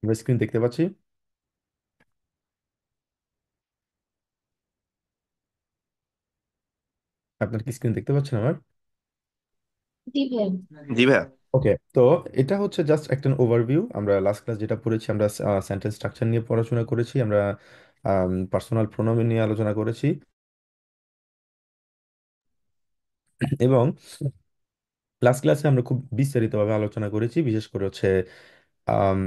আমরা স্ক্রিন দেখতে পাচ্ছি। আপনার কি স্ক্রিন দেখতে পাচ্ছেন আমার? জি ভাইয়া। জি ভাইয়া। ওকে, তো এটা হচ্ছে জাস্ট একটা ওভারভিউ। আমরা লাস্ট ক্লাস যেটা পড়েছি, আমরা সেন্টেন্স স্ট্রাকচার নিয়ে পড়াশোনা করেছি, আমরা পার্সোনাল প্রোনাউন নিয়ে আলোচনা করেছি, এবং লাস্ট ক্লাসে আমরা খুব বিস্তারিতভাবে আলোচনা করেছি, বিশেষ করে হচ্ছে আম,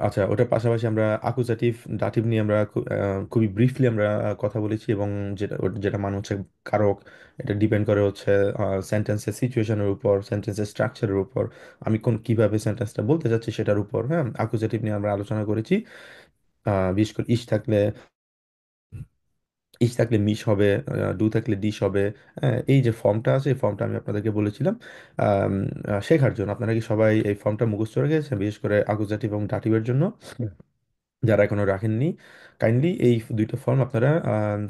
আচ্ছা, ওটার পাশাপাশি আমরা আকুজাটিভ ডাটিভ নিয়ে আমরা খুবই ব্রিফলি আমরা কথা বলেছি, এবং যেটা মানে হচ্ছে কারক। এটা ডিপেন্ড করে হচ্ছে সেন্টেন্সের সিচুয়েশনের উপর, সেন্টেন্সের স্ট্রাকচারের উপর, আমি কিভাবে সেন্টেন্সটা বলতে চাচ্ছি সেটার উপর। হ্যাঁ, আকুজাটিভ নিয়ে আমরা আলোচনা করেছি। বিশেষ করে ইস থাকলে মিশ হবে, ডু থাকলে ডিশ হবে। এই যে ফর্মটা আছে, এই ফর্মটা আমি আপনাদেরকে বলেছিলাম শেখার জন্য। আপনারা কি সবাই এই ফর্মটা মুখস্থ রেখেছেন, বিশেষ করে আকুজাটিভ এবং ডাটিভের জন্য? যারা এখনো রাখেননি, কাইন্ডলি এই দুইটা ফর্ম আপনারা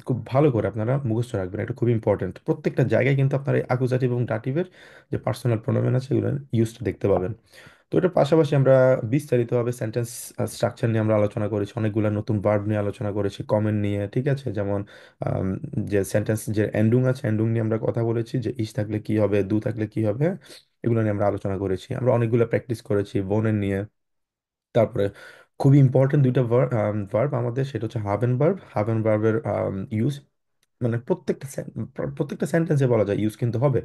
খুব ভালো করে আপনারা মুখস্থ রাখবেন। এটা খুব ইম্পর্টেন্ট। প্রত্যেকটা জায়গায় কিন্তু আপনারা এই আকুজাটিভ এবং ডাটিভের যে পার্সোনাল প্রোনাউন আছে, এগুলো ইউজটা দেখতে পাবেন। তো এটার পাশাপাশি আমরা বিস্তারিতভাবে সেন্টেন্স স্ট্রাকচার নিয়ে আমরা আলোচনা করেছি, অনেকগুলো নতুন ভার্ব নিয়ে আলোচনা করেছি, কমেন্ট নিয়ে, ঠিক আছে? যেমন আম, যে সেন্টেন্স যে এন্ডুং আছে, এন্ডুং নিয়ে আমরা কথা বলেছি, যে ইস থাকলে কি হবে, দু থাকলে কি হবে, হ্যাঁ? এগুলো নিয়ে আমরা আলোচনা করেছি। আমরা অনেকগুলো প্র্যাকটিস করেছি বোনের নিয়ে। তারপরে খুবই ইম্পর্টেন্ট দুইটা ভার্ব আমাদের, সেটা হচ্ছে have and verb. Have and ভার্বের ইউজ মানে প্রত্যেকটা সেন্টেন্সে বলা যায়, ইউজ কিন্তু হবে।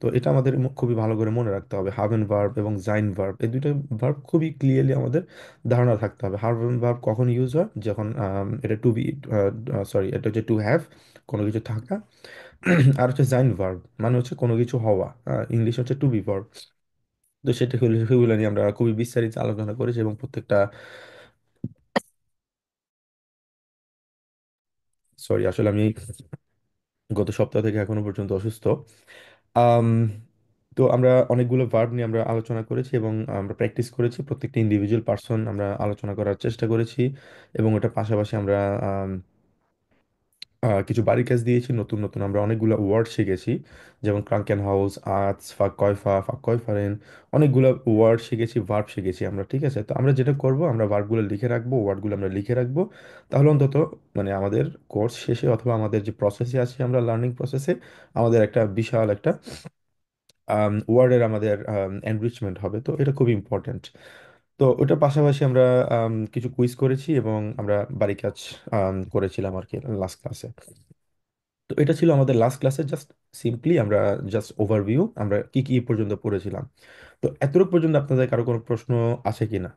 তো এটা আমাদের খুবই ভালো করে মনে রাখতে হবে। হাভ এন্ড ভার্ব এবং জাইন ভার্ব, এই দুইটা ভার্ব খুবই ক্লিয়ারলি আমাদের ধারণা থাকতে হবে। হাভ এন্ড ভার্ব কখন ইউজ হয়, যখন এটা টু বি, সরি, এটা হচ্ছে টু হ্যাভ, কোনো কিছু থাকা। আর হচ্ছে জাইন ভার্ব মানে হচ্ছে কোনো কিছু হওয়া, ইংলিশ হচ্ছে টু বি ভার্ব। তো সেগুলো নিয়ে আমরা খুবই বিস্তারিত আলোচনা করেছি, এবং প্রত্যেকটা, সরি, আসলে আমি গত সপ্তাহ থেকে এখনো পর্যন্ত অসুস্থ। আম, তো আমরা অনেকগুলো ভার্ব নিয়ে আমরা আলোচনা করেছি, এবং আমরা প্র্যাকটিস করেছি। প্রত্যেকটা ইন্ডিভিজুয়াল পার্সন আমরা আলোচনা করার চেষ্টা করেছি, এবং ওটার পাশাপাশি আমরা কিছু বাড়ির কাজ দিয়েছি। নতুন নতুন আমরা অনেকগুলো ওয়ার্ড শিখেছি, যেমন ক্রাঙ্কেন হাউস, আর্টস, ফাঁক কয়ফারেন, অনেকগুলো ওয়ার্ড শিখেছি, ভার্ব শিখেছি আমরা, ঠিক আছে? তো আমরা যেটা করব, আমরা ভার্বগুলো লিখে রাখবো, ওয়ার্ডগুলো আমরা লিখে রাখবো। তাহলে অন্তত মানে আমাদের কোর্স শেষে, অথবা আমাদের যে প্রসেসে আছি আমরা, লার্নিং প্রসেসে, আমাদের একটা বিশাল একটা ওয়ার্ডের আমাদের এনরিচমেন্ট হবে। তো এটা খুব ইম্পর্ট্যান্ট। তো ওটার পাশাপাশি আমরা কিছু কুইজ করেছি, এবং আমরা বাড়ি কাজ করেছিলাম আর কি লাস্ট ক্লাসে। তো এটা ছিল আমাদের লাস্ট ক্লাসে। জাস্ট সিম্পলি আমরা জাস্ট ওভারভিউ, আমরা কি কি পর্যন্ত পড়েছিলাম। তো এতটুকু পর্যন্ত আপনাদের কারো কোনো প্রশ্ন আছে কিনা?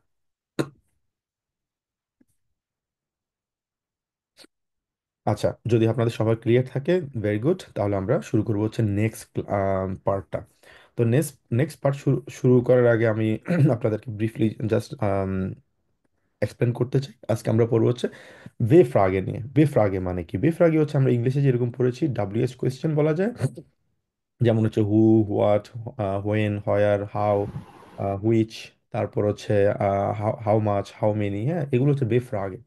আচ্ছা, যদি আপনাদের সবার ক্লিয়ার থাকে, ভেরি গুড, তাহলে আমরা শুরু করবো হচ্ছে নেক্সট পার্টটা। তো নেক্সট নেক্সট পার্ট শুরু শুরু করার আগে আমি আপনাদেরকে ব্রিফলি জাস্ট এক্সপ্লেন করতে চাই। আজকে আমরা পড়বো হচ্ছে বে ফ্রাগে নিয়ে। বে ফ্রাগে মানে কি? বে ফ্রাগে হচ্ছে, আমরা ইংলিশে যেরকম পড়েছি ডাব্লিউএইচ কোয়েশ্চেন বলা যায়, যেমন হচ্ছে হু, হোয়াট, হোয়েন, হয়ার, হাউ, হুইচ, তারপর হচ্ছে হাউ মাচ, হাউ মেনি। হ্যাঁ, এগুলো হচ্ছে বে ফ্রাগে,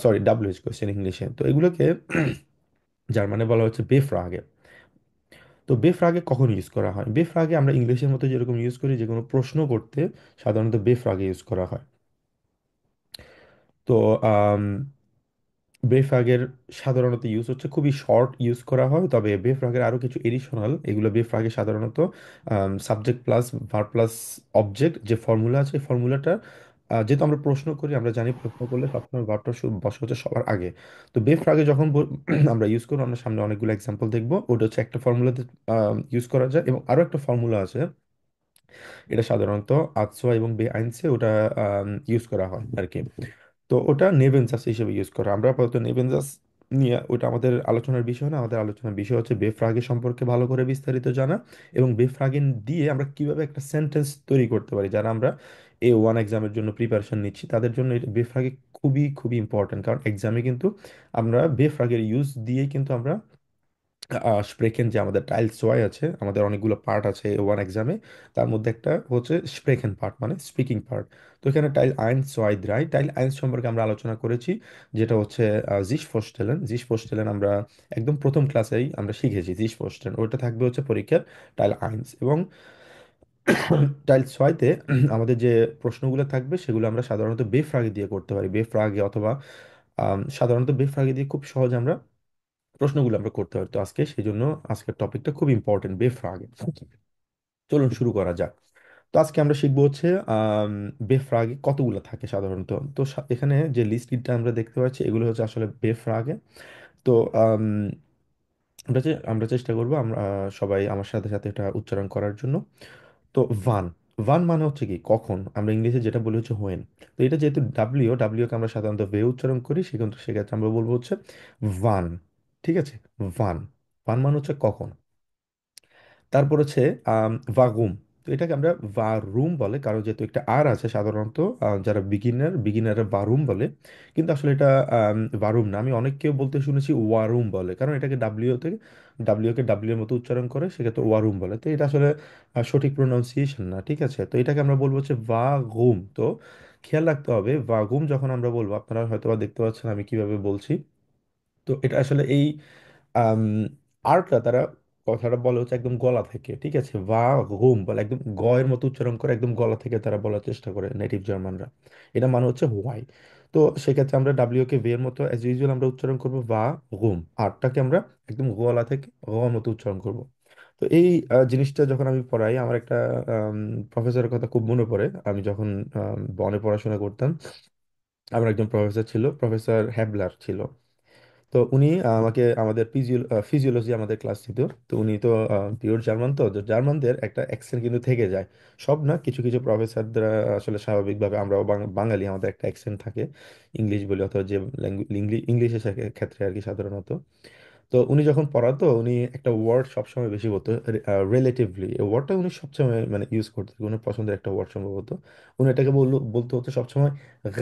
সরি, ডাব্লিউএইচ কোয়েশ্চেন ইংলিশে। তো এগুলোকে জার্মানে বলা হচ্ছে বে ফ্রাগে। তো বে ফ্রাগে কখন ইউজ করা হয়? বে ফ্রাগে আমরা ইংলিশের মতো যেরকম ইউজ করি, যে কোনো প্রশ্ন করতে সাধারণত বে ফ্রাগে ইউজ করা হয়। তো বেফ্রাগের সাধারণত ইউজ হচ্ছে খুবই শর্ট ইউজ করা হয়, তবে বেফ্রাগের আরও কিছু এডিশনাল, এগুলো বেফ্রাগে সাধারণত subject plus verb plus object যে ফর্মুলা আছে, এই ফর্মুলাটা যেহেতু আমরা প্রশ্ন করি, আমরা জানি প্রশ্ন করলে সবসময় ভার্বটা বসে হচ্ছে সবার আগে। তো বেফ্রাগে যখন আমরা ইউজ করবো, আমরা সামনে অনেকগুলো এক্সাম্পল দেখবো। ওটা হচ্ছে একটা ফর্মুলাতে ইউজ করা যায়, এবং আরও একটা ফর্মুলা আছে, এটা সাধারণত আতসোয়া এবং বে আইনসে ওটা ইউজ করা হয় আর কি। তো ওটা নেভেনজাস হিসেবে ইউজ করা। আমরা আপাতত নেভেনজাস নিয়ে, ওটা আমাদের আলোচনার বিষয় না। আমাদের আলোচনার বিষয় হচ্ছে বেফ্রাগের সম্পর্কে ভালো করে বিস্তারিত জানা, এবং বেফ্রাগের দিয়ে আমরা কিভাবে একটা সেন্টেন্স তৈরি করতে পারি। যারা আমরা A1 এক্সামের জন্য প্রিপারেশন নিচ্ছি, তাদের জন্য বেফ্রাগে খুবই খুবই ইম্পর্টেন্ট, কারণ এক্সামে কিন্তু আমরা বেফ্রাগের ইউজ দিয়ে কিন্তু আমরা স্প্রেকেন, যে আমাদের টাইল সোয়াই আছে, আমাদের অনেকগুলো পার্ট আছে ওয়ান এক্সামে, তার মধ্যে একটা হচ্ছে স্প্রেকেন পার্ট, মানে স্পিকিং পার্ট। তো এখানে টাইল আইন সোয়াই দ্রাই, টাইল আইন সম্পর্কে আমরা আলোচনা করেছি, যেটা হচ্ছে জিস ফোস্টেলেন আমরা একদম প্রথম ক্লাসেই আমরা শিখেছি জিস ফোস্টেলেন। ওটা থাকবে হচ্ছে পরীক্ষার টাইল আইনস। এবং টাইল 6-তে আমাদের যে প্রশ্নগুলো থাকবে সেগুলো আমরা সাধারণত বেফ্রাগে দিয়ে করতে পারি, বেফ্রাগে অথবা সাধারণত বেফ্রাগে দিয়ে খুব সহজে আমরা প্রশ্নগুলো আমরা করতে পারি। তো আজকে সেই জন্য আজকের টপিকটা খুব ইম্পর্টেন্ট, বেফ্রাগে। চলুন শুরু করা যাক। তো আজকে আমরা শিখবো হচ্ছে বেফ্রাগে কতগুলো থাকে সাধারণত। তো এখানে যে লিস্টটা আমরা দেখতে পাচ্ছি এগুলো হচ্ছে আসলে বেফ্রাগে। তো আম, আমরা চেষ্টা করবো আমরা সবাই আমার সাথে সাথে এটা উচ্চারণ করার জন্য। তো ভান, ভান মানে হচ্ছে কি কখন, আমরা ইংলিশে যেটা বলি হচ্ছে হোয়েন। তো এটা যেহেতু ডাব্লিউ, ডাব্লিউকে আমরা সাধারণত ভে উচ্চারণ করি, সেক্ষেত্রে সেক্ষেত্রে আমরা বলবো হচ্ছে ভান। ঠিক আছে, ভান, ভান মানে হচ্ছে কখন। তারপর হচ্ছে ভাগুম। তো এটাকে আমরা ভারুম বলে, কারণ যেহেতু একটা আর আছে সাধারণত যারা বিগিনাররা ভারুম বলে, কিন্তু আসলে এটা ভারুম না। আমি অনেককেও বলতে শুনেছি ওয়ারুম বলে, কারণ এটাকে ডাব্লিউকে ডাব্লিউ এর মতো উচ্চারণ করে, সেক্ষেত্রে ওয়ারুম বলে। তো এটা আসলে সঠিক প্রোনাউন্সিয়েশন না। ঠিক আছে, তো এটাকে আমরা বলবো হচ্ছে ভাগুম। তো খেয়াল রাখতে হবে ভাগুম যখন আমরা বলবো, আপনারা হয়তো বা দেখতে পাচ্ছেন আমি কিভাবে বলছি। তো এটা আসলে এই আম, আরটা তারা কথাটা বলে হচ্ছে একদম গলা থেকে। ঠিক আছে, ভা ঘুম বলে একদম গ এর মতো উচ্চারণ করে, একদম গলা থেকে তারা বলার চেষ্টা করে নেটিভ জার্মানরা। এটা মানে হচ্ছে হোয়াই। তো সেক্ষেত্রে আমরা ডাব্লিউ কে ভি এর মতো অ্যাজ ইউজুয়াল আমরা উচ্চারণ করবো ভা ঘুম, আরটাকে আমরা একদম গলা থেকে গ এর মতো উচ্চারণ করব। তো এই জিনিসটা যখন আমি পড়াই, আমার একটা প্রফেসরের কথা খুব মনে পড়ে। আমি যখন বনে পড়াশোনা করতাম, আমার একজন প্রফেসর ছিল, প্রফেসর হ্যাবলার ছিল। তো উনি আমাকে আমাদের ফিজিওলজি আমাদের ক্লাস নিত। তো উনি তো পিওর জার্মান, তো তো জার্মানদের একটা অ্যাকসেন্ট কিন্তু থেকে যায়। সব না, কিছু কিছু প্রফেসররা আসলে স্বাভাবিকভাবে, আমরাও বাঙালি, আমাদের একটা অ্যাকসেন্ট থাকে, ইংলিশ বলি অথবা যে ইংলিশের ক্ষেত্রে আর কি সাধারণত। তো উনি যখন পড়াতো, উনি একটা ওয়ার্ড সবসময় বেশি বলতো, রিলেটিভলি। এই ওয়ার্ডটা উনি সবসময় মানে ইউজ করতো, উনার পছন্দের একটা ওয়ার্ড সম্ভবত। উনি এটাকে বলতে হতো সবসময়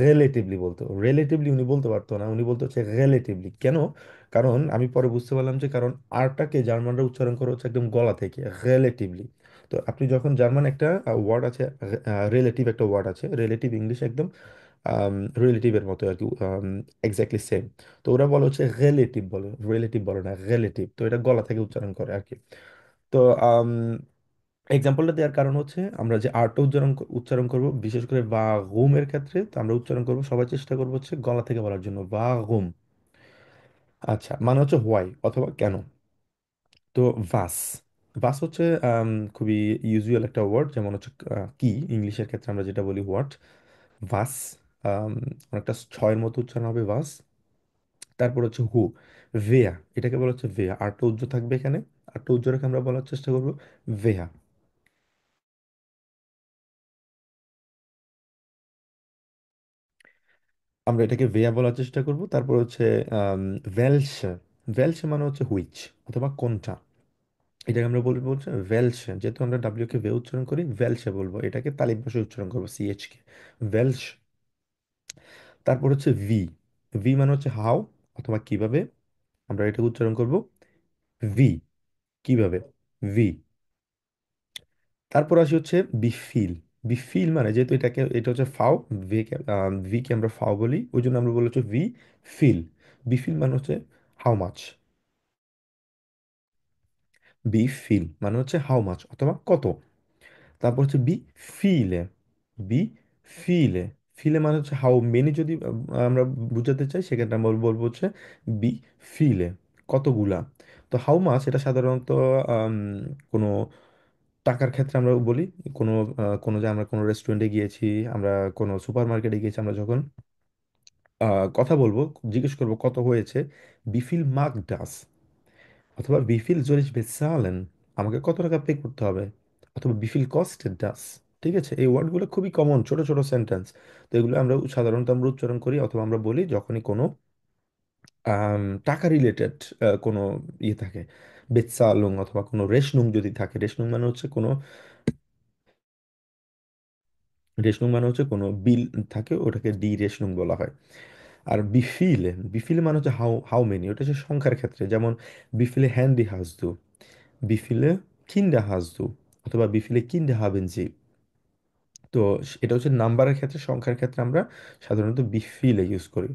রিলেটিভলি বলতো। রিলেটিভলি উনি বলতে পারতো না, উনি বলতো হচ্ছে রিলেটিভলি। কেন? কারণ আমি পরে বুঝতে পারলাম যে কারণ আরটাকে জার্মানরা উচ্চারণ করে হচ্ছে একদম গলা থেকে, রিলেটিভলি। তো আপনি যখন জার্মান একটা ওয়ার্ড আছে, রিলেটিভ একটা ওয়ার্ড আছে, রিলেটিভ ইংলিশ একদম রিলেটিভের মতো আর কি, এক্স্যাক্টলি সেম। তো ওরা বলে হচ্ছে রিলেটিভ, বলে রিলেটিভ বলে না, রিলেটিভ। তো এটা গলা থেকে উচ্চারণ করে আর কি। তো এক্সাম্পলটা দেওয়ার কারণ হচ্ছে আমরা যে আরটা উচ্চারণ করব, বিশেষ করে বা গুমের ক্ষেত্রে, তো আমরা উচ্চারণ করব, সবাই চেষ্টা করবো হচ্ছে গলা থেকে বলার জন্য বা গুম। আচ্ছা, মানে হচ্ছে হোয়াই অথবা কেন। তো ভাস, ভাস হচ্ছে খুবই ইউজুয়াল একটা ওয়ার্ড, যেমন হচ্ছে কি, ইংলিশের ক্ষেত্রে আমরা যেটা বলি হোয়াট। ভাস অনেকটা ছয়ের মতো উচ্চারণ হবে ভাস। তারপর হচ্ছে হু, ভেয়া, এটাকে বলা হচ্ছে ভেয়া। আরটা উজ্জ্ব থাকবে এখানে, আরটা উজ্জ্ব রেখে আমরা বলার চেষ্টা করবো ভেয়া। আমরা এটাকে ভেয়া বলার চেষ্টা করব। তারপর হচ্ছে ভেলসে, ভেলসে মানে হচ্ছে হুইচ অথবা কোনটা। এটাকে আমরা বলবো হচ্ছে ভেলসে। যেহেতু আমরা ডাব্লিউ কে ভে উচ্চারণ করি, ভেলসে বলবো, এটাকে তালিম ভাষায় উচ্চারণ করবো, সিএইচ কে, ভেলস। তারপর হচ্ছে ভি, ভি মানে হচ্ছে হাউ অথবা কিভাবে, আমরা এটাকে উচ্চারণ করব ভি, কিভাবে, ভি। তারপর আসি হচ্ছে বিফিল। বিফিল মানে যেহেতু এটা হচ্ছে ফাও, ভি কে আমরা ফাও বলি, ওই জন্য আমরা বলি হচ্ছে ভি ফিল। বিফিল মানে হচ্ছে হাউ মাচ, বি ফিল মানে হচ্ছে হাউ মাচ অথবা কত। তারপর হচ্ছে বি ফিলে, বি ফিলে, ফিলে মানে হচ্ছে হাউ মেনি। যদি আমরা বুঝাতে চাই, সেক্ষেত্রে আমরা বলবো হচ্ছে বি ফিলে, কতগুলা। তো হাউ মাছ এটা সাধারণত আম, কোনো টাকার ক্ষেত্রে আমরা বলি। কোনো কোনো যে আমরা কোনো রেস্টুরেন্টে গিয়েছি, আমরা কোনো সুপার মার্কেটে গিয়েছি, আমরা যখন কথা বলবো, জিজ্ঞেস করবো কত হয়েছে, বিফিল মার্ক ডাস, অথবা বিফিল জরিস বেসালেন, আমাকে কত টাকা পে করতে হবে, অথবা বিফিল কস্টেড ডাস। ঠিক আছে, এই ওয়ার্ডগুলো খুবই কমন, ছোট ছোট সেন্টেন্স। তো এগুলো আমরা সাধারণত আমরা উচ্চারণ করি অথবা আমরা বলি যখনই কোনো টাকা রিলেটেড কোনো ইয়ে থাকে, বেতসালুং অথবা কোনো রেশনুং যদি থাকে। রেশনুং মানে হচ্ছে কোনো, রেশনুং মানে হচ্ছে কোনো বিল থাকে, ওটাকে ডি রেশনুং বলা হয়। আর বিফিলে, বিফিলে মানে হচ্ছে হাউ হাউ মেনি, ওটা হচ্ছে সংখ্যার ক্ষেত্রে, যেমন বিফিলে হ্যান্ডি হাজদু, বিফিলে কিন্ডা হাজদু, অথবা বিফিলে কিন্ডা হাবেন জি। তো এটা হচ্ছে নাম্বারের ক্ষেত্রে, সংখ্যার ক্ষেত্রে আমরা সাধারণত বিফিলে ইউজ করি।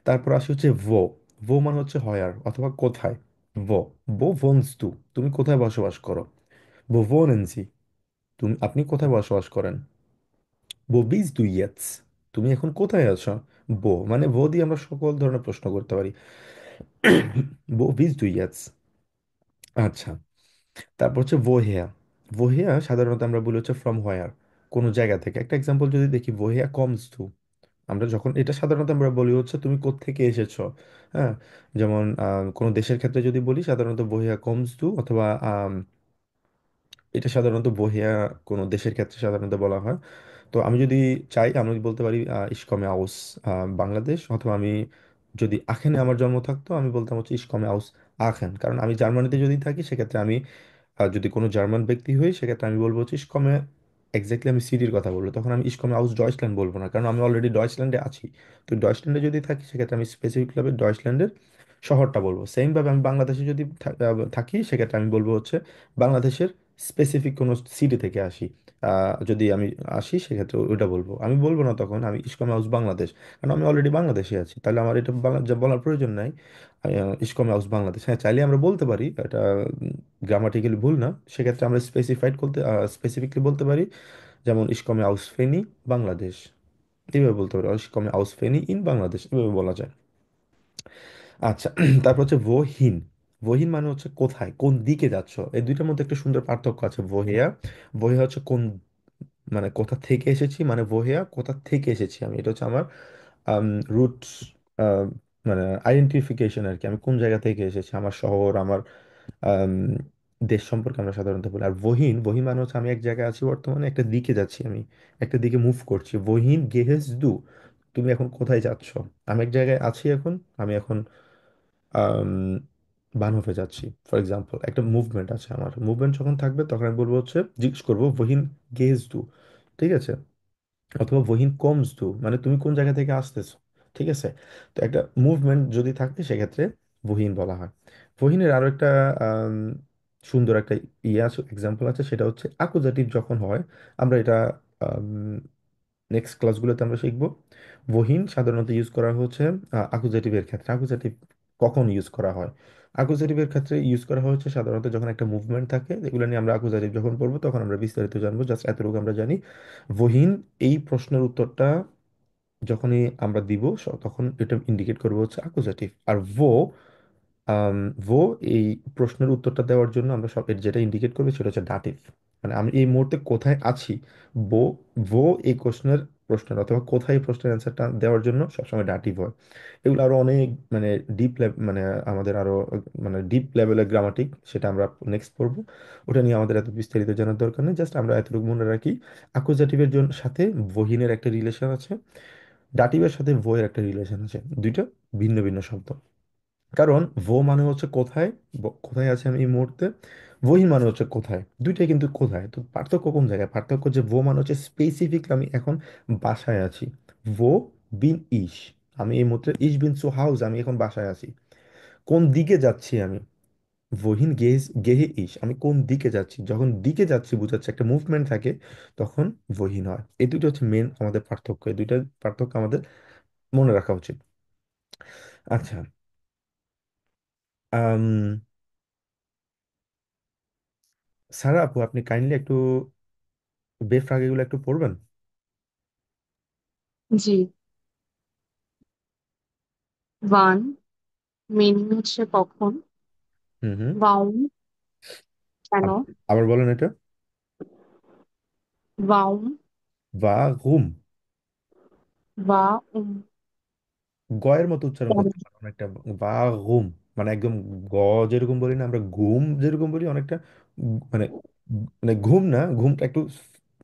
তারপর আসে হচ্ছে ভো, ভো মানে হচ্ছে হয়ার অথবা কোথায়। ভো, ভো ভোনস তু, তুমি কোথায় বসবাস করো, ভো ভোনেন জি, আপনি কোথায় বসবাস করেন? বো বিজ দুই ইয়াতস, তুমি এখন কোথায় আছো? বো মানে বো দিয়ে আমরা সকল ধরনের প্রশ্ন করতে পারি। বো বিজ দুই ইয়াতস। আচ্ছা, তারপর হচ্ছে ভোহেয়া। ভোহেয়া সাধারণত আমরা বলি হচ্ছে ফ্রম হোয়ার, কোনো জায়গা থেকে। একটা এক্সাম্পল যদি দেখি, ভোহেয়া কমস টু, আমরা যখন এটা সাধারণত আমরা বলি হচ্ছে তুমি কোত্থেকে এসেছো। হ্যাঁ, যেমন কোনো দেশের ক্ষেত্রে যদি বলি সাধারণত বহিয়া কমস টু, অথবা এটা সাধারণত বহিয়া কোনো দেশের ক্ষেত্রে সাধারণত বলা হয়। তো আমি যদি চাই আমি বলতে পারি ইসকমে আউস বাংলাদেশ, অথবা আমি যদি আখেনে আমার জন্ম থাকতো আমি বলতাম হচ্ছে ইসকমে আউস আখেন। কারণ আমি জার্মানিতে যদি থাকি সেক্ষেত্রে আমি যদি কোনো জার্মান ব্যক্তি হই সেক্ষেত্রে আমি বলবো হচ্ছে ইসকমে, এক্স্যাক্টলি আমি সিটির কথা বলবো, তখন আমি ইসকমে আউস ডয়েচল্যান্ড বলবো না, কারণ আমি অলরেডি ডয়েচল্যান্ডে আছি। তো ডয়েচল্যান্ডে যদি থাকি সেক্ষেত্রে আমি স্পেসিফিকভাবে ডয়েচল্যান্ডের শহরটা বলবো। সেমভাবে আমি বাংলাদেশে যদি থাকি সেক্ষেত্রে আমি বলবো হচ্ছে বাংলাদেশের স্পেসিফিক কোনো সিটি থেকে আসি। যদি আমি আসি সেক্ষেত্রে ওটা বলবো, আমি বলবো না তখন আমি ইসকম হাউস বাংলাদেশ, কারণ আমি অলরেডি বাংলাদেশে আছি, তাহলে আমার এটা যা বলার প্রয়োজন নাই। ইসকম হাউস বাংলাদেশ, হ্যাঁ চাইলে আমরা বলতে পারি, এটা গ্রামাটিক্যালি ভুল না। সেক্ষেত্রে আমরা স্পেসিফাইড করতে স্পেসিফিকলি বলতে পারি, যেমন ইসকমে হাউস ফেনী বাংলাদেশ, এইভাবে বলতে পারি। ইসকমে হাউস ফেনী ইন বাংলাদেশ, এভাবে বলা যায়। আচ্ছা, তারপর হচ্ছে ওহিন। ওহিন মানে হচ্ছে কোথায়, কোন দিকে যাচ্ছ। এই দুইটার মধ্যে একটা সুন্দর পার্থক্য আছে। ওহেয়া, ওহেয়া হচ্ছে কোন, মানে কোথা থেকে এসেছি, মানে ওহেয়া কোথা থেকে এসেছি আমি, এটা হচ্ছে আমার রুট, মানে আইডেন্টিফিকেশন আর কি, আমি কোন জায়গা থেকে এসেছি, আমার শহর, আমার আম, দেশ সম্পর্কে আমরা সাধারণত বলি। আর ওহিন, ওহিন মানে হচ্ছে আমি এক জায়গায় আছি বর্তমানে, একটা দিকে যাচ্ছি আমি, একটা দিকে মুভ করছি। ওহিন গেহেস দু, তুমি এখন কোথায় যাচ্ছ। আমি এক জায়গায় আছি এখন, আমি এখন আম, বানহফে যাচ্ছি ফর এক্সাম্পল। একটা মুভমেন্ট আছে, আমার মুভমেন্ট যখন থাকবে তখন আমি বলবো হচ্ছে, জিজ্ঞেস করবো ওহিন গেহেস দু, ঠিক আছে। অথবা ওহিন কমস দু, মানে তুমি কোন জায়গা থেকে আসতেছো, ঠিক আছে। তো একটা মুভমেন্ট যদি থাকে সেক্ষেত্রে ওহিন বলা হয়। ওহিনের আরো একটা আম, সুন্দর একটা ইয়ে আছে, এক্সাম্পল আছে, সেটা হচ্ছে আকুজাটিভ যখন হয়। আমরা এটা নেক্সট ক্লাসগুলোতে আমরা শিখবো। ওহিন সাধারণত ইউজ করা হচ্ছে আকুজেটিভের ক্ষেত্রে। আকুজেটিভ কখন ইউজ করা হয়? আকুজেটিভের ক্ষেত্রে ইউজ করা হচ্ছে সাধারণত যখন একটা মুভমেন্ট থাকে, এগুলো নিয়ে আমরা আকুজেটিভ যখন পড়বো তখন আমরা বিস্তারিত জানবো। জাস্ট এতটুকু আমরা জানি, ওহিন এই প্রশ্নের উত্তরটা যখনই আমরা দিব তখন এটা ইন্ডিকেট করবো হচ্ছে আকুজেটিভ। আর আম, ভো এই প্রশ্নের উত্তরটা দেওয়ার জন্য আমরা সব যেটা ইন্ডিকেট করবে সেটা হচ্ছে ডাটিভ, মানে আমি এই মুহূর্তে কোথায় আছি। বো ভো এই প্রশ্নের অথবা কোথায় এই প্রশ্নের অ্যান্সারটা দেওয়ার জন্য সবসময় ডাটিভ হয়। এগুলো আরো অনেক মানে ডিপ, মানে আমাদের আরো মানে ডিপ লেভেলের গ্রামাটিক, সেটা আমরা নেক্সট পড়বো। ওটা নিয়ে আমাদের এত বিস্তারিত জানার দরকার নেই, জাস্ট আমরা এতটুকু মনে রাখি, আকুজাটিভের জন্য সাথে ভহিনের একটা রিলেশন আছে, ডাটিভের সাথে ভো এর একটা রিলেশন আছে, দুইটা ভিন্ন ভিন্ন শব্দ। কারণ ভো মানে হচ্ছে কোথায়, কোথায় আছে আমি এই মুহূর্তে। ওই মানে হচ্ছে কোথায়, দুইটাই কিন্তু কোথায়। তো পার্থক্য কোন জায়গায়? পার্থক্য যে ভো মানে হচ্ছে স্পেসিফিক, আমি এখন বাসায় আছি। ভো বিন ইস, আমি এই মুহূর্তে ইস বিন সু হাউস, আমি এখন বাসায় আছি। কোন দিকে যাচ্ছি আমি? wohin gehe ich, আমি কোন দিকে যাচ্ছি। যখন দিকে যাচ্ছি বোঝাচ্ছে একটা মুভমেন্ট থাকে, তখন wohin হয়। এই দুটো হচ্ছে মেন আমাদের পার্থক্য, এই দুইটা পার্থক্য আমাদের মনে রাখা উচিত। আচ্ছা, আম, সারা আপু, আপনি কাইন্ডলি একটু বেফ্রাগ এগুলো একটু পড়বেন। জি। ওয়ান মিনিং হচ্ছে কখন। হুম হুম। বাউন কেন। আবার বলেন এটা। বাউন বা ঘুম, বা উম গয়ের মতো উচ্চারণ কেন। করতে পারে অনেকটা। বা ঘুম মানে একদম গ যেরকম বলি না আমরা, ঘুম যেরকম বলি অনেকটা, মানে মানে ঘুম না, ঘুমটা একটু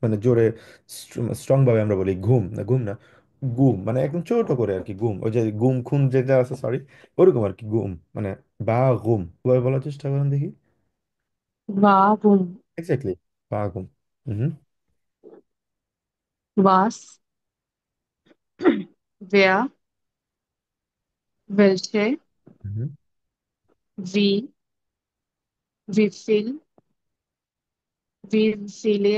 মানে জোরে স্ট্রং ভাবে আমরা বলি ঘুম না, ঘুম না, গুম মানে একদম ছোট করে আর কি। গুম, ওই যে গুম খুন যেটা আছে, সরি, ওরকম আর কি। গুম মানে বা গুম, ওভাবে বলার চেষ্টা করেন দেখি। বা বুম। এক্স্যাক্টলি, বা গুম। হুম Was, wer, welche, হুম। wie, wie viel, wie viele,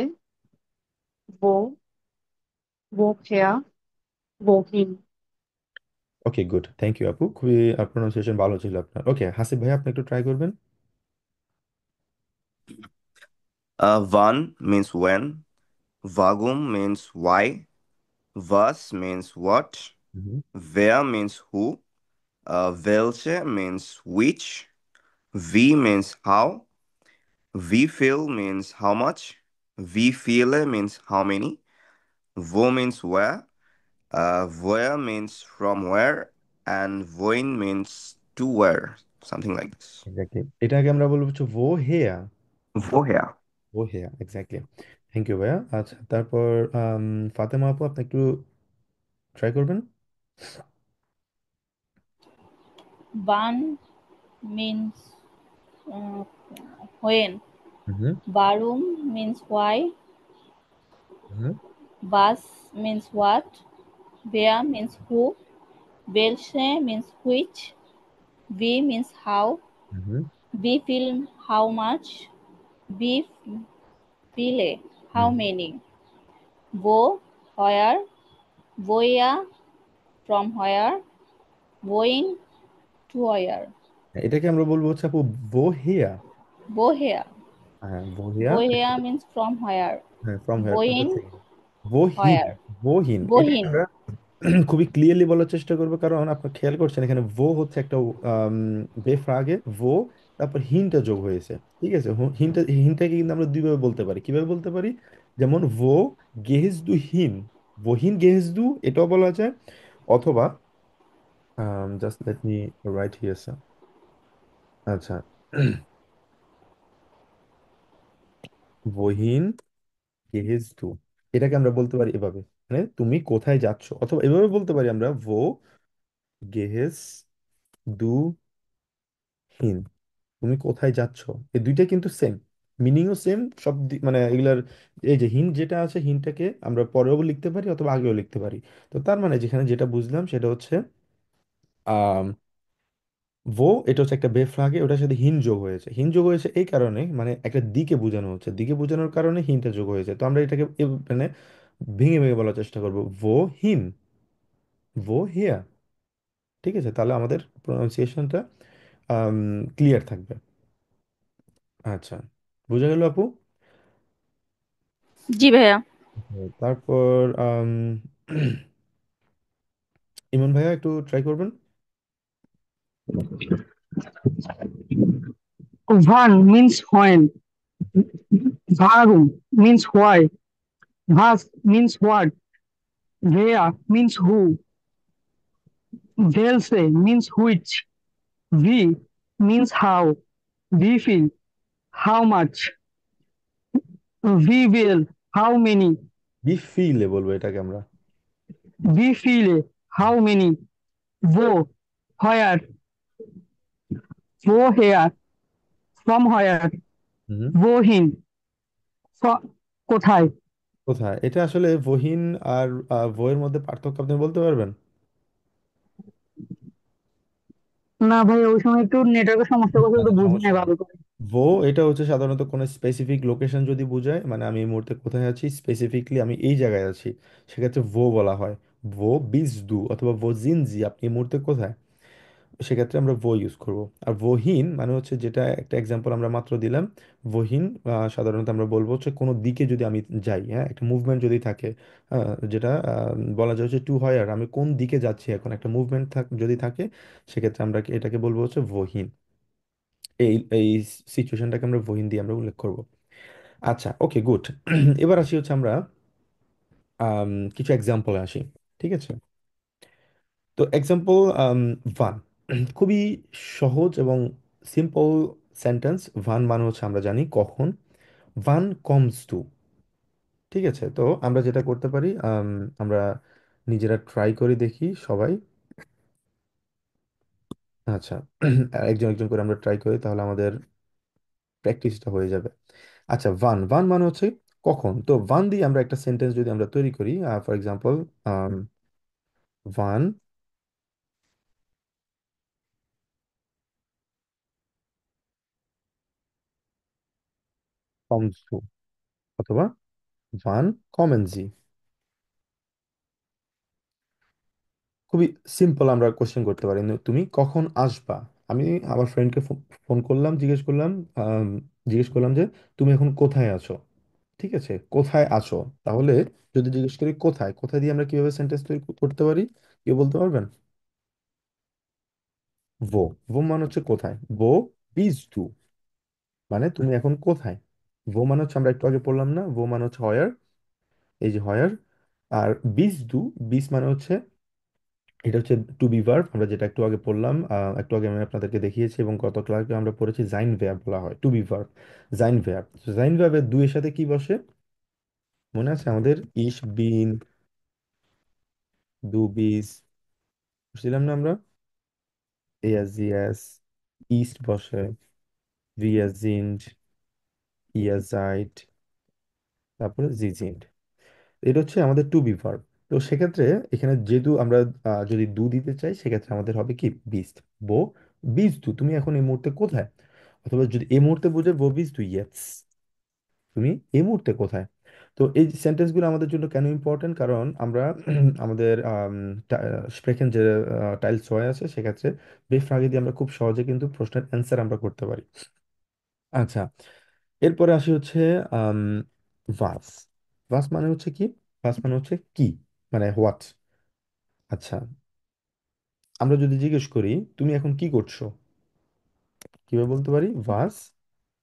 wo, woher, wohin। Okay, good, thank you আপু, খুবই প্রোনাউন্সিয়েশন ভালো ছিল আপনার। ওকে হাসিব ভাই, আপনি একটু ট্রাই করবেন। Van means when. Vagum means why. Was means what. Mhm. Wer means who. Welche means which. Wie means how. Wie viel means how much. Wie viele means how many. Wo means where. Where means from where. And wohin means to where. Something like this. Exactly, এটাকে আমরা বলবো হচ্ছে ভো হেয়া। Woher? ও হেয়া, exactly. Thank you ভাইয়া। আচ্ছা, তারপর ফাতেমা আপু, আপনি একটু ট্রাই করবেন। Wann means uh, when. Hmm. Warum means why. Hmm. Was means what. Wer means who. Welche means which. Wie means how. Hmm. Wie viel how much. Wie viele how hmm. many. Wo where. Woher from where. Wohin to where. এটাকে আমরা বলবো হচ্ছে আপু ভো হেয়া। Woher. হ্যাঁ, ভো হেয়া। Woher means from where. হ্যাঁ, from here তারপর Wohin থেকে ওহিন। where. ওহিন, এটাকে Wohin. আমরা খুবই ক্লিয়ারলি বলার চেষ্টা করবো, কারণ আপনার খেয়াল করছেন এখানে ভো হচ্ছে একটা বেফ্রাগে ভো, তারপর হিনটা যোগ হয়েছে। ঠিক আছে, হিনটাকে কিন্তু আমরা দুইভাবে বলতে পারি। কিভাবে বলতে পারি? যেমন ভো গেহেজ দু হিন, ওহিন গেহেজ দু, এটাও বলা যায়। অথবা just let me right here sir. আচ্ছা, ওহিন গেহেজ দু, এটাকে আমরা বলতে পারি এভাবে, মানে তুমি কোথায় যাচ্ছ। অথবা এভাবে বলতে পারি আমরা ভো গেহেজ দু হিন, তুমি কোথায় যাচ্ছ। এই দুইটা কিন্তু সেম, মিনিংও সেম সব মানে এগুলার। এই যে হিন্ট যেটা আছে, হিন্টটাকে আমরা পরেও লিখতে পারি অথবা আগেও লিখতে পারি। তো তার মানে যেখানে যেটা বুঝলাম সেটা হচ্ছে আম, ভো, এটা হচ্ছে একটা বেফ্রাগে, ওটার সাথে হিন যোগ হয়েছে। হিন যোগ হয়েছে এই কারণে, মানে একটা দিকে বোঝানো হচ্ছে, দিকে বোঝানোর কারণে হিনটা যোগ হয়েছে। তো আমরা এটাকে মানে ভেঙে ভেঙে বলার চেষ্টা করবো, ভো হিন, ভো হিয়া। ঠিক আছে, তাহলে আমাদের প্রোনাউন্সিয়েশনটা ক্লিয়ার থাকবে। আচ্ছা, বুঝা গেল আপু? জি ভাইয়া। তারপর ইমন ভাইয়া একটু ট্রাই করবেন। Van means when. Warum means why. Was means what. Where means who. Welche means which. Wie means how. Wie viel how much. Wie will how many. বি ফিলে বলবো এটাকে আমরা। Wie viele how many. Wo where. Woher from where. Hmm. Wohin কোথায়। কোথায়, এটা আসলে ভহিন আর ভোয়ের মধ্যে পার্থক্য আপনি বলতে পারবেন? না ভাই, ওই সময় একটু নেটওয়ার্কের সমস্যা করছিল, তো আচ্ছা, বুঝি সমস্যা নাই নেই। ভালো করে। ভো এটা হচ্ছে সাধারণত কোনো স্পেসিফিক লোকেশন যদি বোঝায়, মানে আমি এই মুহূর্তে কোথায় আছি, স্পেসিফিকলি আমি এই জায়গায় আছি, সেক্ষেত্রে ভো বলা হয়। ভো বিজ দু অথবা ভো জিনজি, আপনি এই মুহূর্তে কোথায়, সেক্ষেত্রে আমরা ভো ইউজ করব। আর ভোহীন মানে হচ্ছে, যেটা একটা এক্সাম্পল আমরা মাত্র দিলাম, ভোহীন সাধারণত আমরা বলবো হচ্ছে কোনো দিকে যদি আমি যাই, হ্যাঁ, একটা মুভমেন্ট যদি থাকে, যেটা বলা যায় হচ্ছে টু হয়, আর আমি কোন দিকে যাচ্ছি এখন, একটা মুভমেন্ট যদি থাকে, সেক্ষেত্রে আমরা এটাকে বলবো হচ্ছে ভোহীন। এই এই সিচুয়েশনটাকে আমরা ভোহীন দিয়ে আমরা উল্লেখ করব। আচ্ছা, ওকে, গুড। এবার আসি হচ্ছে আমরা কিছু এক্সাম্পলে আসি। ঠিক আছে, তো এক্সাম্পল ভান, খুবই সহজ এবং সিম্পল সেন্টেন্স। ভান মানে হচ্ছে আমরা জানি কখন, ভান কমস টু। ঠিক আছে, তো আমরা যেটা করতে পারি, আমরা নিজেরা ট্রাই করে দেখি সবাই। আচ্ছা, একজন একজন করে আমরা ট্রাই করি, তাহলে আমাদের প্র্যাকটিসটা হয়ে যাবে। আচ্ছা, ভান ভান মানে হচ্ছে কখন। তো ভান দিয়ে আমরা একটা সেন্টেন্স যদি আমরা তৈরি করি, ফর এক্সাম্পল, ভান কমস টু, অথবা ভান কমেন জি। খুবই সিম্পল, আমরা কোশ্চেন করতে পারি, তুমি কখন আসবা, আমি আমার ফ্রেন্ডকে ফোন করলাম, আম, জিজ্ঞেস করলাম যে তুমি এখন কোথায় আছো। ঠিক আছে, কোথায় আছো। তাহলে যদি জিজ্ঞেস করি কোথায়, কোথায় দিয়ে আমরা কিভাবে সেন্টেন্স তৈরি করতে পারি, কেউ বলতে পারবেন? ভো, ভো মানে হচ্ছে কোথায়। ভো বিজ দু, মানে তুমি এখন কোথায়। ভো মানে হচ্ছে, আমরা একটু আগে পড়লাম না, ভো মানে হচ্ছে হয়ার, এই যে হয়ার। আর বিজ দু, বিজ মানে হচ্ছে, এটা হচ্ছে টু বি ভার্ব, আমরা যেটা একটু আগে পড়লাম, একটু আগে আমি আপনাদেরকে দেখিয়েছি, এবং গত ক্লাসে আমরা পড়েছি জাইন ভার্ব বলা হয় two be verb, Zain verb. Zain ভার্বের দুইয়ের সাথে কি বসে, মনে আছে আমাদের? ইস বিন, দু বিস, বুঝছিলাম না আমরা? এয়াস জিয়াস, ইস্ট বসে, ভিয়াস জিন্ড, ইয়াস জাইট, তারপরে জিজিন্ড। এটা হচ্ছে আমাদের টু বি ভার্ব। তো সেক্ষেত্রে এখানে যেহেতু আমরা যদি দু দিতে চাই, সেক্ষেত্রে আমাদের হবে কি বিস্ট। বো বিজ দু, তুমি এখন এই মুহূর্তে কোথায়। অথবা যদি এই মুহূর্তে বুঝে বো বিজ দু ইয়েটস, তুমি এই মুহূর্তে কোথায়। তো এই সেন্টেন্সগুলো আমাদের জন্য কেন ইম্পর্টেন্ট, কারণ আমরা আমাদের স্প্রেকেন যে টাইল ছয় আছে, সেক্ষেত্রে বেফ্রাগে দিয়ে আমরা খুব সহজে কিন্তু প্রশ্নের অ্যান্সার আমরা করতে পারি। আচ্ছা, এরপরে আসি হচ্ছে আম, ভাস। ভাস মানে হচ্ছে কি? ভাস মানে হচ্ছে কি, মানে হোয়াট। আচ্ছা, আমরা যদি জিজ্ঞেস করি তুমি এখন কি করছো, কিভাবে বলতে পারি? ভাস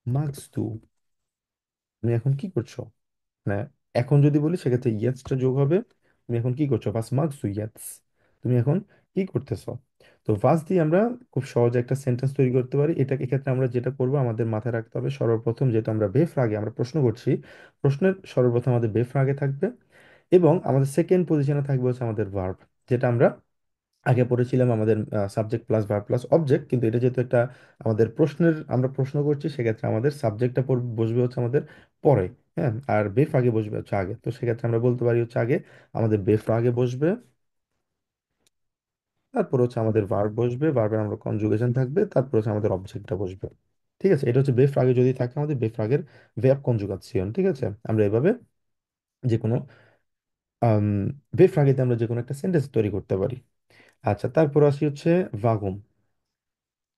মাগস তু, তুমি এখন কি করছো। মানে এখন যদি বলি, সেক্ষেত্রে ইয়েটসটা যোগ হবে। তুমি এখন কি করছো, ভাস মাগস তু ইয়েটস, তুমি এখন কি করতেছো। তো ভাস দিয়ে আমরা খুব সহজে একটা সেন্টেন্স তৈরি করতে পারি। এটা এক্ষেত্রে আমরা যেটা করব, আমাদের মাথায় রাখতে হবে সর্বপ্রথম, যেহেতু আমরা বেফ্রাগে আমরা প্রশ্ন করছি, প্রশ্নের সর্বপ্রথম আমাদের বেফ্রাগে থাকবে, এবং আমাদের সেকেন্ড পজিশনে থাকবে হচ্ছে আমাদের ভার্ব, যেটা আমরা আগে পড়েছিলাম আমাদের subject plus verb plus object. কিন্তু এটা যেহেতু একটা আমাদের প্রশ্নের, আমরা প্রশ্ন করছি, সেক্ষেত্রে আমাদের সাবজেক্টটা বসবে হচ্ছে আমাদের পরে। হ্যাঁ, আর বেফ আগে বসবে হচ্ছে আগে। তো সেক্ষেত্রে আমরা বলতে পারি হচ্ছে আগে আমাদের বেফ আগে বসবে, তারপর হচ্ছে আমাদের ভার্ব বসবে, ভার্বের আমরা কনজুগেশন থাকবে, তারপর হচ্ছে আমাদের অবজেক্টটা বসবে। ঠিক আছে, এটা হচ্ছে বেফ আগে যদি থাকে আমাদের বেফ আগের ভেব কনজুগাসিয়ন। ঠিক আছে, আমরা এভাবে যে কোনো আম, বেফ আগেতে আমরা যে কোনো একটা সেন্টেন্স তৈরি করতে পারি। আচ্ছা, তারপর আসি হচ্ছে ভাগুম।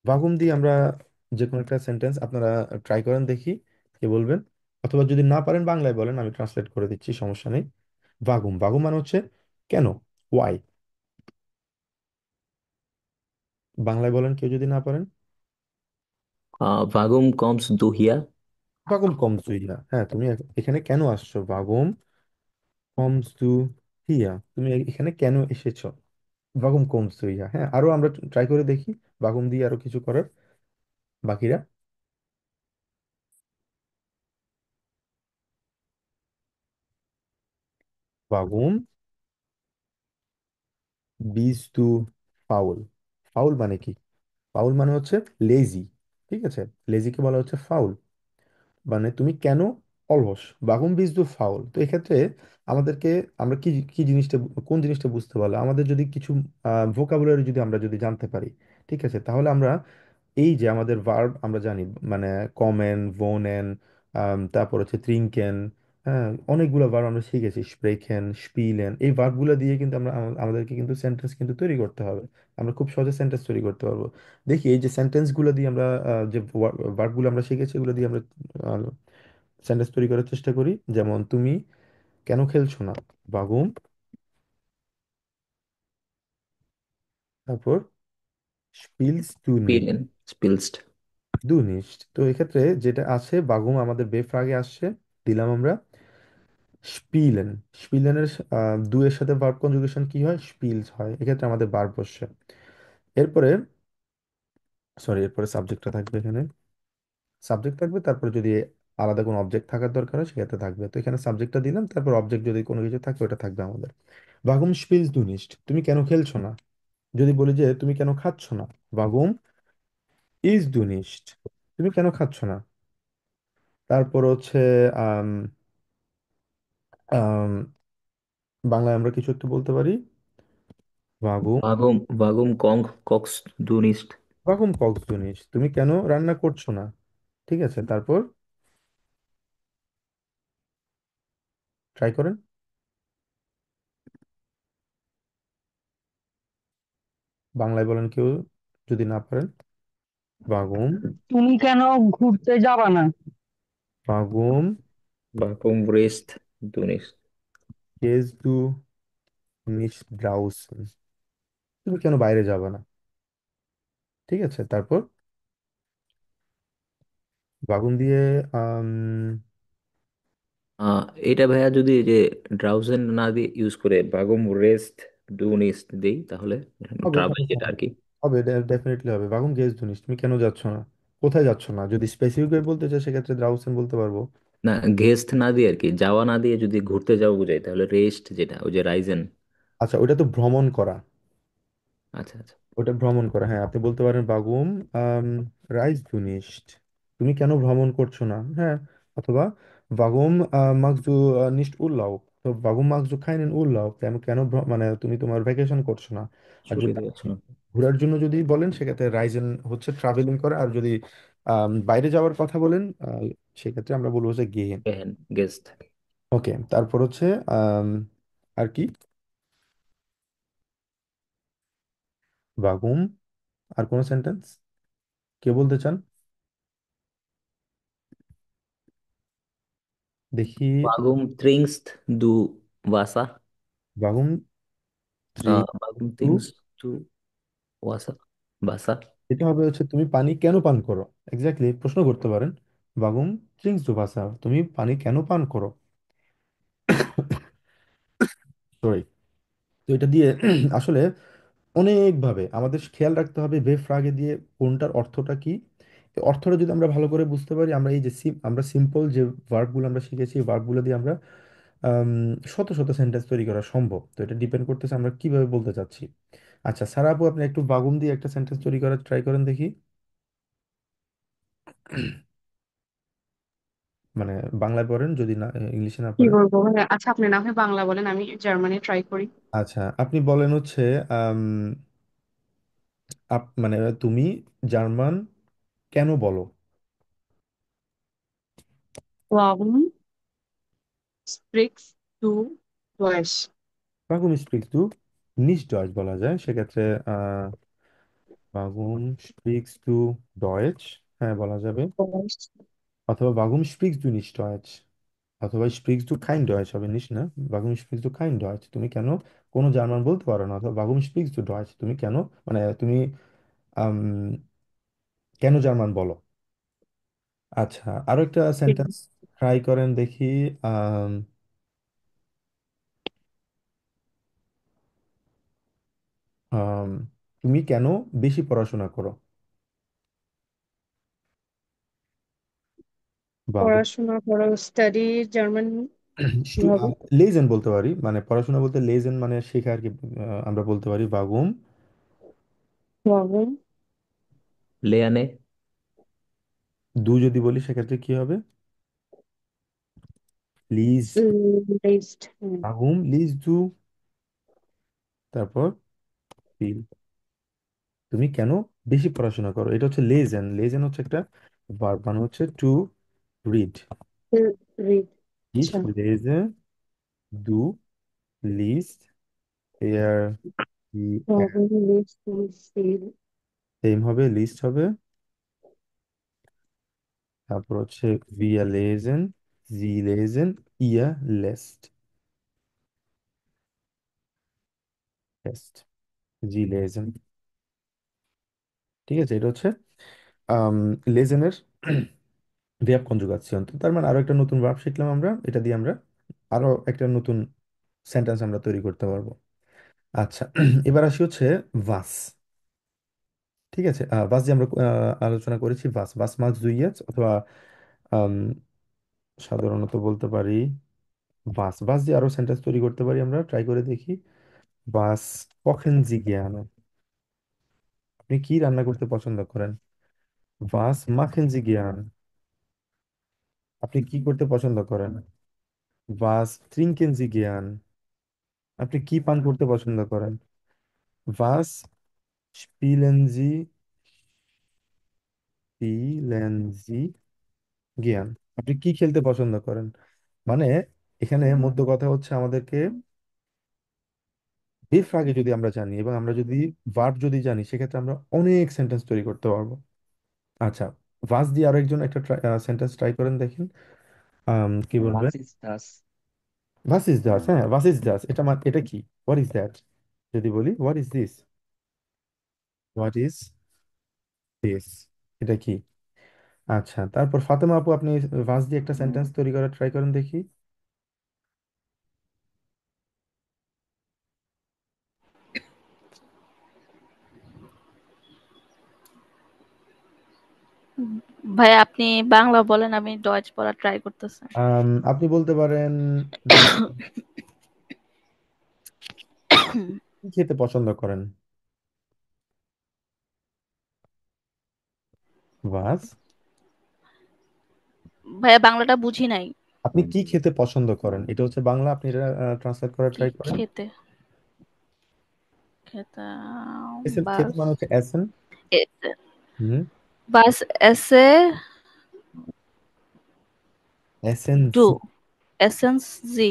ভাগুম দিয়ে আমরা যে কোনো একটা সেন্টেন্স আপনারা ট্রাই করেন দেখি, কে বলবেন। অথবা যদি না পারেন বাংলায় বলেন, আমি ট্রান্সলেট করে দিচ্ছি, সমস্যা নেই। ভাগুম, ভাগুম মানে হচ্ছে কেন, ওয়াই। বাংলায় বলেন কেউ যদি না পারেন। Warum kommst du hier? ভাগুম কমস টু হিয়া, হ্যাঁ তুমি এখানে কেন আসছো। ভাগুম কমস টু হিয়া, তুমি এখানে কেন এসেছো। ভাগুম কমস টু হিয়া, হ্যাঁ আরো আমরা ট্রাই করে দেখি ভাগুম দিয়ে আরো কিছু করার, বাকিরা। ভাগুম বিজ টু ফাউল। ফাউল মানে কি? ফাউল মানে হচ্ছে লেজি। ঠিক আছে, লেজিকে বলা হচ্ছে ফাউল, মানে তুমি কেন অলস। বাগুম বিজ দু ফাউল। তো এক্ষেত্রে আমাদেরকে, আমরা কি কি জিনিসটা, কোন জিনিসটা বুঝতে পারলো, আমাদের যদি কিছু ভোকাবুলারি যদি আমরা যদি জানতে পারি, ঠিক আছে, তাহলে আমরা এই যে আমাদের ভার্ব আমরা জানি, মানে কমেন, ভোনেন, তারপর হচ্ছে ত্রিঙ্কেন, হ্যাঁ অনেকগুলো ভার্ব আমরা শিখেছি, স্প্রেকেন, স্পিলেন, এই ভার্বগুলো দিয়ে কিন্তু আমরা আমাদেরকে কিন্তু সেন্টেন্স কিন্তু তৈরি করতে হবে। আমরা খুব সহজে সেন্টেন্স তৈরি করতে পারবো। দেখি এই যে সেন্টেন্সগুলো দিয়ে আমরা যে ভার্বগুলো আমরা শিখেছি, এগুলো দিয়ে আমরা সেন্টেন্স তৈরি করার চেষ্টা করি। যেমন তুমি কেন খেলছো না, বাগুম, তারপর স্পিলস টু Spielen, spielst. দু নিস্ট। তো এক্ষেত্রে যেটা আছে, বাগুম আমাদের বেফ্রাগে আসছে, দিলাম আমরা স্পিলেন। স্পিলেনের দু এর সাথে ভার্ব কনজুগেশন কি হয়, স্পিলস হয়, এক্ষেত্রে আমাদের ভার্ব বসছে। এরপরে, সরি, এরপরে সাবজেক্টটা থাকবে এখানে, সাবজেক্ট থাকবে, তারপরে যদি আলাদা কোনো অবজেক্ট থাকার দরকার হয় সেক্ষেত্রে থাকবে। তো এখানে সাবজেক্টটা দিলাম, তারপর অবজেক্ট যদি কোনো কিছু থাকে ওটা থাকবে আমাদের। বাগুম স্পিলস দু নিস্ট, তুমি কেন খেলছো না। যদি বলি যে তুমি কেন খাচ্ছ না, বাগুম ইজ দু নিস্ট, তুমি কেন খাচ্ছ না। তারপর হচ্ছে আম, আম, বাংলায় আমরা কিছু একটু বলতে পারি, বাগুম, Warum kochst du nicht? বাগুম কক্স দু নিস্ট, তুমি কেন রান্না করছো না। ঠিক আছে, তারপর ট্রাই করেন, বাংলায় বলেন কেউ যদি না পারেন। Warum? তুমি কেন ঘুরতে যাবা না? Warum Warum redest du nicht? gehst du nicht draußen? তুমি কেন বাইরে যাবে না? ঠিক আছে, তারপর বাগুন দিয়ে আম, এটা ভাইয়া যদি এই যে ড্রাউজেন না দিয়ে ইউজ করে বাগুম রেস্ট ডু নিস্ট দেই তাহলে হবে ট্রাভেল হবে যেটা হবে আর কি। হবে, ডেফিনেটলি হবে। বাগুন গেস ধুনিস, তুমি কেন যাচ্ছ না? কোথায় যাচ্ছ না? যদি স্পেসিফিক ভাবে বলতে চাই সেক্ষেত্রে দ্রাউসেন বলতে পারবো। না, ঘেস্ট না দিয়ে আর কি, যাওয়া না দিয়ে যদি ঘুরতে যাও বোঝাই তাহলে রেস্ট যেটা ওই যে রাইজেন। আচ্ছা, ওটা তো ভ্রমণ করা। আচ্ছা আচ্ছা। ওটা ভ্রমণ করা, হ্যাঁ আপনি বলতে পারেন বাগুম রাইস দুনিস্ট, তুমি কেন ভ্রমণ করছো না, হ্যাঁ। অথবা বাগুম মাগজু দু নিস্ট উল্লাও, তো বাগুম মাগজু দু খাইনেন উল্লাও, কেন কেন মানে তুমি তোমার ভ্যাকেশন করছো না। আর যদি ছুটিতে যাচ্ছ না। ঘোরার জন্য যদি বলেন সেক্ষেত্রে রাইজেন হচ্ছে ট্রাভেলিং করা, আর যদি বাইরে যাওয়ার কথা বলেন সেক্ষেত্রে আমরা বলবো যে গেহেন। গেহেন গেস্ট। ওকে, তারপর হচ্ছে আম, আর কি, বাগুম, আর কোন সেন্টেন্স কে বলতে চান দেখি? বাগুম ট্রিংস্ট দু ওয়াসা। বাগুম থ্রি বাগুম টু, ট্রিংস্ট দু ওয়াসা বাসা। এটা হবে হচ্ছে তুমি পানি কেন পান করো। এক্স্যাক্টলি প্রশ্ন করতে পারেন, বাগুম ট্রিঙ্কস দু ভাষা, তুমি পানি কেন পান করো। সরি। তো এটা দিয়ে আসলে অনেকভাবে আমাদের খেয়াল রাখতে হবে বে ফ্রাগে দিয়ে কোনটার অর্থটা কি। এই অর্থটা যদি আমরা ভালো করে বুঝতে পারি, আমরা এই যে আমরা সিম্পল যে ভার্বগুলো আমরা শিখেছি, ভার্বগুলো দিয়ে আমরা আম, শত শত সেন্টেন্স তৈরি করা সম্ভব। তো এটা ডিপেন্ড করতেছে আমরা কিভাবে বলতে চাচ্ছি। আচ্ছা সারা আপু, আপনি একটু বাগুম দিয়ে একটা সেন্টেন্স তৈরি করার ট্রাই করেন দেখি। মানে বাংলায় পড়েন, যদি না ইংলিশে না কি পারেন। বলবো? হ্যাঁ, আচ্ছা আপনি না হয় বাংলা বলেন, আমি জার্মানি ট্রাই করি। আচ্ছা আপনি বলেন হচ্ছে আম, মানে তুমি জার্মান কেন বলো। Warum sprichst du Deutsch? বাগুম স্পিক্স টু নিশ ডয়েচ বলা যায় সেক্ষেত্রে। বাগুম স্পিক্স টু ডয়েচ, হ্যাঁ বলা যাবে। Deutsch. অথবা বাগুম স্পিক্স টু নিশ ডয়েচ, অথবা স্পিক্স টু কাইন ডয়েচ হবে, নিশ না। বাগুম স্পিক্স টু কাইন ডয়েচ, তুমি কেন কোনো জার্মান বলতে পারো না। অথবা বাগুম স্পিক্স টু ডয়েচ, তুমি কেন মানে তুমি আম, কেন জার্মান বলো। আচ্ছা আরো একটা ঠিক সেন্টেন্স ট্রাই করেন দেখি। আম, আম, তুমি কেন বেশি পড়াশোনা করো। বা পড়াশোনা করো, স্টাডি জার্মান, কি হবে? লেজেন বলতে পারি, মানে পড়াশোনা বলতে লেজেন মানে শেখা আর কি। আমরা বলতে পারি বাগুম Warum লেয়ানে। দু, যদি বলি সেক্ষেত্রে কি হবে, লিজ। liest? বাগুম লিজ দু, তারপর ফিল, তুমি কেন বেশি পড়াশোনা করো। এটা হচ্ছে লেজেন, লেজেন হচ্ছে একটা ভার্ব, মানে হচ্ছে টু রিড। Read. Ich আচ্ছা, lese, du liest, er, sie, warum liest du viel? Same হবে, লিস্ট হবে। তারপর হচ্ছে wir lesen, sie lesen, ihr lest, lest, sie lesen। ঠিক আছে, এটা হচ্ছে লেজেনের verb কনজুগাসিয়ন। তো তার মানে আরো একটা নতুন ভার্ব শিখলাম আমরা, এটা দিয়ে আমরা আরো একটা নতুন সেন্টেন্স আমরা তৈরি করতে পারবো। আচ্ছা এবার আসি হচ্ছে ভাস। ঠিক আছে, ভাস দিয়ে আমরা আলোচনা করেছি, ভাস ভাস মাস দুই অথবা আম, সাধারণত বলতে পারি বাস, বাস দিয়ে আরো সেন্টেন্স তৈরি করতে পারি, আমরা ট্রাই করে দেখি। বাস কখন জি জ্ঞান, আপনি কি রান্না করতে পছন্দ করেন। বাস মাখেন জি জ্ঞান, আপনি কি করতে পছন্দ করেন। বাস ট্রিঙ্কেন জি জ্ঞান, আপনি কি পান করতে পছন্দ করেন। বাস স্পিলেন জি, স্পিলেন জি জ্ঞান, আপনি কি খেলতে পছন্দ করেন। মানে এখানে মধ্য কথা হচ্ছে আমাদেরকে ইফ আগে যদি আমরা জানি এবং আমরা যদি ভার্ব যদি জানি সেক্ষেত্রে আমরা অনেক সেন্টেন্স তৈরি করতে পারবো। আচ্ছা, ভাস দিয়ে আরেকজন একটা সেন্টেন্স ট্রাই করেন দেখেন। কি বলবেন? Was is thus. ভাস ইজ দাস, হ্যাঁ ভাস ইজ দাস, এটা কি? What is that? যদি বলি what is this, what is this, এটা কি? আচ্ছা, তারপর ফাতেমা আপু, আপনি ভাস দিয়ে একটা সেন্টেন্স তৈরি করার ট্রাই করেন দেখি। ভাই আপনি বাংলা বলেন, আমি ডয়েচ বলার ট্রাই করতেছি। আপনি বলতে পারেন কি খেতে পছন্দ করেন? ভাস, ভাইয়া বাংলাটা বুঝি নাই। আপনি কি খেতে পছন্দ করেন, এটা হচ্ছে বাংলা, আপনি এটা ট্রান্সলেট করার কি ট্রাই করেন। খেতে খেতে এসেন খেতে বাস মানে হচ্ছে এসেন। এ- হুম। বাস এসে এসেন্স। ডু এসেন্স জি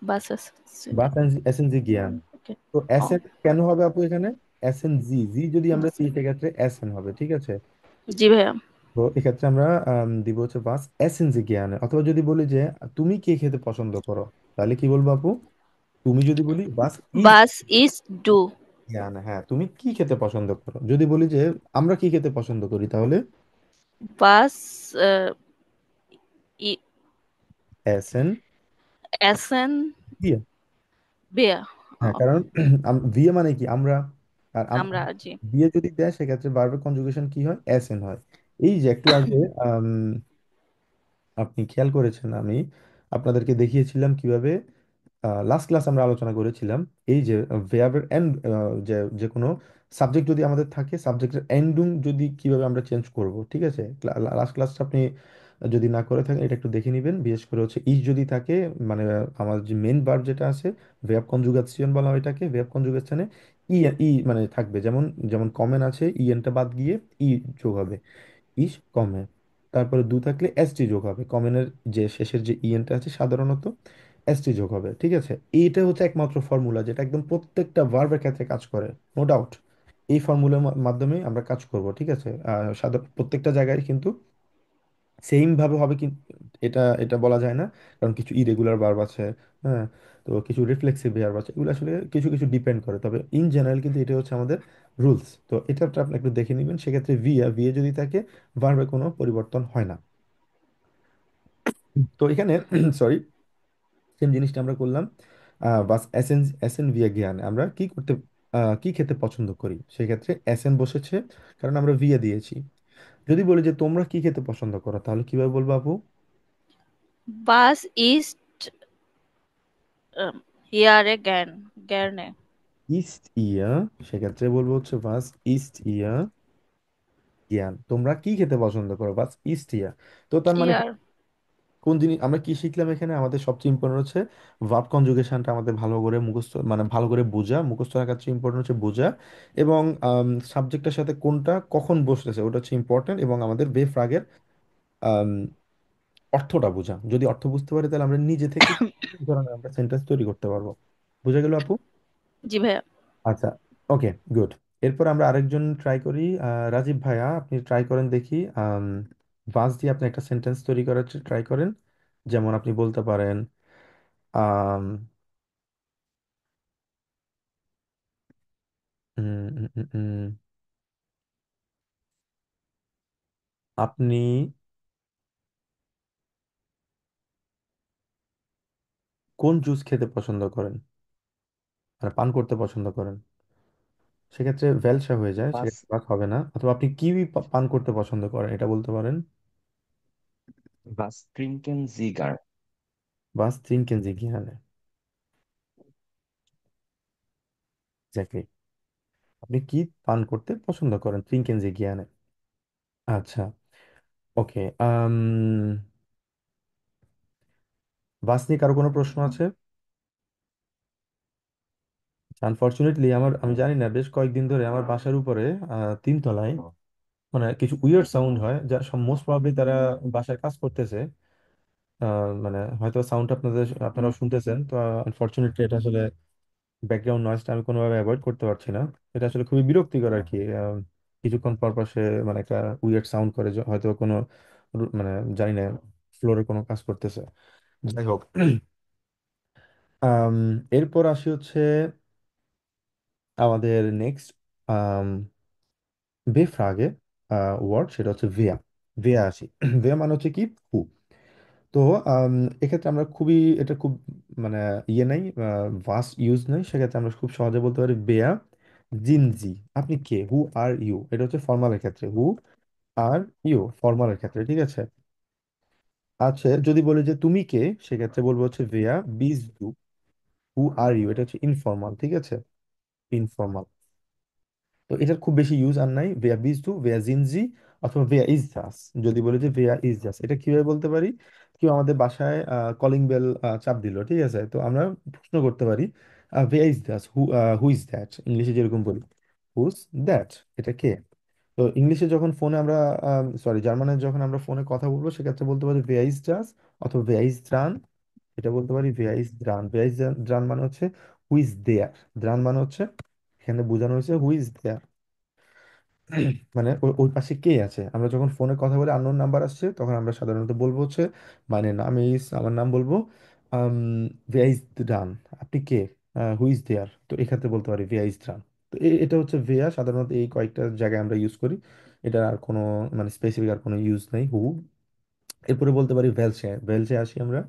বাস এসেন্সি বা এসেন্স জি জ্ঞান। ওকে। তো ও এসেন কেন হবে আপু এখানে? এসেন জি, জি যদি আমরা দিই সেক্ষেত্রে এসেন হবে, ঠিক আছে? জি ভাইয়া। তো এক্ষেত্রে আমরা দিব হচ্ছে বাস এসেন জি জ্ঞানে। অথবা যদি বলি যে তুমি কে খেতে পছন্দ করো, তাহলে কি বলবো আপু? তুমি যদি বলি bus is bus is do জ্ঞান, হ্যাঁ তুমি কি খেতে পছন্দ করো। যদি বলি যে আমরা কি খেতে পছন্দ করি, তাহলে বাস এসেন এসেন দিয়ে। বেয়া হ্যাঁ, কারণ ভিয়ে মানে কি আমরা, আর আমরা জি। বিয়ে যদি দেয় সেক্ষেত্রে ভার্বের কনজুগেশন কি হয়? এসএন হয়। এই যে একটু আগে আপনি খেয়াল করেছেন, আমি আপনাদেরকে দেখিয়েছিলাম কিভাবে লাস্ট ক্লাস আমরা আলোচনা করেছিলাম এই যে ভেয়াবের এন্ড, যে যে কোনো সাবজেক্ট যদি আমাদের থাকে, সাবজেক্টের এন্ডিং যদি কিভাবে আমরা চেঞ্জ করব, ঠিক আছে? লাস্ট ক্লাসটা আপনি যদি না করে থাকেন এটা একটু দেখে নেবেন। বিশেষ করে হচ্ছে ইজ যদি থাকে, মানে আমার যে মেন ভার্ব যেটা আছে, ভেয়াব কনজুগেশন বলা হয় এটাকে। ভেয়াব কনজুগেশনে ই ই মানে থাকবে, যেমন যেমন কমেন আছে, ইএনটা বাদ গিয়ে ই যোগ হবে, ইস কমে। তারপরে দু থাকলে এসটি যোগ হবে, কমেনের যে শেষের যে ইএনটা আছে সাধারণত এসটি যোগ হবে, ঠিক আছে? এইটা হচ্ছে একমাত্র ফর্মুলা যেটা একদম প্রত্যেকটা ভার্বের ক্ষেত্রে কাজ করে, নো ডাউট। এই ফর্মুলার মাধ্যমে আমরা কাজ করব, ঠিক আছে? সাধারণ প্রত্যেকটা জায়গায় কিন্তু সেম ভাবে হবে কি, এটা এটা বলা যায় না, কারণ কিছু ইরেগুলার ভার্ব আছে, হ্যাঁ, তো কিছু রিফ্লেক্সিভ ভার্ব আছে, এগুলো আসলে কিছু কিছু ডিপেন্ড করে। তবে ইন জেনারেল কিন্তু এটা হচ্ছে আমাদের রুলস। তো এটা আপনি একটু দেখে নেবেন। সেক্ষেত্রে ভিএ যদি থাকে, ভার্বে কোনো পরিবর্তন হয় না। তো এখানে সরি, সেম জিনিসটা আমরা করলাম। বাস এসেন এসেন ভিয়া জ্ঞান, আমরা কি করতে কি খেতে পছন্দ করি, সেক্ষেত্রে এসেন বসেছে কারণ আমরা ভিয়া দিয়েছি। যদি বলি যে তোমরা কি খেতে পছন্দ করো, তাহলে কিভাবে বলবো আপু? বাস ইজ হিয়ারে গ্যারনে ইস্ট ইয়া, সেক্ষেত্রে বলবো হচ্ছে বাস ইস্ট ইয়া জ্ঞান। তোমরা কি খেতে পছন্দ করো, বাস ইস্ট ইয়া। তো তার মানে হিয়ার কোন জিনিস আমরা কি শিখলাম এখানে? আমাদের সবচেয়ে ইম্পর্টেন্ট হচ্ছে ভার্ব কনজুগেশনটা আমাদের ভালো করে মুখস্থ, মানে ভালো করে বোঝা, মুখস্থ রাখার চেয়ে ইম্পর্টেন্ট হচ্ছে বোঝা। এবং সাবজেক্টের সাথে কোনটা কখন বসতেছে ওটা হচ্ছে ইম্পর্টেন্ট, এবং আমাদের বেফ্রাগের আম, অর্থটা বোঝা। যদি অর্থ বুঝতে পারি তাহলে আমরা নিজে থেকে এই ধরনের আমরা সেন্টেন্স তৈরি করতে পারবো। বুঝা গেল আপু? জি ভাইয়া। আচ্ছা, ওকে, গুড। এরপর আমরা আরেকজন ট্রাই করি। রাজীব ভাইয়া, আপনি ট্রাই করেন দেখি। ভার্ব দিয়ে আপনি একটা সেন্টেন্স তৈরি করার ট্রাই করেন। যেমন আপনি বলতে পারেন আম, উম, উম, উম, উম, আপনি কোন জুস খেতে পছন্দ করেন, মানে পান করতে পছন্দ করেন? সেক্ষেত্রে ভ্যালসা হয়ে যায়, Was সেক্ষেত্রে বাক হবে না। অথবা আপনি কিউই পান করতে পছন্দ করেন, এটা বলতে পারেন। was trinken Sie gern? বাস ট্রিঙ্কেন জি গিয়ানে, এক্স্যাক্টলি। আপনি কি পান করতে পছন্দ করেন, ট্রিঙ্কেন জি গিয়ানে। আচ্ছা, ওকে। বাস নিয়ে কারো কোনো প্রশ্ন আছে? আনফরচুনেটলি আমি জানি না, বেশ কয়েকদিন ধরে আমার বাসার উপরে 3 তলায় মানে কিছু উইয়ার্ড সাউন্ড হয়, যা মোস্ট প্রবাবলি তারা বাসায় কাজ করতেছে। মানে হয়তো সাউন্ড আপনারাও শুনতেছেন। তো আনফরচুনেটলি এটা আসলে ব্যাকগ্রাউন্ড নয়েজটা আমি কোনোভাবে অ্যাভয়েড করতে পারছি না। এটা আসলে খুবই বিরক্তিকর আর কি। কিছুক্ষণ পর পর সে মানে একটা উইয়ার্ড সাউন্ড করে, যে হয়তো কোনো মানে জানি না, ফ্লোরে কোনো কাজ করতেছে। যাই হোক, আম, এরপর আসি হচ্ছে আমাদের নেক্সট বেফ্রাগে ওয়ার্ড, সেটা হচ্ছে ভেয়া। ভেয়া আসি। ভেয়া মানে হচ্ছে কি, হু। তো এক্ষেত্রে আমরা খুবই, এটা খুব মানে ইয়ে নাই, ভাস্ট ইউজ নাই, সেক্ষেত্রে আমরা খুব সহজে বলতে পারি বেয়া জিনজি। আপনি কে, হু আর ইউ, এটা হচ্ছে ফর্মালের ক্ষেত্রে, হু আর ইউ ফর্মালের ক্ষেত্রে, ঠিক আছে। আচ্ছা, যদি বলি যে তুমি কে, সেক্ষেত্রে বলবো হচ্ছে ভেয়া বিজ দু। হু আর ইউ, এটা হচ্ছে ইনফর্মাল, ঠিক আছে, ইনফর্মাল। তো এটার খুব বেশি ইউজ আর নাই, ভেয়া বিজ টু, ভেয়া জিনজি, অথবা ভেয়া ইজ জাস। যদি বলি যে ভেয়া ইজ জাস, এটা কিভাবে বলতে পারি? কেউ আমাদের বাসায় কলিং বেল চাপ দিল, ঠিক আছে, তো আমরা প্রশ্ন করতে পারি ভেয়া ইজ জাস, হু ইজ দ্যাট, ইংলিশে যেরকম বলি হুজ দ্যাট, এটা কে। তো ইংলিশে যখন ফোনে আমরা, সরি জার্মানে যখন আমরা ফোনে কথা বলবো, সেক্ষেত্রে বলতে পারি ভেয়া ইজ জাস অথবা ভেয়া ইজ দ্রান। এটা বলতে পারি ভেয়া ইজ দ্রান। ভেয়া ইজ দ্রান মানে হচ্ছে হু ইজ দেয়ার, দ্রান মানে হচ্ছে এখানে বোঝানো হয়েছে হু ইজ দেয়ার, মানে ওই ওই পাশে কে আছে। আমরা যখন ফোনে কথা বলে আননোন নাম্বার আসছে, তখন আমরা সাধারণত বলবো হচ্ছে মানে নাম ইজ, আমার নাম বলবো, ভিয়া ইজ ডান, আপনি কে, হু ইজ দেয়ার, তো এক্ষেত্রে বলতে পারি ভিয়া ইজ ডান। তো এটা হচ্ছে ভিয়া, সাধারণত এই কয়েকটা জায়গায় আমরা ইউজ করি। এটা আর কোনো মানে স্পেসিফিক আর কোনো ইউজ নেই হু। এরপরে বলতে পারি ভেলসে। ভেলসে আসি আমরা।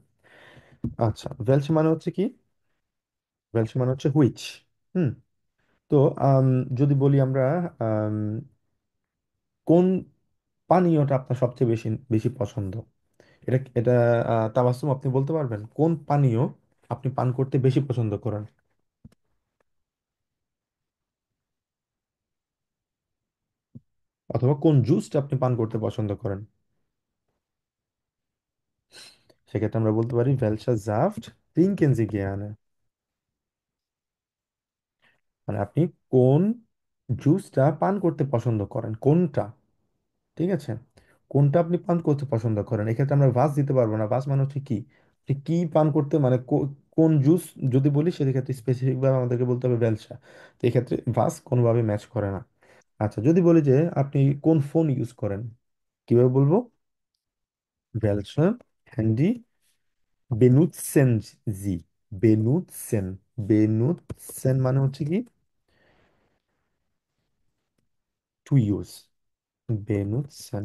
আচ্ছা, ভেলসে মানে হচ্ছে কি, ভেলসে মানে হচ্ছে হুইচ। হুম। তো আম, যদি বলি আমরা আম, কোন পানীয়টা আপনার সবচেয়ে বেশি বেশি পছন্দ, এটা এটা তাবাসসুম, আপনি বলতে পারবেন কোন পানীয় আপনি পান করতে বেশি পছন্দ করেন, অথবা কোন জুসটা আপনি পান করতে পছন্দ করেন? সেক্ষেত্রে আমরা বলতে পারি ভেলসা জাফট ট্রিঙ্কেন সি গিয়ানে, মানে আপনি কোন জুসটা পান করতে পছন্দ করেন, কোনটা, ঠিক আছে, কোনটা আপনি পান করতে পছন্দ করেন। এক্ষেত্রে আমরা ভাস দিতে পারবো না, ভাস মানে হচ্ছে কি, আপনি কি পান করতে মানে কোন জুস, যদি বলি সেক্ষেত্রে স্পেসিফিক ভাবে আমাদেরকে বলতে হবে ভেলসা। তো এক্ষেত্রে ভাস কোনোভাবে ম্যাচ করে না। আচ্ছা, যদি বলি যে আপনি কোন ফোন ইউজ করেন, কিভাবে বলবো? ভেলসা হ্যান্ডি বেনুতসেন জি, বেনুতসেন, বেনুতসেন মানে হচ্ছে কি টু ইউজ, বেনুতসেন,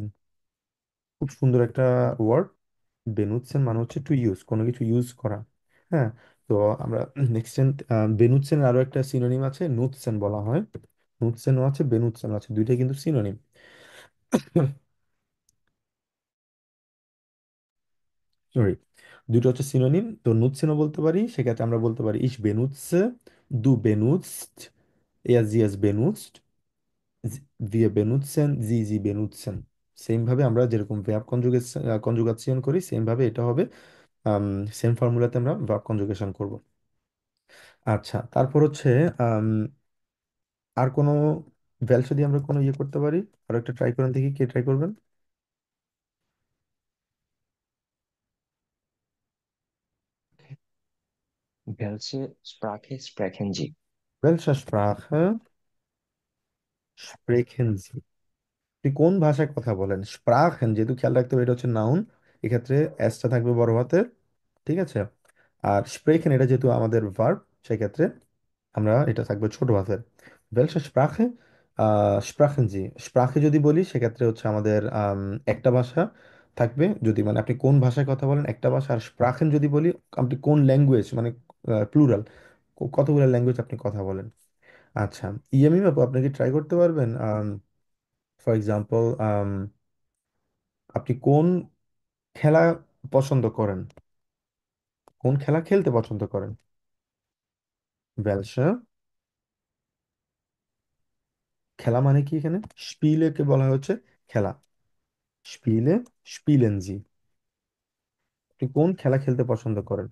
খুব সুন্দর একটা ওয়ার্ড। বেনুতসেন মানে হচ্ছে টু ইউজ, কোনো কিছু ইউজ করা। হ্যাঁ। তো আমরা নেক্সট, বেনুতসেন আরো একটা সিনোনিম আছে, নুতসেন বলা হয়। নুতসেনও আছে, বেনুতসেন আছে, দুইটাই কিন্তু সিনোনিম। সরি, দুটো হচ্ছে সিনোনিম। তো নুৎসেনও বলতে পারি, সেক্ষেত্রে আমরা বলতে পারি ইস বেনুৎসে, দু বেনুৎসট, er sie es benutzt, wir benutzen, sie benutzen। Same ভাবে আমরা যেরকম ভার্ব কনজুগেশন করি, সেম ভাবে এটা হবে, সেম ফর্মুলাতে আমরা ভার্ব কনজুগেশন করব। আচ্ছা, তারপর হচ্ছে আম, আর কোনো ভ্যালসা দিয়ে আমরা কোনো ইয়ে করতে পারি? আর একটা ট্রাই করেন দেখি, কে ট্রাই করবেন? Welche Sprache sprechen Sie? Welche Sprache sprechen Sie? আপনি কোন ভাষায় কথা বলেন? স্প্রাখেন, যেহেতু খেয়াল রাখতে হবে এটা হচ্ছে নাউন, এক্ষেত্রে এসটা থাকবে বড় হাতের, ঠিক আছে। আর স্প্রেখেন এটা যেহেতু আমাদের ভার্ব, সেক্ষেত্রে আমরা এটা থাকবে ছোট হাতের। ওয়েলসে স্প্রাখে, স্প্রাখেন জি, স্প্রাখে যদি বলি সেক্ষেত্রে হচ্ছে আমাদের একটা ভাষা থাকবে, যদি মানে আপনি কোন ভাষায় কথা বলেন একটা ভাষা। আর স্প্রাখেন যদি বলি আপনি কোন ল্যাঙ্গুয়েজ, মানে প্লুরাল, কতগুলো ল্যাঙ্গুয়েজ আপনি কথা বলেন। আচ্ছা, ইয়ামি বাবু, আপনি কি ট্রাই করতে পারবেন? ফর এক্সাম্পল, আপনি কোন খেলা পছন্দ করেন, কোন খেলা খেলতে পছন্দ করেন? ভেলসা, খেলা মানে কি এখানে, স্পিলে কে বলা হচ্ছে খেলা, স্পিলে, স্পিলেন জি, আপনি কোন খেলা খেলতে পছন্দ করেন,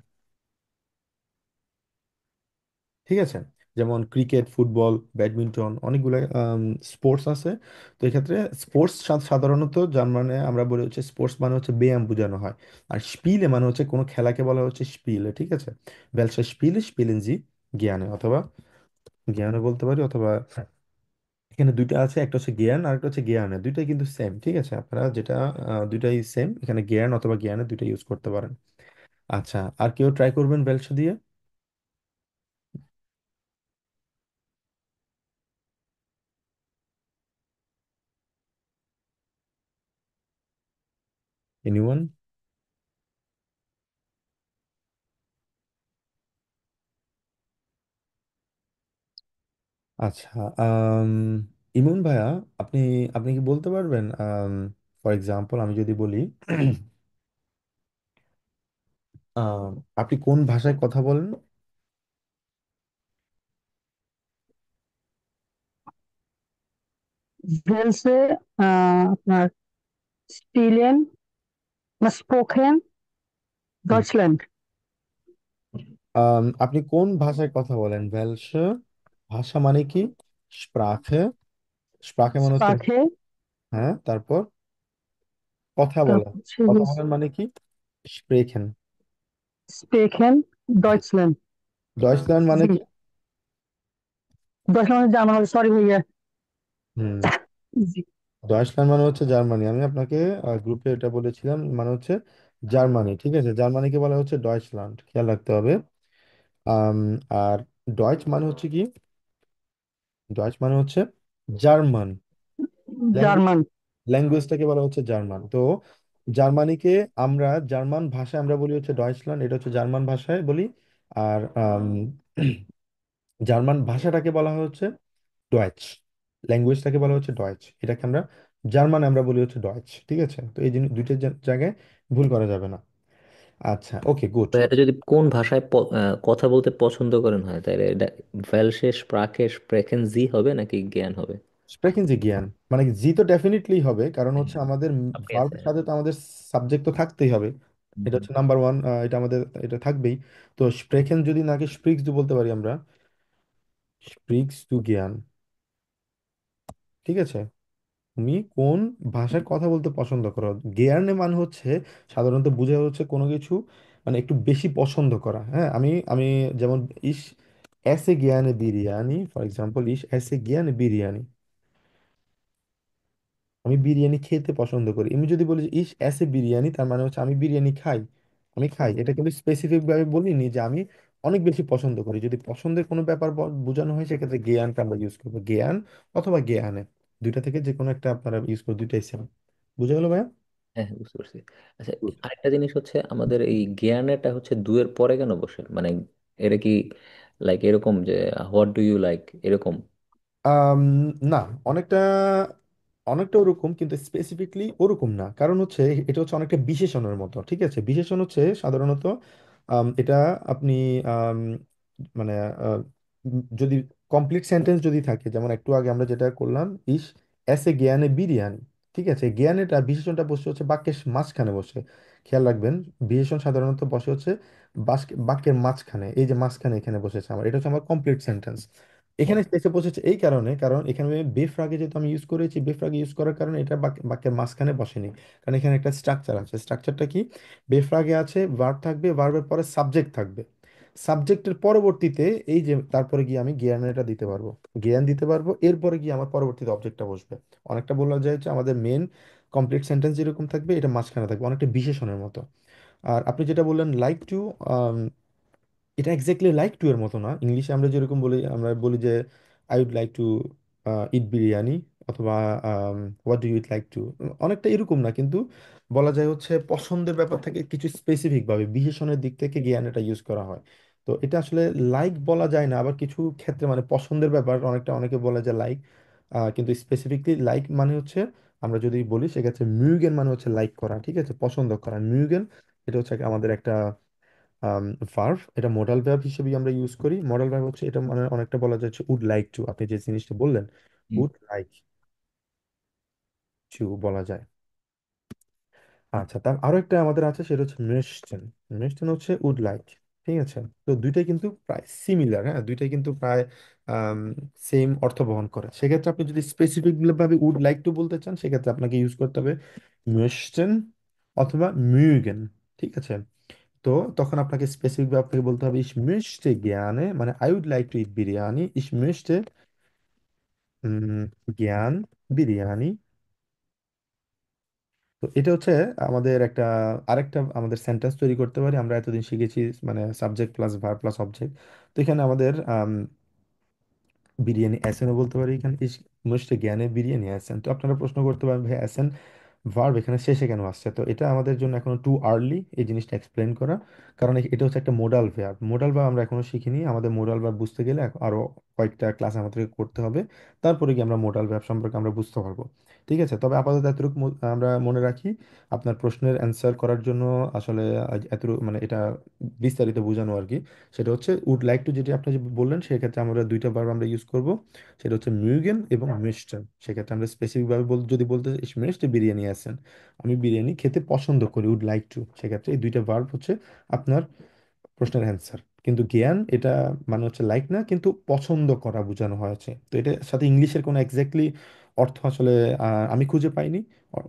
ঠিক আছে। যেমন ক্রিকেট, ফুটবল, ব্যাডমিন্টন, অনেকগুলো স্পোর্টস আছে। তো এক্ষেত্রে স্পোর্টস সাধারণত জার্মানে আমরা বলি হচ্ছে স্পোর্টস মানে হচ্ছে ব্যায়াম বোঝানো হয়। আর স্পিলে মানে হচ্ছে কোনো খেলাকে বলা হচ্ছে স্পিলে, ঠিক আছে। ভেলসা স্পিলে, স্পিলেন জি জ্ঞানে, অথবা জ্ঞানে বলতে পারি, অথবা এখানে দুইটা আছে, একটা হচ্ছে জ্ঞান আর একটা হচ্ছে জ্ঞানে, দুইটাই কিন্তু সেম, ঠিক আছে? আপনারা যেটা দুইটাই সেম, এখানে জ্ঞান অথবা জ্ঞানে দুইটা ইউজ করতে পারেন। আচ্ছা, আর কেউ ট্রাই করবেন ভেলসে দিয়ে? এনিওয়ান? আচ্ছা, আম, ইমন ভাইয়া, আপনি আপনি কি বলতে পারবেন, ফর এক্সাম্পল আমি যদি বলি আম, আপনি কোন ভাষায় কথা বলেন? ভেলসে আপনার স্পিলেন বা স্পোকেন হুম। ডয়চল্যান্ড। আপনি কোন ভাষায় কথা বলেন? ভেলসে ভাষা মানে কি? স্প্রাখে, স্প্রাখে মানে হচ্ছে, স্প্রাখে, হ্যাঁ, তারপর কথা বলা, তারপর হচ্ছে কথা বলার মানে কি? স্প্রেখেন। স্পেকেন ডয়চল্যান্ড। ডয়েচল্যান্ড মানে জি, কি? ডয়চল্যান্ড জার্মান, সরি ভাইয়া। হুম। জি। ডয়েচল্যান্ড মানে হচ্ছে জার্মানি। আমি আপনাকে গ্রুপে এটা বলেছিলাম, মানে হচ্ছে জার্মানি, ঠিক আছে? জার্মানিকে বলা হচ্ছে ডয়েচল্যান্ড, খেয়াল রাখতে হবে। আম, আর ডয়েচ মানে হচ্ছে কি? ডয়েচ মানে হচ্ছে জার্মান। Language, German. ল্যাঙ্গুয়েজটাকে বলা হচ্ছে জার্মান। তো জার্মানিকে আমরা, জার্মান ভাষায় আমরা বলি হচ্ছে ডয়েচল্যান্ড, এটা হচ্ছে জার্মান ভাষায় বলি। আর জার্মান ভাষাটাকে বলা হচ্ছে ডয়েচ, ল্যাঙ্গুয়েজটাকে বলা হচ্ছে ডয়েচ, এটাকে আমরা জার্মানে আমরা বলি হচ্ছে ডয়েচ, ঠিক আছে? তো এই জিনিস দুইটা জায়গায় ভুল করা যাবে না। আচ্ছা, ওকে, গুড। তো এটা যদি কোন ভাষায় কথা বলতে পছন্দ করেন হয়, তাহলে এটা ভেলসে স্প্রাকে স্প্রেকেন জি হবে নাকি জ্ঞান হবে? স্প্রেকিং জি জ্ঞান, মানে জি তো ডেফিনেটলি হবে, কারণ হচ্ছে আমাদের আপনি আছে। ভার্বের সাথে তো আমাদের সাবজেক্ট তো থাকতেই হবে। হুম, এটা হুম। হচ্ছে নাম্বার ওয়ান, এটা আমাদের, এটা থাকবেই। তো স্প্রেকেন যদি নাকি স্প্রিক্স দু বলতে পারি আমরা, স্প্রিক্স টু জ্ঞান, ঠিক আছে? তুমি কোন ভাষায় কথা বলতে পছন্দ করো? গেয়ারনে মানে হচ্ছে সাধারণত বোঝা হচ্ছে কোনো কিছু মানে একটু বেশি পছন্দ করা। হ্যাঁ, আমি আমি যেমন ইস এসে জ্ঞানে বিরিয়ানি, ফর এক্সাম্পল ইস এসে জ্ঞানে বিরিয়ানি, আমি বিরিয়ানি খেতে পছন্দ করি। আমি যদি বলি যে ইস এসে বিরিয়ানি, তার মানে হচ্ছে আমি বিরিয়ানি খাই, আমি খাই। এটা কিন্তু স্পেসিফিক ভাবে বলিনি যে আমি অনেক বেশি পছন্দ করি। যদি পছন্দের কোনো ব্যাপার বোঝানো হয়, সেক্ষেত্রে জ্ঞানটা আমরা ইউজ করবো, জ্ঞান অথবা জ্ঞানে, দুইটা থেকে যে কোনো একটা আপনারা ইউজ করবো, দুইটাই সেম। বুঝে গেল ভাইয়া? হ্যাঁ, হ্যাঁ, বুঝতে পারছি। আচ্ছা, আরেকটা জিনিস হচ্ছে আমাদের এই জ্ঞানেরটা হচ্ছে দুয়ের পরে কেন বসে, মানে এটা কি লাইক এরকম যে হোয়াট ডু ইউ লাইক এরকম? আম, না, অনেকটা, অনেকটা ওরকম, কিন্তু স্পেসিফিকলি ওরকম না। কারণ হচ্ছে এটা হচ্ছে অনেকটা বিশেষণের মতো, ঠিক আছে? বিশেষণ হচ্ছে সাধারণত এটা আপনি আম, মানে যদি কমপ্লিট সেন্টেন্স যদি থাকে, যেমন একটু আগে আমরা যেটা করলাম, ইস এসে জ্ঞানে বিরিয়ানি, ঠিক আছে? জ্ঞানেটা বিশেষণটা বসে হচ্ছে বাক্যের মাঝখানে বসে, খেয়াল রাখবেন। বিশেষণ সাধারণত বসে হচ্ছে বাক্যের মাঝখানে, এই যে মাঝখানে এখানে বসেছে আমার, এটা হচ্ছে আমার কমপ্লিট সেন্টেন্স। এখানে এসে বসেছে এই কারণে, কারণ এখানে বেফ্রাগে যেহেতু আমি ইউজ করেছি, বেফ্রাগে ইউজ করার কারণে এটা বাক্যের মাঝখানে বসেনি। কারণ এখানে একটা স্ট্রাকচার আছে। স্ট্রাকচারটা কি? বেফ্রাগে আছে ভার্ব থাকবে, ভার্বের পরে সাবজেক্ট থাকবে, সাবজেক্টের পরবর্তীতে এই যে তারপরে গিয়ে আমি জ্ঞানটা দিতে পারবো, জ্ঞান দিতে পারবো, এরপরে গিয়ে আমার পরবর্তীতে অবজেক্টটা বসবে। অনেকটা বলা যায় যে আমাদের মেন কমপ্লিট সেন্টেন্স যেরকম থাকবে, এটা মাঝখানে থাকবে, অনেকটা বিশেষণের মতো। আর আপনি যেটা বললেন লাইক টু, এটা এক্স্যাক্টলি লাইক টু এর মতো না। ইংলিশে আমরা যেরকম বলি, আমরা বলি যে I would like to eat biryani, অথবা what do you like to, অনেকটা এরকম না, কিন্তু বলা যায় হচ্ছে পছন্দের ব্যাপার থেকে কিছু স্পেসিফিক ভাবে বিশেষণের দিক থেকে জ্ঞান এটা ইউজ করা হয়। তো এটা আসলে লাইক বলা যায় না, আবার কিছু ক্ষেত্রে মানে পছন্দের ব্যাপার অনেকটা, অনেকে বলে যে লাইক, কিন্তু স্পেসিফিকলি লাইক মানে হচ্ছে, আমরা যদি বলি সেক্ষেত্রে মিউগেন মানে হচ্ছে লাইক করা, ঠিক আছে? পছন্দ করা, মিউগেন, এটা হচ্ছে আমাদের একটা ভার্ব, এটা মডাল ভার্ব হিসেবে আমরা ইউজ করি। মডাল ভার্ব হচ্ছে এটা, মানে অনেকটা বলা যাচ্ছে উড লাইক টু, আপনি যে জিনিসটা বললেন, হুম। উড লাইক টু বলা যায়। আচ্ছা, তার আরো একটা আমাদের আছে, সেটা হচ্ছে মেশটেন। মেশটেন হচ্ছে উড লাইক, ঠিক আছে? তো দুইটাই কিন্তু প্রায় সিমিলার, হ্যাঁ, দুইটাই কিন্তু প্রায় সেম অর্থ বহন করে। সেক্ষেত্রে আপনি যদি স্পেসিফিক ভাবে উড লাইক টু বলতে চান, সেক্ষেত্রে আপনাকে ইউজ করতে হবে মেশটেন অথবা মিউগেন, ঠিক আছে? তো তখন আপনাকে স্পেসিফিক ভাবে আপনাকে বলতে হবে ich möchte gerne, মানে I would like to eat biryani, ich möchte উম, জ্ঞান বিরিয়ানি। তো এটা হচ্ছে আমাদের আরেকটা আমাদের সেন্টেন্স তৈরি করতে পারি। আমরা এতদিন শিখেছি মানে subject plus verb plus object. তো এখানে আমাদের বিরিয়ানি এসেনও বলতে পারি। এখানে মুষ্টি জ্ঞানে বিরিয়ানি এসেন। তো আপনারা প্রশ্ন করতে পারেন ভাই এসেন ভার্ব এখানে শেষে কেন আসছে? তো এটা আমাদের জন্য এখনো টু আর্লি এই জিনিসটা এক্সপ্লেন করা। কারণ এটা হচ্ছে একটা মোডাল ভার্ব। মোডাল ভার্ব আমরা এখনো শিখিনি। আমাদের মোডাল ভার্ব বুঝতে গেলে আরো কয়েকটা ক্লাস আমাদেরকে করতে হবে। তারপরে কি আমরা মোডাল ভার্ব সম্পর্কে আমরা বুঝতে পারবো। ঠিক আছে, তবে আপাতত এতটুকু আমরা মনে রাখি। আপনার প্রশ্নের অ্যান্সার করার জন্য আসলে এতটুকু মানে এটা বিস্তারিত বোঝানো আর কি। সেটা হচ্ছে উড লাইক টু, যেটি আপনি যে বললেন সেক্ষেত্রে আমরা দুইটা ভার্ব আমরা ইউজ করব। সেটা হচ্ছে মিউগেন এবং মিস্টার। সেক্ষেত্রে আমরা স্পেসিফিক ভাবে যদি বলতে মিষ্টি বিরিয়ানি আছেন, আমি বিরিয়ানি খেতে পছন্দ করি, উড লাইক টু, সেক্ষেত্রে এই দুইটা ভার্ব হচ্ছে আপনার প্রশ্নের অ্যান্সার। কিন্তু জ্ঞান এটা মানে হচ্ছে লাইক না, কিন্তু পছন্দ করা বোঝানো হয়েছে। তো এটার সাথে ইংলিশের কোনো এক্স্যাক্টলি অর্থ আসলে আমি খুঁজে পাইনি।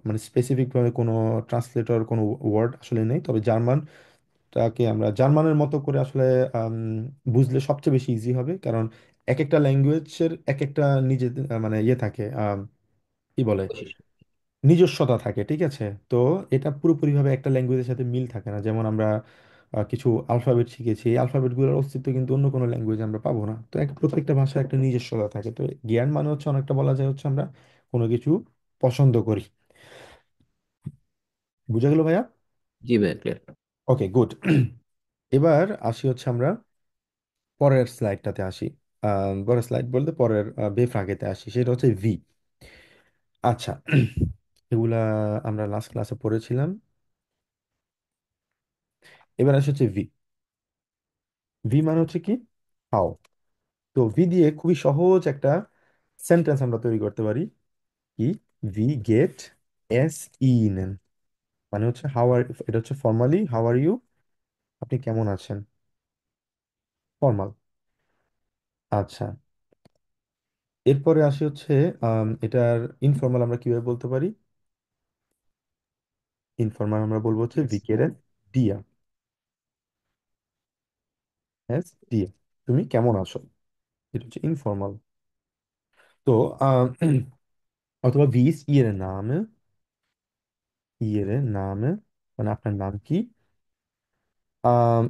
মানে স্পেসিফিক ভাবে কোনো ট্রান্সলেটর কোনো ওয়ার্ড আসলে নেই। তবে জার্মানটাকে আমরা জার্মানের মতো করে আসলে আম, বুঝলে সবচেয়ে বেশি ইজি হবে। কারণ এক একটা ল্যাঙ্গুয়েজের এক একটা নিজে মানে ইয়ে থাকে, কি বলে, বৈশিষ্ট্য। নিজস্বতা থাকে। ঠিক আছে, তো এটা পুরোপুরিভাবে একটা ল্যাঙ্গুয়েজের সাথে মিল থাকে না। যেমন আমরা কিছু আলফাবেট শিখেছি, এই আলফাবেটগুলোর অস্তিত্ব কিন্তু অন্য কোনো ল্যাঙ্গুয়েজে আমরা পাবো না। তো প্রত্যেকটা ভাষার একটা নিজস্বতা থাকে। তো জ্ঞান মানে হচ্ছে অনেকটা বলা যায় হচ্ছে আমরা কোনো কিছু পছন্দ করি। বুঝা গেল ভাইয়া? জি ভাই, ক্লিয়ার। ওকে, গুড। এবার আসি হচ্ছে আমরা পরের স্লাইডটাতে আসি। পরের স্লাইড বলতে পরের বেফাগেতে আসি, সেটা হচ্ছে ভি। আচ্ছা, এগুলা আমরা লাস্ট ক্লাসে পড়েছিলাম। এবার আসি হচ্ছে ভি। ভি মানে হচ্ছে কি? হাউ। তো ভি দিয়ে খুবই সহজ একটা সেন্টেন্স আমরা তৈরি করতে পারি। কি? ভি গেট এস ইন, মানে হচ্ছে হাউ আর, এটা হচ্ছে ফর্মালি হাউ আর ইউ, আপনি কেমন আছেন, ফর্মাল। আচ্ছা, এরপরে আসি হচ্ছে এটার ইনফর্মাল আমরা কিভাবে বলতে পারি? ইনফর্মাল আমরা বলবো হচ্ছে ভি গেট ডিয়া, এস ডিয়া, তুমি কেমন আছো। এটা হচ্ছে ইনফর্মাল। তো আহ, অথবা ভিস ইয়ের নামে, ইয়ের নামে মানে আপনার নাম কি।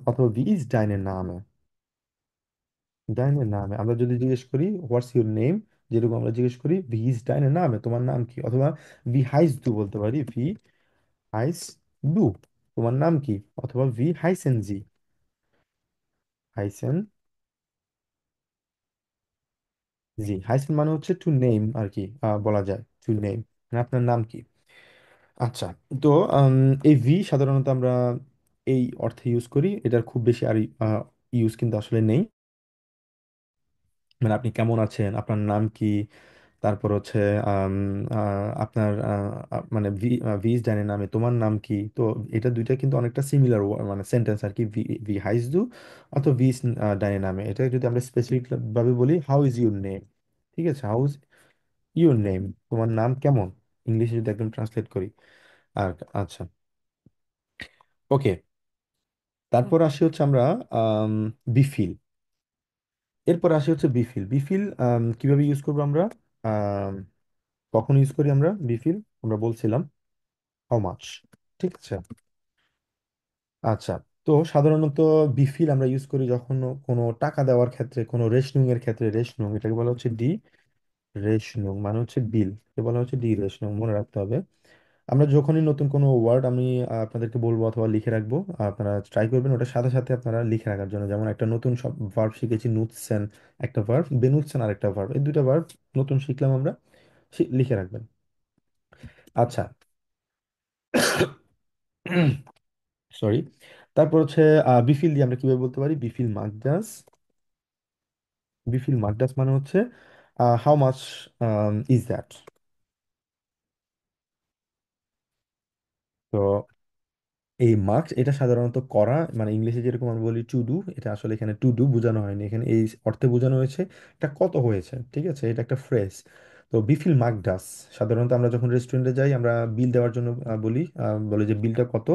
অথবা ভি ইজ ডাইনের নামে, ডাইনের নামে আমরা যদি জিজ্ঞেস করি হোয়াটস ইউর নেম, যেরকম আমরা জিজ্ঞেস করি ভি ইজ ডাইনের নামে তোমার নাম কি। অথবা ভি হাইস দু বলতে পারি, ভি হাইস দু তোমার নাম কি। অথবা ভি হাইসেন জি, হাইসেন জি। হাইসেন মানে হচ্ছে টু নেম আর কি, বলা যায় টু নেম মানে আপনার নাম কি। আচ্ছা, তো উম, এই ভি সাধারণত আমরা এই অর্থে ইউজ করি। এটার খুব বেশি আর ইউজ কিন্তু আসলে নেই। মানে আপনি কেমন আছেন, আপনার নাম কি, তারপর হচ্ছে আম, আপনার মানে ভিজ ডাইনের নামে তোমার নাম কি। তো এটা দুইটা কিন্তু অনেকটা সিমিলার মানে সেন্টেন্স আর কি। ভি ভি হাইজ দু অথবা ভিজ ডাইনের নামে। এটা যদি আমরা স্পেসিফিক ভাবে বলি হাউ ইজ ইউর নেম। ঠিক আছে, হাউ ইজ ইউর নেম, তোমার নাম কেমন, ইংলিশে যদি একদম ট্রান্সলেট করি। আর আচ্ছা, ওকে, তারপর আসি হচ্ছে আমরা বিফিল। এরপর আসি হচ্ছে বিফিল। বিফিল কিভাবে ইউজ করবো আমরা? আম, কখন ইউজ করি আমরা বিফিল? আমরা বলছিলাম হাউ মাচ। ঠিক আছে, আচ্ছা। তো সাধারণত বিফিল আমরা ইউজ করি যখন কোনো টাকা দেওয়ার ক্ষেত্রে, কোনো রেশনিং এর ক্ষেত্রে। রেশনুং এটাকে বলা হচ্ছে ডি রেশনুং, মানে হচ্ছে বিল, এ বলা হচ্ছে ডি রেশনুং, মনে রাখতে হবে। আমরা যখনই নতুন কোনো ওয়ার্ড আমি আপনাদেরকে বলবো অথবা লিখে রাখবো, আপনারা ট্রাই করবেন ওটার সাথে সাথে আপনারা লিখে রাখার জন্য। যেমন একটা নতুন সব ভার্ব শিখেছি, নুতসেন একটা ভার্ব, বেনুতসেন আরেকটা ভার্ব, এই দুইটা ভার্ব নতুন শিখলাম আমরা, লিখে রাখবেন। আচ্ছা, সরি। তারপর হচ্ছে বিফিল দিয়ে আমরা কিভাবে বলতে পারি? বিফিল মাকডাস। বিফিল মাকডাস মানে হচ্ছে হাউ মাচ ইজ দ্যাট। তো এই মার্কস এটা সাধারণত করা, মানে ইংলিশে যেরকম আমরা বলি টু ডু, এটা আসলে এখানে টু ডু বোঝানো হয়নি। এখানে এই অর্থে বোঝানো হয়েছে এটা কত হয়েছে। ঠিক আছে, এটা একটা ফ্রেজ। তো বিফিল মাকডাস সাধারণত আমরা যখন রেস্টুরেন্টে যাই আমরা বিল দেওয়ার জন্য বলি যে বিলটা কত,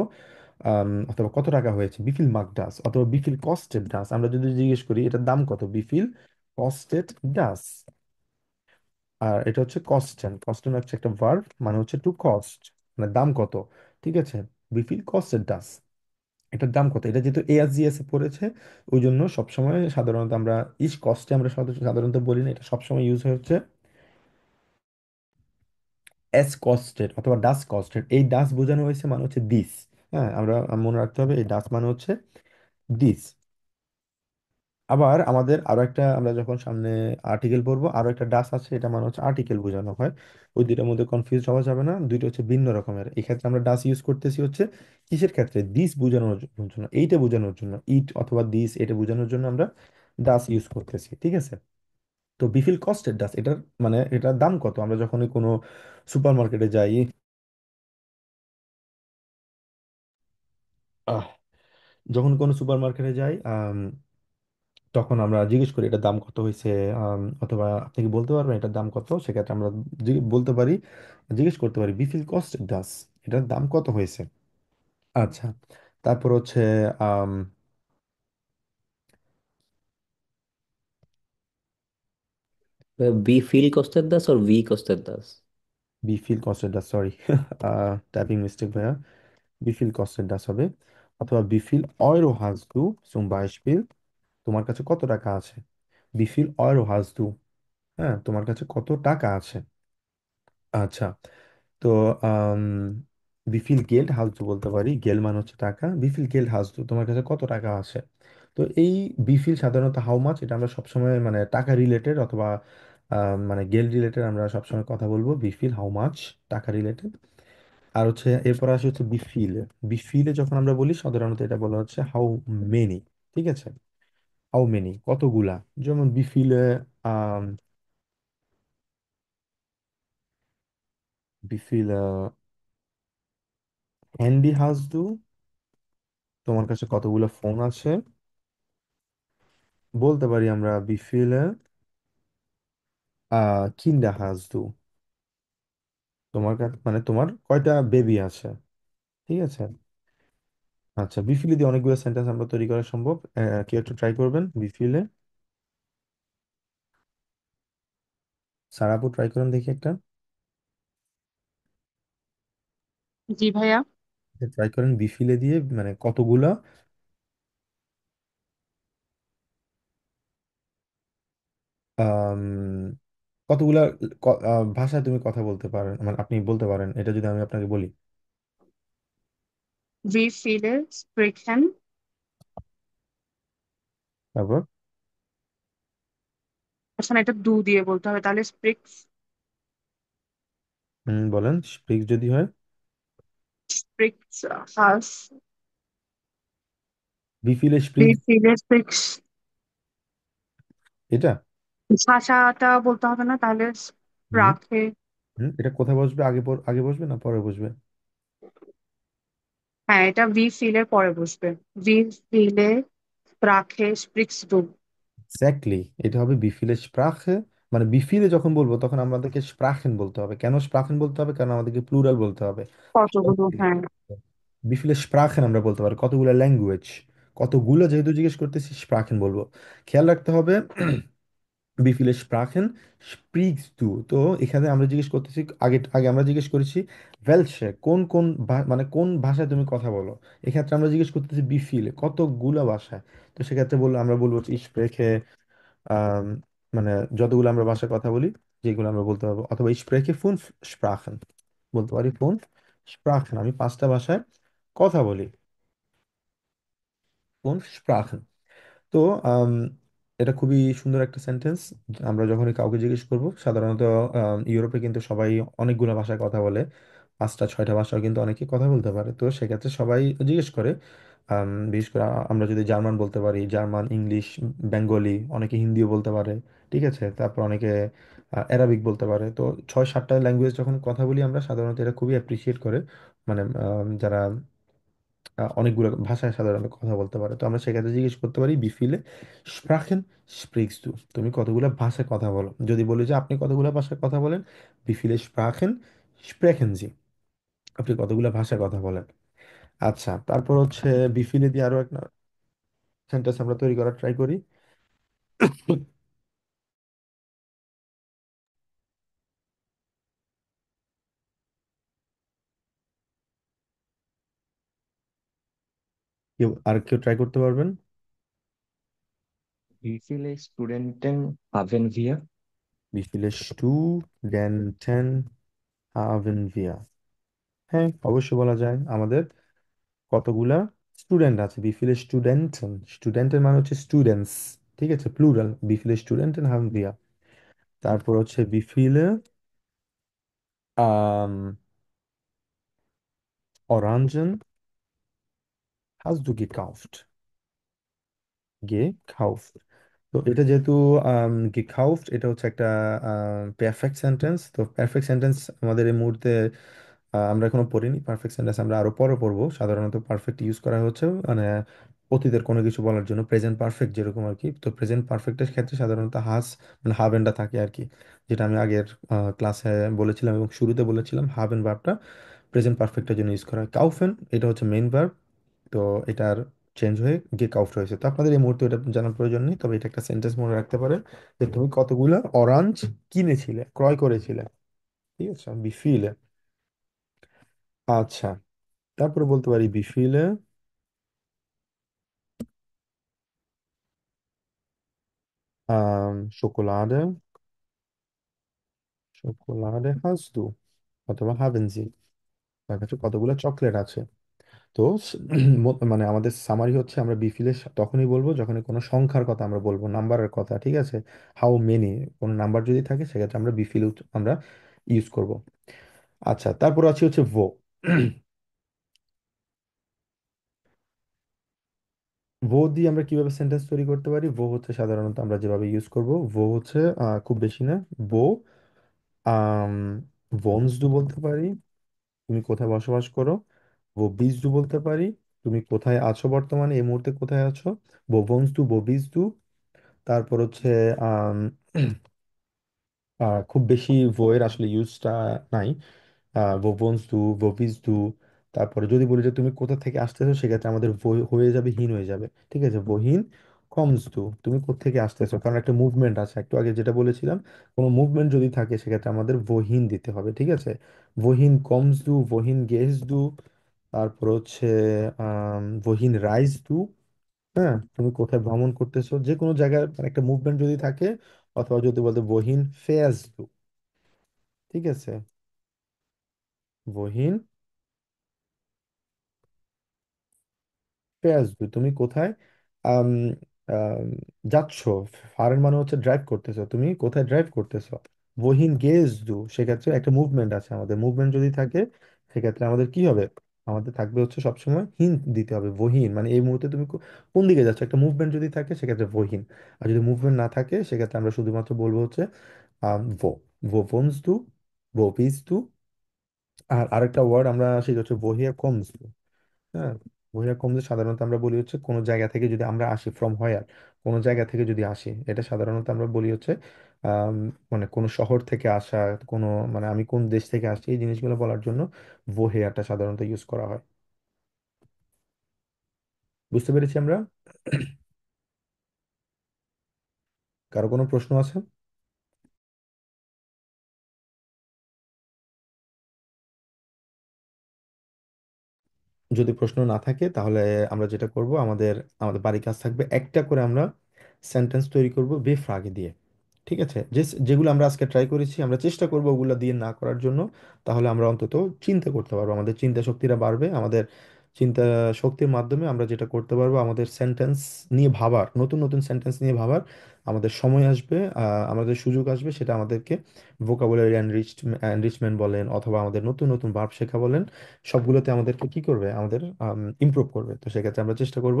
অথবা কত টাকা হয়েছে, বিফিল মাকডাস। অথবা বিফিল কস্টেড ডাস, আমরা যদি জিজ্ঞেস করি এটার দাম কত, বিফিল কস্টেড ডাস। আর এটা হচ্ছে কস্টেন। কস্টেন হচ্ছে একটা ভার্ব, মানে হচ্ছে টু কস্ট, মানে দাম কত। ঠিক আছে, বিফিল কস্টেড ডাস, এটার দাম কত। এটা যেহেতু এআরজিএস এ পড়েছে, ওই জন্য সবসময় সাধারণত আমরা ইস কস্টে আমরা সাধারণত বলি না, এটা সবসময় ইউজ হচ্ছে এস কস্টেড অথবা ডাস কস্টেড। এই ডাস বোঝানো হয়েছে মানে হচ্ছে দিস। হ্যাঁ, আমরা মনে রাখতে হবে এই ডাস মানে হচ্ছে দিস। আবার আমাদের আরো একটা, আমরা যখন সামনে আর্টিকেল পড়বো, আরো একটা ডাস আছে, এটা মানে হচ্ছে আর্টিকেল বোঝানো হয়। ওই দুইটার মধ্যে কনফিউজ হওয়া যাবে না, দুইটা হচ্ছে ভিন্ন রকমের। এই ক্ষেত্রে আমরা ডাস ইউজ করতেছি হচ্ছে কিসের ক্ষেত্রে, দিস বোঝানোর জন্য, এইটা বোঝানোর জন্য, ইট অথবা দিস এটা বোঝানোর জন্য আমরা ডাস ইউজ করতেছি। ঠিক আছে, তো বিফিল কস্টেড ডাস, এটার মানে এটার দাম কত। আমরা যখনই কোনো সুপার মার্কেটে যাই, আহ, যখন কোনো সুপার মার্কেটে যাই, তখন আমরা জিজ্ঞেস করি এটার দাম কত হয়েছে, অথবা আপনি কি বলতে পারবেন এটার দাম কত। সেক্ষেত্রে আমরা বলতে পারি, জিজ্ঞেস করতে পারি বিফিল কস্ট ডাস, এটার দাম কত হয়েছে। আচ্ছা, তারপর হচ্ছে আম, বি ফিল কস্টের দাস আর ভি কস্টের দাস? বিফিল কস্ট ডাস, সরি, টাইপিং মিস্টেক ভাইয়া। বিফিল কস্ট ডাস হবে, অথবা বিফিল অয়রো হাজ দু zum Beispiel, তোমার কাছে কত টাকা আছে। বিফিল অয়রো হাজ দু, হ্যাঁ, তোমার কাছে কত টাকা আছে। আচ্ছা, তো আম, বিফিল গেল্ড হাউস দু বলতে পারি, গেল মানে হচ্ছে টাকা, বিফিল গেল্ড হাউস দু তোমার কাছে কত টাকা আছে। তো এই বিফিল সাধারণত হাউ মাচ, এটা আমরা সবসময় মানে টাকা রিলেটেড অথবা মানে গেল রিলেটেড আমরা সবসময় কথা বলবো, বিফিল হাউ মাচ, টাকা রিলেটেড। আর হচ্ছে এরপর আসে হচ্ছে বিফিল। বিফিলে যখন আমরা বলি সাধারণত এটা বলা হচ্ছে হাউ মেনি। ঠিক আছে, হাউ মেনি কতগুলা। যেমন বিফিলে বিফিল হ্যান্ডি হাউস দু, তোমার কাছে কতগুলো ফোন আছে। বলতে পারি আমরা বিফিলে কিন্ডা হাস দু, তোমার কাছে মানে তোমার কয়টা বেবি আছে। ঠিক আছে, আচ্ছা, বিফিলে দিয়ে অনেকগুলো সেন্টেন্স আমরা তৈরি করা সম্ভব। কেউ একটু ট্রাই করবেন বিফিলে। সারাপু ট্রাই করেন দেখি একটা, জি ভাইয়া। ট্রাই করেন বিফিলে দিয়ে মানে কতগুলা আম, কতগুলা ভাষায় তুমি কথা বলতে পারেন, মানে আপনি বলতে পারেন, এটা যদি আমি আপনাকে বলি। Wie viele sprechen? তারপর আচ্ছা না, এটা দু দিয়ে বলতে হবে, তাহলে স্প্রিক্স বলেন স্পিক যদি হয়, স্প্রিক্স হাস। বিফিলে স্পিক, Wie viele sprichs? এটা ভাষাটা বলতে হবে না, তাহলে হুম স্প্রাখে। এটা কোথায় বসবে, আগে আগে বসবে না পরে বসবে। হ্যাঁ, এটা ভি ফিলের পরে বসবে। ভি ফিলে স্প্রাখে স্প্রিক্স দু। এক্স্যাক্টলি, এটা হবে বিফিলে স্প্রাখে। মানে বিফিলে যখন বলবো তখন আমাদেরকে স্প্রাখেন বলতে হবে। কেন স্প্রাখেন বলতে হবে, কারণ আমাদেরকে প্লুরাল বলতে হবে। কতগুলো, হ্যাঁ। বিফিলে স্প্রাখেন আমরা বলতে পারি কতগুলো ল্যাঙ্গুয়েজ, কতগুলো যেহেতু জিজ্ঞেস করতেছি স্প্রাখেন বলবো। খেয়াল রাখতে হবে বিফিলে স্প্রাখেন স্প্রিকস দু, তো এখানে আমরা জিজ্ঞেস করতেছি, আগে আগে আমরা জিজ্ঞেস করেছি ভেলসে কোন কোন মানে কোন ভাষায় তুমি কথা বলো। এক্ষেত্রে আমরা জিজ্ঞেস করতেছি বিফিলে কতগুলো ভাষায়। তো সেক্ষেত্রে বললো, আমরা বলবো স্প্রেখে, আম, মানে যতগুলো আমরা ভাষায় কথা বলি, যেগুলো আমরা বলতে পারবো, অথবা স্প্রেকে ফুন স্প্রাখেন, বলতে পারি ফুন স্প্রাখেন, আমি পাঁচটা ভাষায় কথা বলি, ফুন স্প্রাখেন। তো আম, এটা খুবই সুন্দর একটা সেন্টেন্স। আমরা যখনই কাউকে জিজ্ঞেস করব, সাধারণত ইউরোপে কিন্তু সবাই অনেকগুলো ভাষায় কথা বলে, পাঁচটা ছয়টা ভাষাও কিন্তু অনেকে কথা বলতে পারে। তো সেক্ষেত্রে সবাই জিজ্ঞেস করে, বিশেষ করে আমরা যদি জার্মান বলতে পারি, জার্মান, ইংলিশ, বেঙ্গলি, অনেকে হিন্দিও বলতে পারে। ঠিক আছে, তারপর অনেকে অ্যারাবিক বলতে পারে। তো ছয় সাতটা ল্যাঙ্গুয়েজ যখন কথা বলি আমরা, সাধারণত এটা খুবই অ্যাপ্রিসিয়েট করে, মানে যারা অনেকগুলো ভাষায় সাধারণত কথা বলতে পারে। তো আমরা সেক্ষেত্রে জিজ্ঞেস করতে পারি বিফিলে স্প্রাখেন স্প্রিকস দু, তুমি কতগুলো ভাষায় কথা বলো। যদি বলি যে আপনি কতগুলো ভাষায় কথা বলেন, বিফিলে স্প্রাখেন স্প্রেখেন জি, আপনি কতগুলো ভাষায় কথা বলেন। আচ্ছা, তারপর হচ্ছে বিফিলে দিয়ে আরো একটা সেন্টেন্স আমরা তৈরি করার ট্রাই করি। কেউ আর কেউ ট্রাই করতে পারবেন? Wie viele Studenten haben wir? Wie viele Studenten haben wir? হ্যাঁ, অবশ্যই বলা যায়। আমাদের কতগুলা স্টুডেন্ট আছে? Wie viele Studenten, স্টুডেন্টের মানে হচ্ছে স্টুডেন্টস, ঠিক আছে, plural. Wie viele Studenten haben wir? তারপর হচ্ছে wie viele ähm, Orangen hast du gekauft? Gekauft। তো এটা যেহেতু gekauft, এটা হচ্ছে একটা পারফেক্ট সেন্টেন্স। তো পারফেক্ট সেন্টেন্স আমাদের এই মুহূর্তে আমরা এখনো পড়িনি। পারফেক্ট সেন্টেন্স আমরা আরো পরে পড়বো। সাধারণত পারফেক্ট ইউজ করা হচ্ছে মানে অতীতের কোনো কিছু বলার জন্য, প্রেজেন্ট পারফেক্ট যেরকম আর কি। তো প্রেজেন্ট পারফেক্টের ক্ষেত্রে সাধারণত মানে হাভেনটা থাকে আর কি, যেটা আমি আগের ক্লাসে বলেছিলাম এবং শুরুতে বলেছিলাম। হাভেন ভার্বটা প্রেজেন্ট পারফেক্টের জন্য ইউজ করা হয়। কাউফেন এটা হচ্ছে মেইন ভার্ব। তো এটার চেঞ্জ হয়ে গিয়ে কাউফট হয়েছে। তো আপনাদের এই মুহূর্তে এটা জানার প্রয়োজন নেই, তবে এটা একটা সেন্টেন্স মনে রাখতে পারে যে তুমি কতগুলা অরেঞ্জ কিনেছিলে, ক্রয় করেছিলে। ঠিক আছে, বিফিলে। আচ্ছা, তারপরে বলতে পারি বিফিলে শোকোলাডে, শোকোলাডে হাস দু, অথবা হাভেন জি, তার কাছে কতগুলো চকলেট আছে। তো মানে আমাদের সামারি হচ্ছে আমরা বিফিলে তখনই বলবো যখন কোনো সংখ্যার কথা আমরা বলবো, নাম্বারের কথা, ঠিক আছে। হাউ মেনি, কোনো নাম্বার যদি থাকে সেক্ষেত্রে আমরা বিফিল আমরা ইউজ করব। আচ্ছা, তারপর আছে হচ্ছে ভো। ভো দিয়ে আমরা কিভাবে সেন্টেন্স তৈরি করতে পারি? ভো হচ্ছে সাধারণত আমরা যেভাবে ইউজ করব, ভো হচ্ছে খুব বেশি না, ভো আম ভোনস ডু বলতে পারি, তুমি কোথায় বসবাস করো। ভো বিজ ডু বলতে পারি, তুমি কোথায় আছো বর্তমানে, এই মুহূর্তে কোথায় আছো। ভো ভোনস ডু, ভো বিজ ডু। তারপর হচ্ছে আম, খুব বেশি ভোয়ের আসলে ইউজটা নাই। ভোবনস দু, ভবিস দু। তারপরে যদি বলি যে তুমি কোথা থেকে আসতেছো, সেক্ষেত্রে আমাদের হয়ে যাবে, হিন হয়ে যাবে। ঠিক আছে, বহিন কমস দু, তুমি কোত্থেকে আসতেছো, কারণ একটা মুভমেন্ট আছে একটু আগে যেটা বলেছিলাম। কোনো মুভমেন্ট যদি থাকে সেক্ষেত্রে আমাদের বহিন দিতে হবে। ঠিক আছে, বহিন কমস দু, বহিন গেস দু। তারপর হচ্ছে বহিন রাইস দু। হ্যাঁ, তুমি কোথায় ভ্রমণ করতেছো, যে কোনো জায়গায় মানে একটা মুভমেন্ট যদি থাকে। অথবা যদি বলতে বহিন ফেয়াস দু। ঠিক আছে, বহিন ফেয়াসদু, তুমি কোথায় আম, আম, যাচ্ছ। ফারেন মানে হচ্ছে ড্রাইভ করতেছো, তুমি কোথায় ড্রাইভ করতেছো। ওহিন গেজদু, সেক্ষেত্রে একটা মুভমেন্ট আছে আমাদের, মুভমেন্ট যদি থাকে সেক্ষেত্রে আমাদের কি হবে, আমাদের থাকবে হচ্ছে সবসময় হিন দিতে হবে। ওহিন মানে এই মুহূর্তে তুমি কোন দিকে যাচ্ছ, একটা মুভমেন্ট যদি থাকে সেক্ষেত্রে ওহিন। আর যদি মুভমেন্ট না থাকে সেক্ষেত্রে আমরা শুধুমাত্র বলবো হচ্ছে ভো, ভো ভোনস দু, ভো পিস দু। আর আরেকটা ওয়ার্ড আমরা সেটা হচ্ছে বহিয়া কমস। হ্যাঁ, বহিরা কমতে সাধারণত আমরা বলি হচ্ছে কোনো জায়গা থেকে যদি আমরা আসি, ফ্রম হোয়ার, কোনো জায়গা থেকে যদি আসি, এটা সাধারণত আমরা বলি হচ্ছে আম, মানে কোনো শহর থেকে আসা, কোনো মানে আমি কোন দেশ থেকে আসছি, এই জিনিসগুলো বলার জন্য হেয়ারটা সাধারণত ইউজ করা হয়। বুঝতে পেরেছি আমরা? কারো কোনো প্রশ্ন আছে? যদি প্রশ্ন না থাকে তাহলে আমরা যেটা করব, আমাদের আমাদের বাড়ির কাজ থাকবে একটা করে আমরা সেন্টেন্স তৈরি করব বেফ্রাগে দিয়ে। ঠিক আছে, যেগুলো আমরা আজকে ট্রাই করেছি আমরা চেষ্টা করব ওগুলো দিয়ে না করার জন্য। তাহলে আমরা অন্তত চিন্তা করতে পারবো, আমাদের চিন্তা শক্তিটা বাড়বে। আমাদের চিন্তা শক্তির মাধ্যমে আমরা যেটা করতে পারবো, আমাদের সেন্টেন্স নিয়ে ভাবার, নতুন নতুন সেন্টেন্স নিয়ে ভাবার আমাদের সময় আসবে, আমাদের সুযোগ আসবে। সেটা আমাদেরকে ভোকাবুলারি এনরিচমেন্ট বলেন, অথবা আমাদের নতুন নতুন ভার্ব শেখা বলেন, সবগুলোতে আমাদেরকে কি করবে, আমাদের ইমপ্রুভ করবে। তো সেক্ষেত্রে আমরা চেষ্টা করব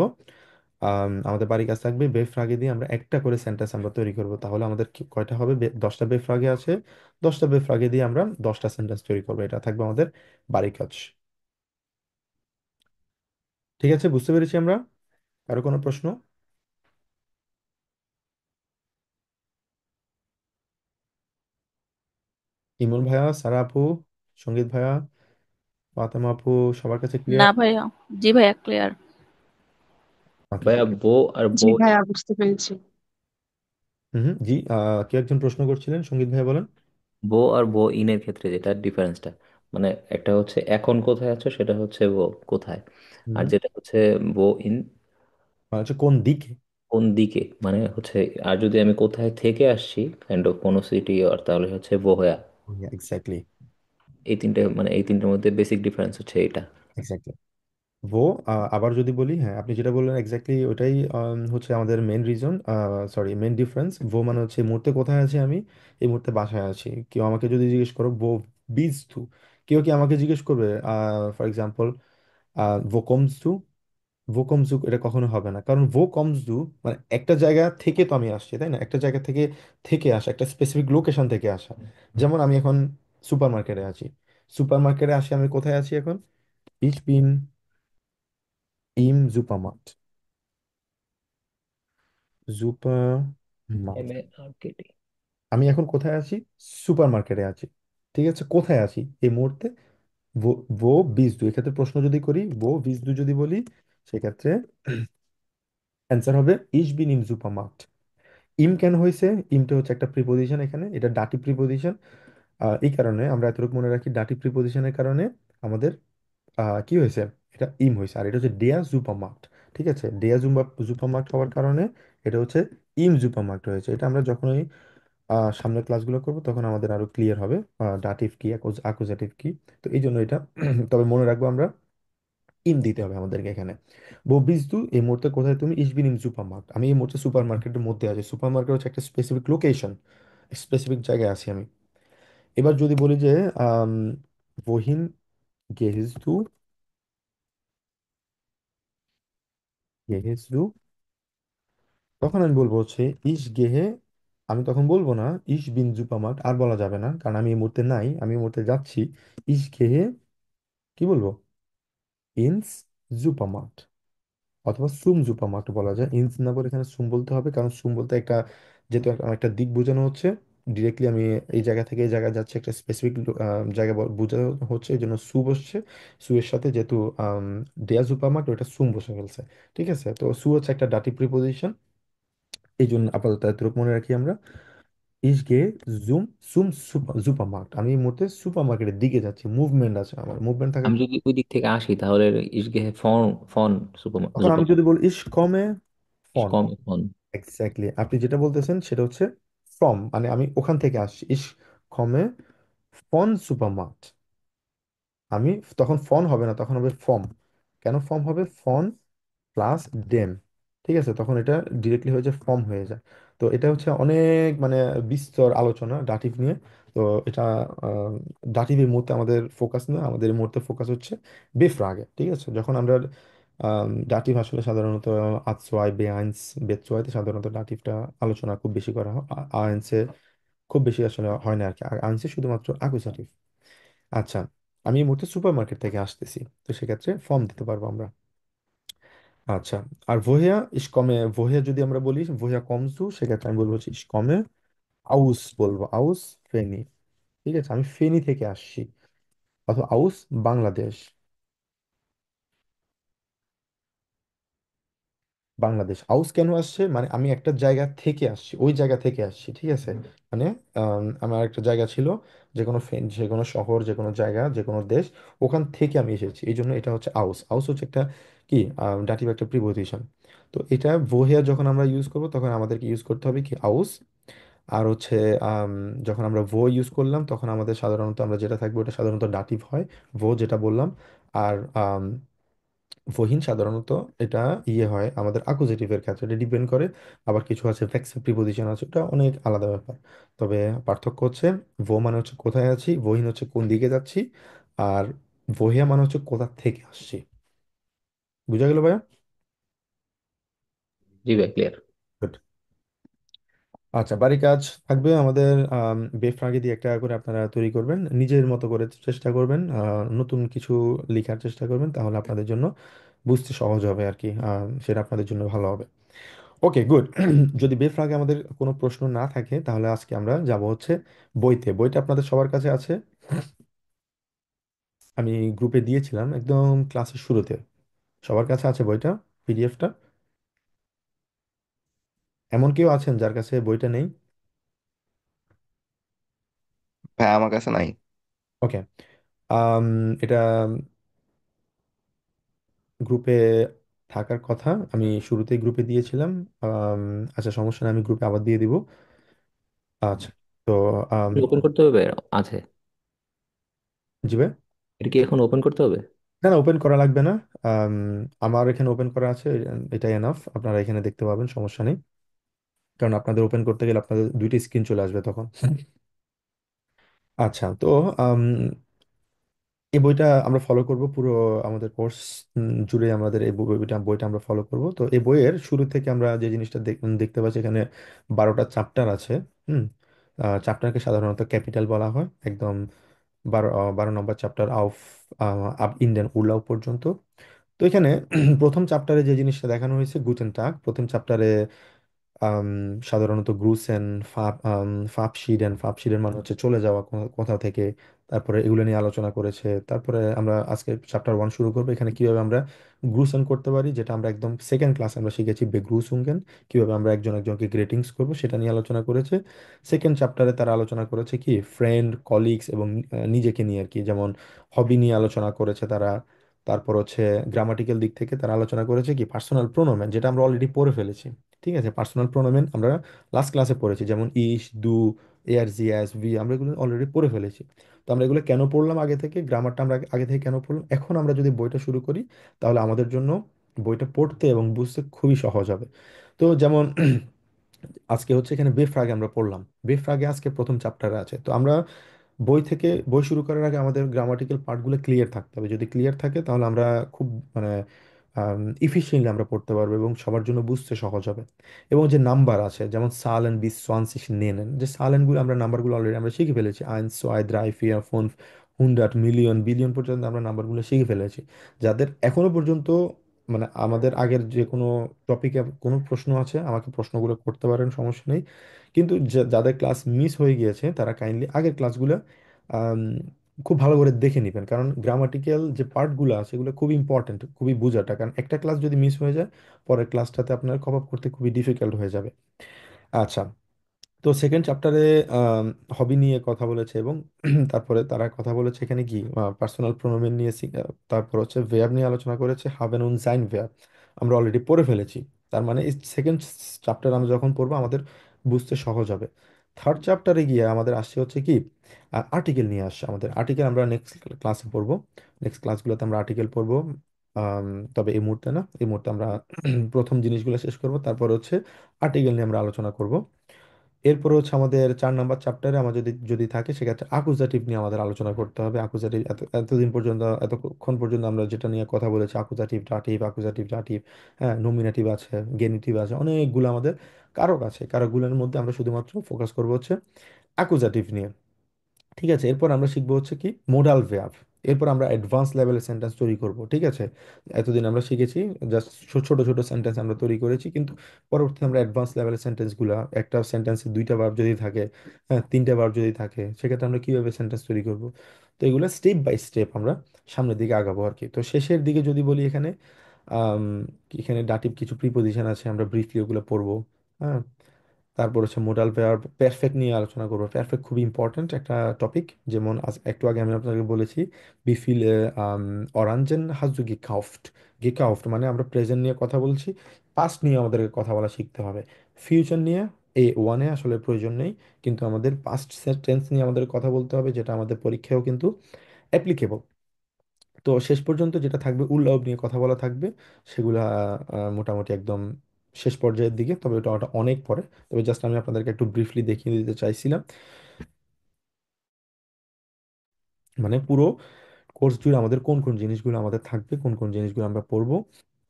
আমাদের বাড়ির কাজ থাকবে বেফ্রাগে দিয়ে আমরা একটা করে সেন্টেন্স আমরা তৈরি করব। তাহলে আমাদের কয়টা হবে, 10টা বেফ্রাগে আছে, 10টা বেফ্রাগে দিয়ে আমরা 10টা সেন্টেন্স তৈরি করবো। এটা থাকবে আমাদের বাড়ির কাজ। ঠিক আছে, বুঝতে পেরেছি আমরা। কারো কোনো প্রশ্ন? ইমন ভাইয়া, সারা আপু, সঙ্গীত ভাইয়া, ফাতেমা আপু, সবার কাছে না ক্লিয়ার? ভাইয়া। জি ভাইয়া, ক্লিয়ার। ওকে। ভাইয়া বো আর জি বো, ভাইয়া, বুঝতে পেরেছি। হুম, জি, কেউ একজন প্রশ্ন করছিলেন, সঙ্গীত ভাইয়া বলেন। বো আর বো ইনের ক্ষেত্রে যেটা ডিফারেন্সটা, মানে একটা হচ্ছে এখন কোথায় আছো, সেটা হচ্ছে ও কোথায়। আর হুম। যেটা হচ্ছে ও ইন মানে হচ্ছে কোন দিকে। কোন দিকে, মানে হচ্ছে, আর যদি আমি কোথায় থেকে আসছি কাইন্ড অফ কোনো সিটি, আর তাহলে হচ্ছে ও হয়া। এক্স্যাক্টলি। এই তিনটে, মানে এই তিনটের মধ্যে বেসিক ডিফারেন্স হচ্ছে এটা। এক্স্যাক্টলি। ভো, আবার যদি বলি, হ্যাঁ আপনি যেটা বললেন এক্স্যাক্টলি ওটাই হচ্ছে আমাদের main reason, sorry main difference. ভো মানে হচ্ছে এই মুহূর্তে কোথায় আছি আমি, এই মুহূর্তে বাসায় আছি। কেউ আমাকে যদি জিজ্ঞেস করো ভো বিজ টু, কেউ কি আমাকে জিজ্ঞেস করবে ফর এক্সাম্পল ভো কমস টু, ভো কমস টু, এটা কখনো হবে না। কারণ ভো কমস টু মানে একটা জায়গা থেকে তো আমি আসছি, তাই না? একটা জায়গা থেকে থেকে আসা, একটা স্পেসিফিক লোকেশন থেকে আসা। যেমন আমি এখন সুপার মার্কেটে আছি, সুপার মার্কেটে আসি, আমি কোথায় আছি এখন? Ich bin im Supermarkt. এম supermarket. A R K T. আমি এখন কোথায় আছি? সুপার মার্কেটে আছি। ঠিক আছে, কোথায় আছি এই মুহূর্তে? wo wo bist du, এক্ষেত্রে প্রশ্ন যদি করি wo bist du যদি বলি, সেক্ষেত্রে অ্যান্সার হবে ich bin im Supermarkt. ইম কেন হয়েছে? ইমটা হচ্ছে একটা প্রিপোজিশন, এখানে এটা ডাটি প্রিপোজিশন। এই কারণে আমরা এতটুকু মনে রাখি, ডাটি প্রিপোজিশনের কারণে আমাদের কি হয়েছে, এটা ইম হয়েছে। আর এটা হচ্ছে ডেয়া জুপারমার্ট। ঠিক আছে, ডেয়া জুপারমার্ট হওয়ার কারণে এটা হচ্ছে ইম জুপারমার্ট হয়েছে। এটা আমরা যখনই সামনের ক্লাসগুলো করবো তখন আমাদের আরো ক্লিয়ার হবে ডাটিভ কি আকুজাটিভ কি। তো এই জন্য এটা তবে মনে রাখবো আমরা, ইম দিতে হবে আমাদেরকে এখানে। বো বিজ দু, এই মুহূর্তে কোথায় তুমি? ইস বিন ইম সুপারমার্ট, আমি এই মুহূর্তে সুপার মার্কেটের মধ্যে আছি। সুপার মার্কেট হচ্ছে একটা স্পেসিফিক লোকেশন, স্পেসিফিক জায়গায় আছি আমি। এবার যদি বলি যে আম, wohin gehst du, gehst du, তখন আমি বলবো হচ্ছে ইস গেহে। আমি তখন বলবো না ইস বিন সুপারমার্ট, আর বলা যাবে না, কারণ আমি এই মুহূর্তে নাই, আমি এই মুহূর্তে যাচ্ছি। ইস গেহে, কি বলবো? ইনস সুপারমার্ট, অথবা সুম সুপারমার্ট বলা যায়। ইনস না বলে এখানে সুম বলতে হবে, কারণ সুম বলতে একটা, যেহেতু একটা দিক বোঝানো হচ্ছে, ডিরেক্টলি আমি এই জায়গা থেকে এই জায়গায় যাচ্ছি, একটা স্পেসিফিক জায়গা বোঝানো হচ্ছে, এই জন্য সু বসছে। সু এর সাথে যেহেতু দেয়া সুপারমার্ট, ওটা সুম বসে ফেলছে। ঠিক আছে, তো সু হচ্ছে একটা ডাটি প্রিপোজিশন, এই জন্য আপাতত এতটুকু মনে রাখি আমরা। ইস গে জুম সুম সুপারমার্ট, আমি এই মুহূর্তে সুপার মার্কেটের দিকে যাচ্ছি, মুভমেন্ট আছে আমার, মুভমেন্ট থাকার আমি যদি ওই দিক থেকে আসি তাহলে ইসগেহে ফন, ফন সুপার তখন আমি সুপার যদি বলি ইস কমে ফন। কম ফন। এক্স্যাক্টলি, আপনি যেটা বলতেছেন সেটা হচ্ছে ফ্রম, মানে আমি ওখান থেকে আসছি। ইস কমে ফন সুপারমার্ট, আমি তখন ফন হবে না, তখন হবে ফর্ম। কেন ফর্ম হবে? ফন প্লাস ডেম। ঠিক আছে, তখন এটা ডিরেক্টলি হয়ে যায়, ফর্ম হয়ে যায়। তো এটা হচ্ছে অনেক মানে বিস্তর আলোচনা ডাটিভ নিয়ে। তো এটা ডাটিভ এই মুহূর্তে আমাদের ফোকাস না, আমাদের এই মুহূর্তে ফোকাস হচ্ছে বেফ্রাগে। ঠিক আছে, যখন আমরা ডাটিভ আসলে সাধারণত আতসোয়াই বেআইনস বেতসোয়াইতে সাধারণত ডাটিভটা আলোচনা খুব বেশি করা হয়, আইনসে খুব বেশি আসলে হয় না আর কি। আর আইনসে শুধুমাত্র আকুজাটিভ। আচ্ছা, আমি এই মুহূর্তে সুপার মার্কেট থেকে আসতেছি, তো সেক্ষেত্রে ফর্ম দিতে পারবো আমরা। আচ্ছা, আর ভোহিয়া ইস কমে, ভোহিয়া যদি আমরা বলি ভোহিয়া কমসু, সেক্ষেত্রে আমি বলবো হচ্ছে ইস কমে আউস, বলবো আউস ফেনি। ঠিক আছে, আমি ফেনি থেকে আসছি, অথবা আউস বাংলাদেশ, বাংলাদেশ। আউস কেন আসছে? মানে আমি একটা জায়গা থেকে আসছি, ওই জায়গা থেকে আসছি। ঠিক আছে, মানে আমার একটা জায়গা ছিল, যে কোনো যে কোনো শহর, যে কোনো জায়গা, যে কোনো দেশ, ওখান থেকে আমি এসেছি, এই জন্য এটা হচ্ছে আউস। আউস হচ্ছে একটা কি, ডাটিভ একটা প্রিপোজিশন। তো এটা ভোহিয়া যখন আমরা ইউজ করব তখন আমাদেরকে ইউজ করতে হবে কি, আউস। আর হচ্ছে আম, যখন আমরা ভো ইউজ করলাম তখন আমাদের সাধারণত আমরা যেটা থাকবে ওটা সাধারণত ডাটিভ হয়, ভো যেটা বললাম। আর ফহিন সাধারণত এটা ইয়ে হয় আমাদের আকুজেটিভের ক্ষেত্রে, এটা ডিপেন্ড করে। আবার কিছু আছে ভেক্সি প্রিপোজিশন আছে, ওটা অনেক আলাদা ব্যাপার। তবে পার্থক্য হচ্ছে ভো মানে হচ্ছে কোথায় আছি, ভহিন হচ্ছে কোন দিকে যাচ্ছি, আর ভহিয়া মানে হচ্ছে কোথা থেকে আসছি। বুঝা গেল ভাইয়া? জি ভাই, ক্লিয়ার। Good. আচ্ছা, বাড়ি কাজ থাকবে আমাদের। বেফ্রাগে দিয়ে একটা করে আপনারা তৈরি করবেন, নিজের মতো করে চেষ্টা করবেন, নতুন কিছু লেখার চেষ্টা করবেন, তাহলে আপনাদের জন্য বুঝতে সহজ হবে আর কি, সেটা আপনাদের জন্য ভালো হবে। ওকে, গুড। যদি বেফ্রাগে আমাদের কোনো প্রশ্ন না থাকে তাহলে আজকে আমরা যাব হচ্ছে বইতে। বইটা আপনাদের সবার কাছে আছে, আমি গ্রুপে দিয়েছিলাম একদম ক্লাসের শুরুতে। সবার কাছে আছে বইটা, পিডিএফটা? এমন কেউ আছেন যার কাছে বইটা নেই? ভাই আমার কাছে নাই। ওকে, আম, এটা গ্রুপে থাকার কথা, আমি শুরুতেই গ্রুপে দিয়েছিলাম। আম, আচ্ছা, সমস্যা নেই, আমি গ্রুপে আবার দিয়ে দিব। আচ্ছা। তো ওপেন করতে হবে? আছে? জি ভাই। এটা কি এখন ওপেন করতে হবে? না না, ওপেন করা লাগবে না। আম, আমার এখানে ওপেন করা আছে, এটাই এনাফ। আপনারা এখানে দেখতে পাবেন, সমস্যা নেই। কারণ আপনাদের ওপেন করতে গেলে আপনাদের দুইটি স্ক্রিন চলে আসবে তখন। আচ্ছা, তো আম, এই বইটা আমরা ফলো করব পুরো আমাদের কোর্স জুড়ে। আমাদের এই বইটা বইটা আমরা ফলো করব। তো এই বইয়ের শুরু থেকে আমরা যে জিনিসটা দেখতে পাচ্ছি, এখানে 12টা চ্যাপ্টার আছে। হুম। চ্যাপ্টারকে সাধারণত ক্যাপিটাল বলা হয়, একদম 12 নম্বর চ্যাপ্টার আউফ আপ ইন্ডিয়ান উলাও পর্যন্ত। তো এখানে প্রথম চ্যাপ্টারে যে জিনিসটা দেখানো হয়েছে, গুটেন টাগ। প্রথম চ্যাপ্টারে আম, সাধারণত গ্রুসেন, ফাপশিডেন, ফাপশিডেন মানে হচ্ছে চলে যাওয়া কোথাও থেকে। তারপরে এগুলো নিয়ে আলোচনা করেছে। তারপরে আমরা আজকে চ্যাপ্টার 1 শুরু করবো। এখানে কিভাবে আমরা গ্রুসেন করতে পারি, যেটা আমরা একদম সেকেন্ড ক্লাসে আমরা শিখেছি, বেগ্রুসুঙ্গেন। কিভাবে আমরা একজন একজনকে গ্রেটিংস করবো সেটা নিয়ে আলোচনা করেছে। সেকেন্ড চ্যাপ্টারে তারা আলোচনা করেছে কি ফ্রেন্ড, কলিগস এবং নিজেকে নিয়ে আর কি, যেমন হবি নিয়ে আলোচনা করেছে তারা। তারপর হচ্ছে গ্রামাটিক্যাল দিক থেকে তারা আলোচনা করেছে কি পার্সোনাল প্রোনোমেন, যেটা আমরা অলরেডি পড়ে ফেলেছি। ঠিক আছে, পার্সোনাল প্রোনোমেন আমরা লাস্ট ক্লাসে পড়েছি, যেমন ইস, দু, এর, জি, এস, ভি, আমরা এগুলো অলরেডি পড়ে ফেলেছি। তো আমরা এগুলো কেন পড়লাম আগে থেকে, গ্রামারটা আমরা আগে থেকে কেন পড়লাম, এখন আমরা যদি বইটা শুরু করি তাহলে আমাদের জন্য বইটা পড়তে এবং বুঝতে খুবই সহজ হবে। তো যেমন আজকে হচ্ছে এখানে বেফ্রাগে আমরা পড়লাম। বেফ্রাগে আজকে প্রথম চ্যাপ্টারে আছে। তো আমরা বই শুরু করার আগে আমাদের গ্রামাটিক্যাল পার্টগুলো ক্লিয়ার থাকতে হবে। যদি ক্লিয়ার থাকে তাহলে আমরা খুব মানে ইফিশিয়েন্টলি আমরা পড়তে পারবো এবং সবার জন্য বুঝতে সহজ হবে। এবং যে নাম্বার আছে, যেমন সালেন বিস সোয়ানসিস নেনেন, যে সালেনগুলো আমরা নাম্বারগুলো অলরেডি আমরা শিখে ফেলেছি। আইন, ছয়, দ্রাই, ভিয়ার, ফোন, হুন্ড্রাড, মিলিয়ন, বিলিয়ন পর্যন্ত আমরা নাম্বারগুলো শিখে ফেলেছি। যাদের এখনো পর্যন্ত মানে আমাদের আগের যে কোনো টপিকে কোনো প্রশ্ন আছে, আমাকে প্রশ্নগুলো করতে পারেন, সমস্যা নেই। কিন্তু যাদের ক্লাস মিস হয়ে গিয়েছে তারা কাইন্ডলি আগের ক্লাসগুলো আম, খুব ভালো করে দেখে নেবেন। কারণ গ্রামাটিক্যাল যে পার্টগুলো আছে এগুলো খুবই ইম্পর্টেন্ট, খুবই বোঝাটা। কারণ একটা ক্লাস যদি মিস হয়ে যায়, পরের ক্লাসটাতে আপনার কপ আপ করতে খুবই ডিফিকাল্ট হয়ে যাবে। আচ্ছা। তো সেকেন্ড চ্যাপ্টারে হবি নিয়ে কথা বলেছে এবং তারপরে তারা কথা বলেছে এখানে কি পার্সোনাল প্রোনোমেন নিয়ে তারপর হচ্ছে ভেয়ার নিয়ে আলোচনা করেছে, হাভেন উন সাইন ভেয়ার আমরা অলরেডি পড়ে ফেলেছি। তার মানে এই সেকেন্ড চ্যাপ্টার আমরা যখন পড়বো আমাদের বুঝতে সহজ হবে। থার্ড চ্যাপ্টারে গিয়ে আমাদের আসছে হচ্ছে কি আর্টিকেল নিয়ে আসছে। আমাদের আর্টিকেল আমরা নেক্সট ক্লাসে পড়বো। নেক্সট ক্লাসগুলোতে আমরা আর্টিকেল পড়বো। আম, তবে এই মুহূর্তে না, এই মুহূর্তে আমরা প্রথম জিনিসগুলো শেষ করব, তারপর হচ্ছে আর্টিকেল নিয়ে আমরা আলোচনা করব। এরপর হচ্ছে আমাদের 4 নম্বর চ্যাপ্টারে আমার যদি যদি থাকে সেক্ষেত্রে আকুজাটিভ নিয়ে আমাদের আলোচনা করতে হবে। আকুজাটিভ এতদিন পর্যন্ত, এতক্ষণ পর্যন্ত আমরা যেটা নিয়ে কথা বলেছি, আকুজাটিভ, ডাটিভ, আকুজাটিভ, ডাটিভ, হ্যাঁ, নমিনেটিভ আছে, গেনিটিভ আছে, অনেকগুলো আমাদের কারক আছে। কারকগুলোর মধ্যে আমরা শুধুমাত্র ফোকাস করবো হচ্ছে আকুজাটিভ নিয়ে। ঠিক আছে, এরপর আমরা শিখবো হচ্ছে কি মোডাল ভেয়ার্ব। এরপর আমরা অ্যাডভান্স লেভেলের সেন্টেন্স তৈরি করব। ঠিক আছে, এতদিন আমরা শিখেছি জাস্ট ছোট ছোট সেন্টেন্স আমরা তৈরি করেছি, কিন্তু পরবর্তীতে আমরা অ্যাডভান্স লেভেলের সেন্টেন্সগুলো, একটা সেন্টেন্সে 2টা ভার্ব যদি থাকে, হ্যাঁ 3টে ভার্ব যদি থাকে, সেক্ষেত্রে আমরা কিভাবে সেন্টেন্স তৈরি করব। তো এগুলো স্টেপ বাই স্টেপ আমরা সামনের দিকে আগাবো আর কি। তো শেষের দিকে যদি বলি, এখানে আম, এখানে ডাটিভ কিছু প্রিপোজিশন আছে, আমরা ব্রিফলি ওগুলো পড়বো। হ্যাঁ। তারপর হচ্ছে মোডাল ভার্ব, পারফেক্ট নিয়ে আলোচনা করবো। পারফেক্ট খুবই ইম্পর্ট্যান্ট একটা টপিক। যেমন একটু আগে আমি আপনাকে বলেছি বি ফিল অরাঞ্জেন হাজ দু গেকাউফট। গেকাউফট মানে আমরা প্রেজেন্ট নিয়ে কথা বলছি, পাস্ট নিয়ে আমাদেরকে কথা বলা শিখতে হবে। ফিউচার নিয়ে A1-এ আসলে প্রয়োজন নেই, কিন্তু আমাদের পাস্ট টেন্স নিয়ে আমাদের কথা বলতে হবে, যেটা আমাদের পরীক্ষায়ও কিন্তু অ্যাপ্লিকেবল। তো শেষ পর্যন্ত যেটা থাকবে উল্লাও নিয়ে কথা বলা থাকবে। সেগুলা মোটামুটি একদম শেষ পর্যায়ের দিকে, তবে ওটা ওটা অনেক পরে। তবে জাস্ট আমি আপনাদেরকে একটু ব্রিফলি দেখিয়ে দিতে চাইছিলাম, মানে পুরো কোর্স জুড়ে আমাদের কোন কোন জিনিসগুলো আমাদের থাকবে, কোন কোন জিনিসগুলো আমরা পড়বো,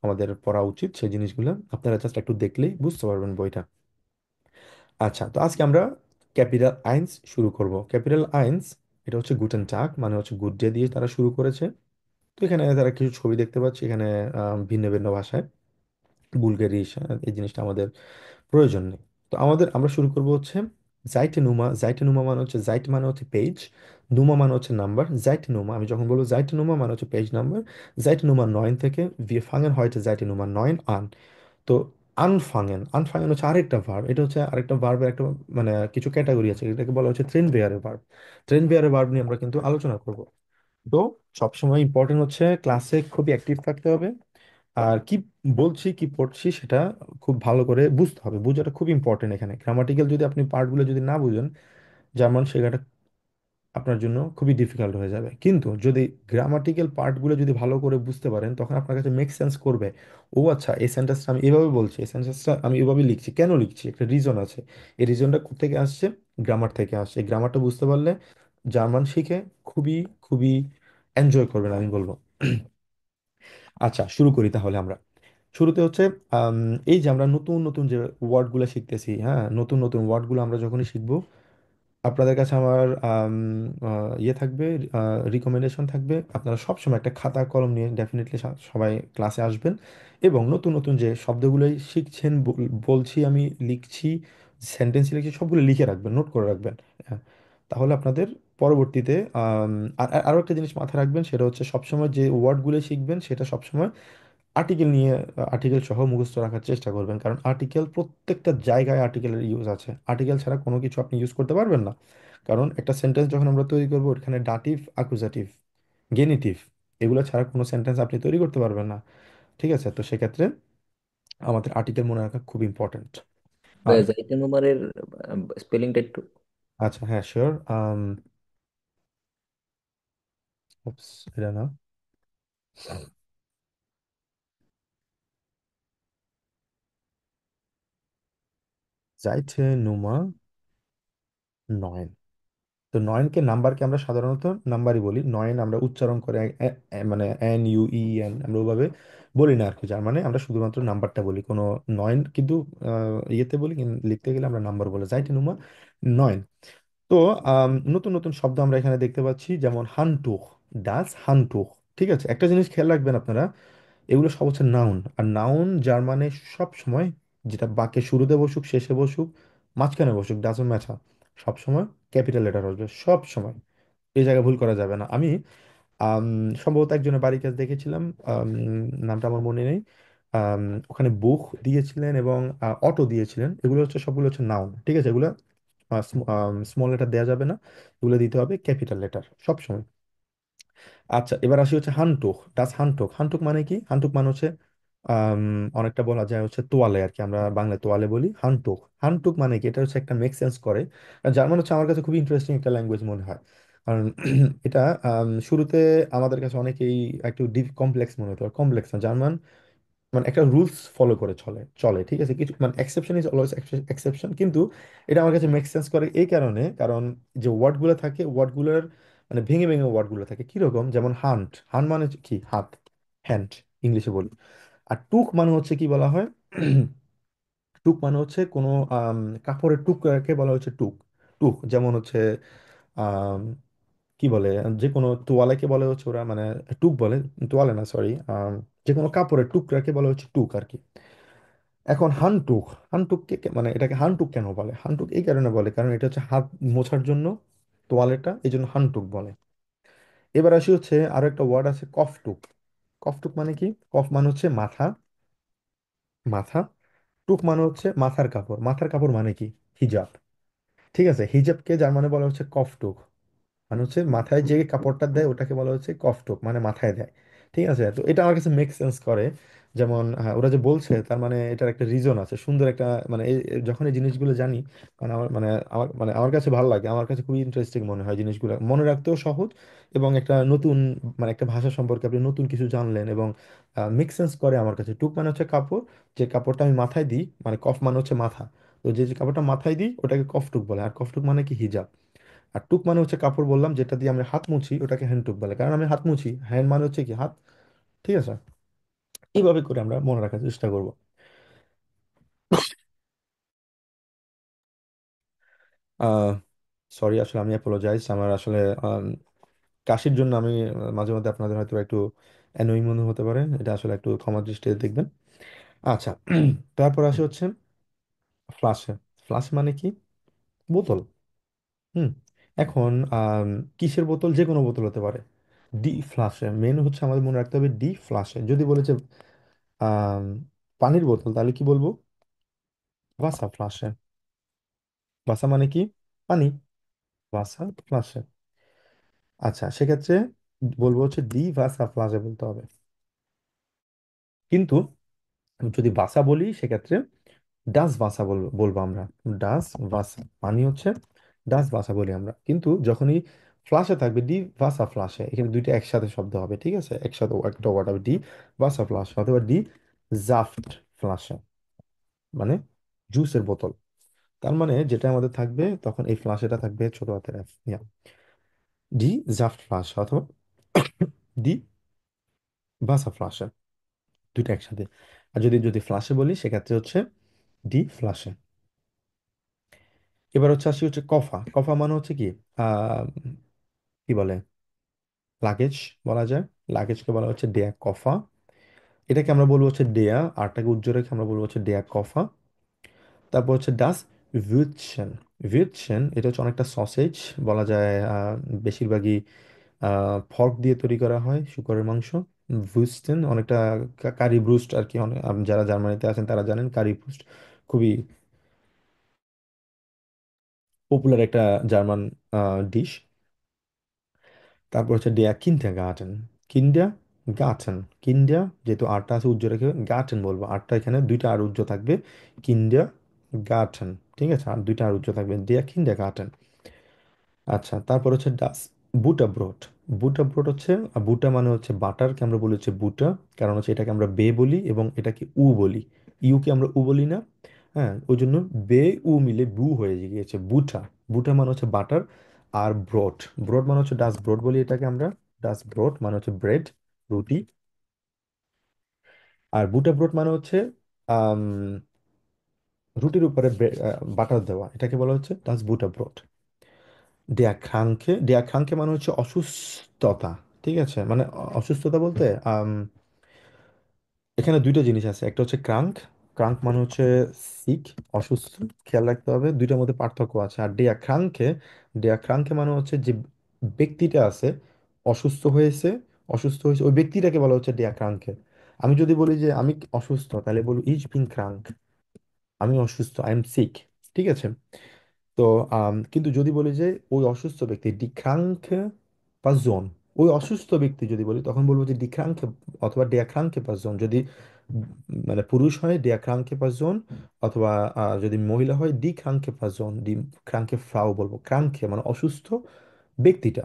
আমাদের পড়া উচিত, সেই জিনিসগুলো আপনারা জাস্ট একটু দেখলেই বুঝতে পারবেন বইটা। আচ্ছা, তো আজকে আমরা ক্যাপিটাল আইনস শুরু করব। ক্যাপিটাল আইনস এটা হচ্ছে গুটেন টাগ, মানে হচ্ছে গুড ডে দিয়ে তারা শুরু করেছে। তো এখানে তারা কিছু ছবি দেখতে পাচ্ছি এখানে, ভিন্ন ভিন্ন ভাষায়, বুলগেরিস, এই জিনিসটা আমাদের প্রয়োজন নেই। তো আমরা শুরু করব হচ্ছে জাইটে নুমা। জাইটে নুমা মানে হচ্ছে, জাইট মানে হচ্ছে পেজ, নুমা মানে হচ্ছে নাম্বার। জাইটে নুমা, আমি যখন বলবো জাইটে নুমা মানে হচ্ছে পেজ নাম্বার। জাইটে নুমা 9 থেকে wir fangen heute Seite Nummer 9 an। তো আনফাঙেন, আনফাঙেন হচ্ছে আরেকটা ভার্ব। এটা হচ্ছে আরেকটা ভার্বের একটা মানে কিছু ক্যাটাগরি আছে, এটাকে বলা হচ্ছে ট্রেন বেয়ারের ভার্ব। ট্রেন বেয়ারের ভার্ব নিয়ে আমরা কিন্তু আলোচনা করব। তো সবসময় ইম্পর্টেন্ট হচ্ছে ক্লাসে খুবই অ্যাক্টিভ থাকতে হবে, আর কি বলছি কি পড়ছি সেটা খুব ভালো করে বুঝতে হবে। বোঝাটা খুব ইম্পর্টেন্ট এখানে। গ্রামাটিক্যাল যদি আপনি পার্টগুলো যদি না বুঝেন, জার্মান শেখাটা আপনার জন্য খুবই ডিফিকাল্ট হয়ে যাবে। কিন্তু যদি গ্রামাটিক্যাল পার্টগুলো যদি ভালো করে বুঝতে পারেন, তখন আপনার কাছে মেক সেন্স করবে। ও আচ্ছা, এই সেন্টেন্সটা আমি এভাবে বলছি, এই সেন্টেন্সটা আমি এভাবে লিখছি, কেন লিখছি, একটা রিজন আছে। এই রিজনটা থেকে আসছে, গ্রামার থেকে আসছে। এই গ্রামারটা বুঝতে পারলে জার্মান শিখে খুবই খুবই এনজয় করবেন আমি বলবো। আচ্ছা, শুরু করি তাহলে আমরা। শুরুতে হচ্ছে আম, এই যে আমরা নতুন নতুন যে ওয়ার্ডগুলো শিখতেছি, হ্যাঁ, নতুন নতুন ওয়ার্ডগুলো আমরা যখনই শিখবো, আপনাদের কাছে আমার ইয়ে থাকবে, রিকমেন্ডেশন থাকবে, আপনারা সবসময় একটা খাতা কলম নিয়ে ডেফিনেটলি সবাই ক্লাসে আসবেন, এবং নতুন নতুন যে শব্দগুলোই শিখছেন, বলছি আমি, লিখছি, সেন্টেন্স লিখছি, সবগুলো লিখে রাখবেন, নোট করে রাখবেন। হ্যাঁ, তাহলে আপনাদের পরবর্তীতে আরও একটা জিনিস মাথায় রাখবেন, সেটা হচ্ছে সবসময় যে ওয়ার্ডগুলো শিখবেন সেটা সবসময় আর্টিকেল নিয়ে, আর্টিকেল সহ মুখস্থ রাখার চেষ্টা করবেন, কারণ আর্টিকেল প্রত্যেকটা জায়গায় আর্টিকেলের ইউজ আছে। আর্টিকেল ছাড়া কোনো কিছু আপনি ইউজ করতে পারবেন না। কারণ একটা সেন্টেন্স যখন আমরা তৈরি করবো, এখানে ডাটিভ, আকুজাটিভ, গেনিটিভ, এগুলো ছাড়া কোনো সেন্টেন্স আপনি তৈরি করতে পারবেন না। ঠিক আছে, তো সেক্ষেত্রে আমাদের আর্টিকেল মনে রাখা খুব ইম্পর্ট্যান্ট। আর জাইতে নোমারের স্পেলিংটা একটু। আচ্ছা, হ্যাঁ, শিওর। এটা না, যাইছে নুমা 9। তো নয়নকে, নাম্বারকে আমরা সাধারণত নাম্বারই বলি। নয়ন আমরা উচ্চারণ করে মানে NUEN আমরা ওভাবে বলি না আর কি। যার মানে আমরা শুধুমাত্র নাম্বারটা বলি, কোনো নয়ন কিন্তু ইয়েতে বলি, কিন্তু লিখতে গেলে আমরা নাম্বার বলে যাই নুমা 9। তো নতুন নতুন শব্দ আমরা এখানে দেখতে পাচ্ছি, যেমন হানটুখ, ডাস হানটুখ। ঠিক আছে, একটা জিনিস খেয়াল রাখবেন আপনারা, এগুলো সব হচ্ছে নাউন। আর নাউন জার্মানে সব সময়, যেটা বাক্যের শুরুতে বসুক, শেষে বসুক, মাঝখানে বসুক, ডাজন্ট ম্যাটার, সব সময় ক্যাপিটাল লেটার আসবে সব সময়। এই জায়গায় ভুল করা যাবে না। আমি আম, সম্ভবত একজনের বাড়ির কাছে দেখেছিলাম, নামটা আমার মনে নেই। আম, ওখানে বুক দিয়েছিলেন এবং অটো দিয়েছিলেন, এগুলো হচ্ছে সবগুলো হচ্ছে নাউন। ঠিক আছে, এগুলো স্মল লেটার দেওয়া যাবে না, এগুলো দিতে হবে ক্যাপিটাল লেটার সবসময়। আচ্ছা, এবার আসি হচ্ছে হানটুক, ডাস হানটুক। হানটুক মানে কি? হানটুক মানে হচ্ছে আম, অনেকটা বলা যায় হচ্ছে তোয়ালে আর কি, আমরা বাংলায় তোয়ালে বলি। হানটুক, হানটুক মানে কি? এটা হচ্ছে একটা মেক সেন্স করে। আর জার্মান হচ্ছে আমার কাছে খুবই ইন্টারেস্টিং একটা ল্যাঙ্গুয়েজ মনে হয়, কারণ এটা শুরুতে আমাদের কাছে অনেকেই একটু ডিপ কমপ্লেক্স মনে হতো। কমপ্লেক্স না, জার্মান মানে একটা রুলস ফলো করে চলে চলে ঠিক আছে, কিছু মানে এক্সেপশন ইজ অলওয়েজ এক্সেপশন। কিন্তু এটা আমার কাছে মেক সেন্স করে এই কারণে, কারণ যে ওয়ার্ডগুলো থাকে, ওয়ার্ডগুলোর মানে ভেঙে ভেঙে ওয়ার্ডগুলো থাকে কিরকম, যেমন হান্ট, হান মানে হচ্ছে কি? হাত, হ্যান্ড ইংলিশে বলি। আর টুক মানে হচ্ছে কি বলা হয়? টুক মানে হচ্ছে কোনো কাপড়ের টুকরাকে বলা হচ্ছে টুক। টুক যেমন হচ্ছে আম, কি বলে, যে কোনো তোয়ালেকে বলে হচ্ছে ওরা মানে টুক বলে, তোয়ালে না সরি, যে কোনো কাপড়ের টুকরাকে বলা হচ্ছে টুক আর কি। এখন হানটুক, হানটুককে মানে এটাকে হানটুক কেন বলে? হানটুক এই কারণে বলে, কারণ এটা হচ্ছে হাত মোছার জন্য তোয়ালেটা, এই জন্য হানটুক বলে। এবার আসি হচ্ছে আরো একটা ওয়ার্ড আছে, কফটুক। কফটুক মানে কি? কফ মানে হচ্ছে মাথা, মাথা। টুক মানে হচ্ছে মাথার কাপড়। মাথার কাপড় মানে কি? হিজাব। ঠিক আছে, হিজাবকে জার্মানে বলা হচ্ছে কফটুক, মানে হচ্ছে মাথায় যে কাপড়টা দেয় ওটাকে বলা হচ্ছে কফটক, মানে মাথায় দেয়। ঠিক আছে, তো এটা আমার কাছে মেক সেন্স করে। যেমন ওরা যে বলছে, তার মানে এটার একটা রিজন আছে, সুন্দর একটা মানে যখন এই জিনিসগুলো জানি, মানে আমার কাছে ভালো লাগে, আমার কাছে খুবই ইন্টারেস্টিং মনে হয় জিনিসগুলো, মনে রাখতেও সহজ, এবং একটা নতুন মানে একটা ভাষা সম্পর্কে আপনি নতুন কিছু জানলেন, এবং মেক সেন্স করে আমার কাছে। টুক মানে হচ্ছে কাপড়, যে কাপড়টা আমি মাথায় দিই, মানে কফ মানে হচ্ছে মাথা, তো যে যে কাপড়টা মাথায় দিই ওটাকে কফটুক বলে। আর কফটুক মানে কি? হিজাব। আর টুক মানে হচ্ছে কাপড়, বললাম, যেটা দিয়ে আমরা হাত মুছি ওটাকে হ্যান্ড টুক বলে, কারণ আমি হাত মুছি। হ্যান্ড মানে হচ্ছে কি? হাত। ঠিক আছে, এইভাবে করে আমরা মনে রাখার চেষ্টা করব। আহ সরি, আসলে আমি অ্যাপোলোজাইজ, আমার আসলে কাশির জন্য আমি মাঝে মধ্যে আপনাদের হয়তো একটু অ্যানোয়িং মনে হতে পারে, এটা আসলে একটু ক্ষমা দৃষ্টিতে দেখবেন। আচ্ছা, তারপর আসে হচ্ছে ফ্লাশে। ফ্লাশ মানে কি? বোতল। হুম, এখন কিসের বোতল? যে কোনো বোতল হতে পারে। ডি ফ্লাশে মেন হচ্ছে আমাদের মনে রাখতে হবে, ডি ফ্লাশে। যদি বলেছে আম, পানির বোতল, তাহলে কি বলবো? ভাসা ফ্লাশে। ভাসা মানে কি? পানি, ভাসা ফ্লাশে। আচ্ছা, সেক্ষেত্রে বলবো হচ্ছে ডি ভাসা ফ্লাশে বলতে হবে। কিন্তু যদি ভাষা বলি সেক্ষেত্রে ডাস ভাষা বলবো বলবো আমরা। ডাস ভাষা মানে হচ্ছে ডাস ভাষা বলি আমরা, কিন্তু যখনই ফ্লাশে থাকবে ডি ভাষা ফ্লাশে, এখানে দুইটা একসাথে শব্দ হবে, ঠিক আছে, একসাথে একটা ওয়ার্ড হবে ডি ভাষা ফ্লাশ অথবা ডি জাফট ফ্লাশে, মানে জুসের বোতল। তার মানে যেটা আমাদের থাকবে তখন এই ফ্লাশেটা থাকবে ছোট হাতের এফ, ডি জাফট ফ্লাশ অথবা ডি ভাষা ফ্লাশে, দুইটা একসাথে। আর যদি যদি ফ্লাশে বলি সেক্ষেত্রে হচ্ছে ডি ফ্লাশে। এবার হচ্ছে আসি হচ্ছে কফা। কফা মানে হচ্ছে কি আহ কি বলে, লাগেজ বলা যায়। লাগেজকে বলা হচ্ছে ডেয়া কফা। এটাকে আমরা বলবো হচ্ছে ডেয়া, আরটাকে উজ্জ্বল রেখে আমরা বলবো হচ্ছে ডেয়া কফা। তারপর হচ্ছে ডাস ভিটশেন। ভিটশেন এটা হচ্ছে অনেকটা সসেজ বলা যায়, বেশিরভাগই ফর্ক দিয়ে তৈরি করা হয়, শুকরের মাংস। ভুস্টেন অনেকটা কারি ব্রুস্ট আর কি, অনেক যারা জার্মানিতে আছেন তারা জানেন কারি ব্রুস্ট খুবই পপুলার একটা জার্মান ডিশ। তারপর হচ্ছে ডেয়া কিনতে গার্টেন। কিন্ডা গার্টেন, কিন্ডা যেহেতু আটটা আছে উজ্জ্ব রেখে গার্টেন বলবো, আটটা এখানে দুইটা আর উজ্জ্ব থাকবে, কিন্ডা গার্টেন, ঠিক আছে, আর দুইটা আর উজ্জ্ব থাকবে ডেয়া কিন্ডা গার্টেন। আচ্ছা, তারপর হচ্ছে ডাস বুটা ব্রোড। বুটা ব্রোড হচ্ছে বুটা মানে হচ্ছে বাটারকে আমরা বলি হচ্ছে বুটা, কারণ হচ্ছে এটাকে আমরা বে বলি এবং এটাকে উ বলি, ইউকে আমরা উ বলি না। হ্যাঁ, ওই জন্য বে উ মিলে বু হয়ে গিয়েছে বুটা। বুটা মানে হচ্ছে বাটার, আর ব্রড, ব্রড মানে হচ্ছে ডাস ব্রড বলি এটাকে আমরা। ডাস ব্রড মানে হচ্ছে ব্রেড, রুটি। আর বুটা ব্রড মানে হচ্ছে আম, রুটির উপরে বাটার দেওয়া, এটাকে বলা হচ্ছে ডাস বুটা ব্রড। দেয়া ক্রাঙ্কে, দেয়া ক্রাঙ্কে মানে হচ্ছে অসুস্থতা, ঠিক আছে, মানে অসুস্থতা বলতে এখানে দুইটা জিনিস আছে, একটা হচ্ছে ক্রাঙ্ক, ক্রাঙ্ক মানে হচ্ছে সিক, অসুস্থ, খেয়াল রাখতে হবে দুইটার মধ্যে পার্থক্য আছে। আর ডেয়া ক্রাঙ্কে, ডেয়া ক্রাঙ্কে মানে হচ্ছে যে ব্যক্তিটা আছে অসুস্থ হয়েছে, অসুস্থ হয়েছে ওই ব্যক্তিটাকে বলা হচ্ছে ডেয়া ক্রাঙ্কে। আমি যদি বলি যে আমি অসুস্থ তাহলে বলবো ইজ বিং ক্রাঙ্ক, আমি অসুস্থ, আই এম সিক, ঠিক আছে। তো কিন্তু যদি বলি যে ওই অসুস্থ ব্যক্তি ডি ক্রাঙ্কে পারসন, ওই অসুস্থ ব্যক্তি যদি বলি তখন বলবো যে ডি ক্রাঙ্কে অথবা ডেয়া ক্রাঙ্কে পারসন। যদি মানে পুরুষ হয় ডেয়া ক্রাঙ্কে পারসন, অথবা যদি মহিলা হয় ডি ক্রাঙ্কে পারসন, ডি ক্রাঙ্কে ফ্রাউ বলবো। ক্রাঙ্কে মানে অসুস্থ ব্যক্তিটা,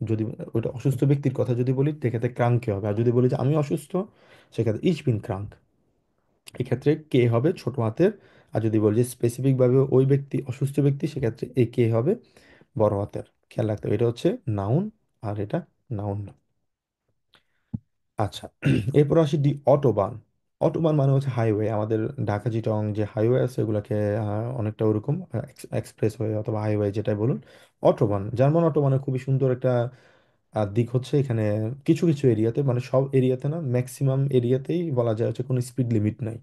যদি ওইটা অসুস্থ ব্যক্তির কথা যদি বলি সেক্ষেত্রে ক্রাঙ্কে হবে। আর যদি বলি যে আমি অসুস্থ সেক্ষেত্রে ইচ বিন ক্রাঙ্ক, এক্ষেত্রে কে হবে ছোট হাতের। আর যদি বলি যে স্পেসিফিক ভাবে ওই ব্যক্তি অসুস্থ ব্যক্তি সেক্ষেত্রে এই কে হবে বড় হাতের। খেয়াল রাখতে হবে এটা হচ্ছে নাউন আর এটা নাউন না। আচ্ছা, এরপর আসি ডি অটোবান। অটোবান মানে হচ্ছে হাইওয়ে, আমাদের ঢাকা চিটং যে হাইওয়ে আছে ওগুলোকে অনেকটা ওরকম এক্সপ্রেস ওয়ে অথবা হাইওয়ে যেটাই বলুন। অটোবান, জার্মান অটোবানের খুবই সুন্দর একটা দিক হচ্ছে এখানে কিছু কিছু এরিয়াতে, মানে সব এরিয়াতে না, ম্যাক্সিমাম এরিয়াতেই বলা যায় হচ্ছে কোনো স্পিড লিমিট নাই,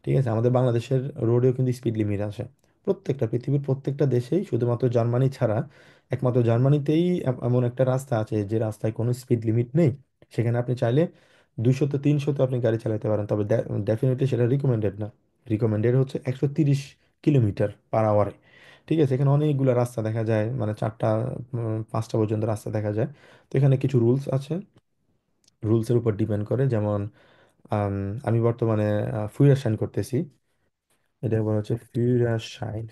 ঠিক আছে। আমাদের বাংলাদেশের রোডেও কিন্তু স্পিড লিমিট আছে, প্রত্যেকটা পৃথিবীর প্রত্যেকটা দেশেই, শুধুমাত্র জার্মানি ছাড়া একমাত্র জার্মানিতেই এমন একটা রাস্তা আছে যে রাস্তায় কোনো স্পিড লিমিট নেই। সেখানে আপনি চাইলে 200-300 আপনি গাড়ি চালাতে পারেন, তবে ডেফিনেটলি সেটা রিকমেন্ডেড না। রিকমেন্ডেড হচ্ছে 130 কিলোমিটার পার আওয়ারে, ঠিক আছে। এখানে অনেকগুলো রাস্তা দেখা যায়, মানে 4টা 5টা পর্যন্ত রাস্তা দেখা যায়। তো এখানে কিছু রুলস আছে, রুলসের উপর ডিপেন্ড করে, যেমন আম, আমি বর্তমানে ফুয়েল করতেছি, এটা বলা হচ্ছে ফিউরার শাইন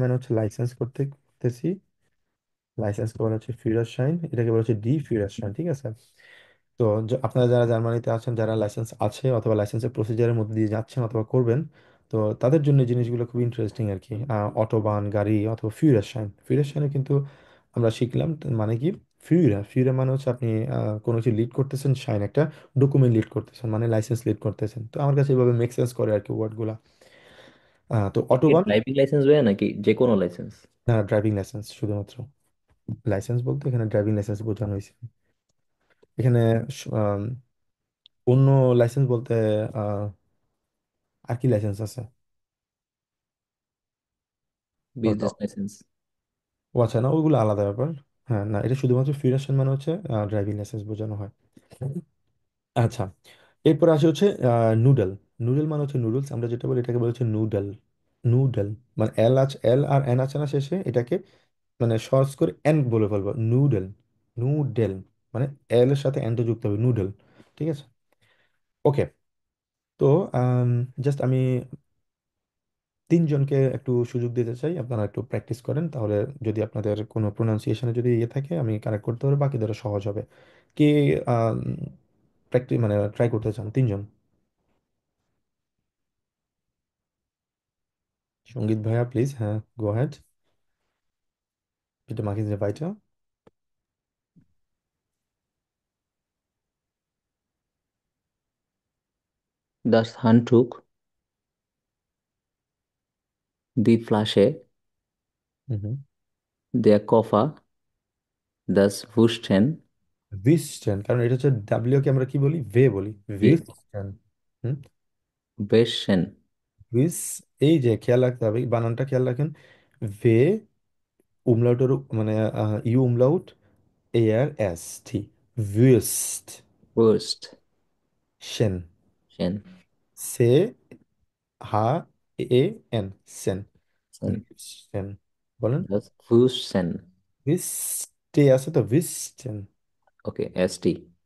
মানে হচ্ছে লাইসেন্স করতেছি, লাইসেন্স বলা হচ্ছে ফিউরার শাইন, এটাকে বলা হচ্ছে ডি ফিউরার শাইন, ঠিক আছে। তো আপনারা যারা জার্মানিতে আছেন, যারা লাইসেন্স আছে অথবা লাইসেন্সের প্রসিজারের মধ্যে দিয়ে যাচ্ছেন অথবা করবেন, তো তাদের জন্য এই জিনিসগুলো খুব ইন্টারেস্টিং আর কি। অটোবান গাড়ি অথবা ফিউরার শাইন, ফিউরার শাইনে কিন্তু আমরা শিখলাম মানে কি, ফিউরা, ফিউরা মানে হচ্ছে আপনি কোনো কিছু লিড করতেছেন, শাইন একটা ডকুমেন্ট লিড করতেছেন মানে লাইসেন্স লিড করতেছেন। তো আমার কাছে এভাবে মেক সেন্স করে আর কি ওয়ার্ডগুলা। তো এটা কি অটোবান, ড্রাইভিং লাইসেন্স ভাইয়া নাকি যে কোনো লাইসেন্স? না ড্রাইভিং লাইসেন্স শুধুমাত্র, লাইসেন্স বলতে এখানে ড্রাইভিং লাইসেন্স বোঝানো হয়েছে। এখানে আম, অন্য লাইসেন্স বলতে আহ, আর কি লাইসেন্স আছে বলতো। Business licence. ও আচ্ছা, না ওইগুলো আলাদা ব্যাপার। হ্যাঁ না, এটা শুধুমাত্র ফিউরেশন মানে হচ্ছে ড্রাইভিং লাইসেন্স বোঝানো হয়। আচ্ছা, এরপর আসে হচ্ছে নুডল। নুডল মানে হচ্ছে নুডলস, আমরা যেটা বলি এটাকে বলা হচ্ছে নুডল। নুডল মানে এল আছে, এল আর এন আছে না শেষে, এটাকে মানে সহজ করে এন বলে ফেলবো, নুডল, নুডেল। মানে এল এর সাথে এনটা যুক্ত হবে, নুডল। ঠিক আছে, ওকে। তো জাস্ট আমি তিনজনকে একটু সুযোগ দিতে চাই, আপনারা একটু প্র্যাকটিস করেন, তাহলে যদি আপনাদের কোনো প্রোনাউন্সিয়েশনে যদি ইয়ে থাকে আমি কারেক্ট করতে পারবো, বাকিদেরও সহজ হবে। কি প্র্যাকটিস মানে ট্রাই করতে চান তিনজন? সঙ্গীত ভাইয়া প্লিজ, হ্যাঁ, গো had, bitte machen Sie weiter. Das Handtuch, die Flasche, Mhm. der Koffer, das Würstchen, উইসটেন, কারণ এটা হচ্ছে ডাব্লিউ কে আমরা কি বলি, ভে বলি, die উইসটেন। হুম, Wäschen, উইস, এই যে খেয়াল রাখতে হবে, এই বানানটা খেয়াল রাখেন, ভে উমলাউটের মানে U umlaut A R S T, উইস্ট Wurst, শেন, Chen, সে হা এ এন, সেন, Chen, সেন, বলেন। das Würstchen, উইস্টে আছে তো, উইস্টেন। okay, ST,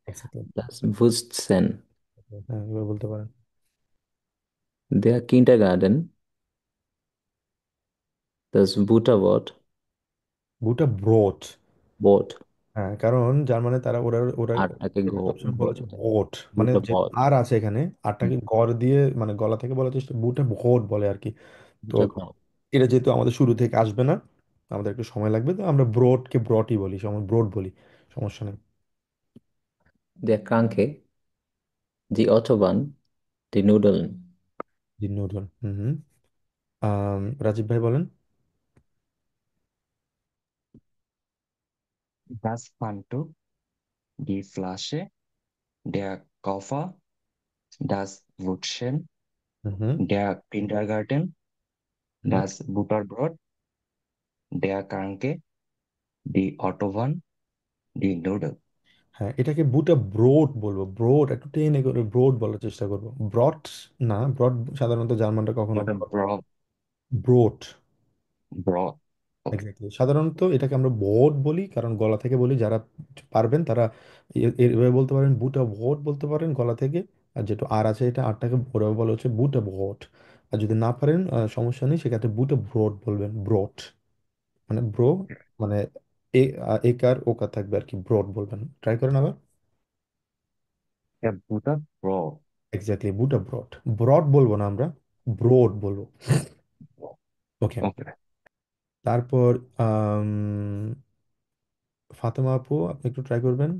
exactly, das Würstchen, হ্যাঁ এবার বলতে পারেন। der Kindergarten, das Butterwort, বুটা ব্রোট। Brot, হ্যাঁ, কারণ জার্মানে তারা ওরা ওরা আরটাকে সবসময় বলেছে ভোট, মানে যে Butterwort, আর আছে এখানে, আরটাকে গড় দিয়ে মানে গলা থেকে বলার চেষ্টা, বুটা ভোট বলে আর কি। তো Butterwort, এটা যেহেতু আমাদের শুরু থেকে আসবে না, আমাদের একটু সময় লাগবে, তো আমরা ব্রডকে ব্রটই বলি, ব্রড বলি, সমস্যা নেই। der Kranke, die Autobahn, die Nudeln, জি, নুডল। হুম হুম। রাজীব ভাই বলেন। Das Handtuch, die Flasche, der Koffer, das Würstchen, হুম হুম। der Kindergarten, হুম। das Butterbrot, der Kranke, die Autobahn, die Nudel. হ্যাঁ, এটাকে বুটা ব্রোড বলবো, ব্রোড একটু টেনে করে ব্রোড বলার চেষ্টা করবো, ব্রট না, ব্রড সাধারণত জার্মানরা কখনো What a brought. broth. Okay. Exactly, সাধারণত এটাকে আমরা ভোট বলি, কারণ গলা থেকে বলি, যারা পারবেন তারা এভাবে বলতে পারেন, বুটা ভোট বলতে পারেন গলা থেকে। আর যেটা আর আছে, এটা আরটাকে ওরাও বলা হচ্ছে বুটা ভোট। আর যদি না পারেন সমস্যা নেই, সেক্ষেত্রে বুটা ব্রোড বলবেন, ব্রোট মানে ব্রো, মানে এ একার ওকার থাকবে আর কি, ব্রড বলবেন, ট্রাই করেন আবার। A butter broth. এক্স্যাক্টলি, বুটা ব্রড, ব্রড বলবো না আমরা, ব্রোড বলবো। ওকে, Okay. তারপর আম, ফাতেমা আপু আপনি একটু ট্রাই করবেন।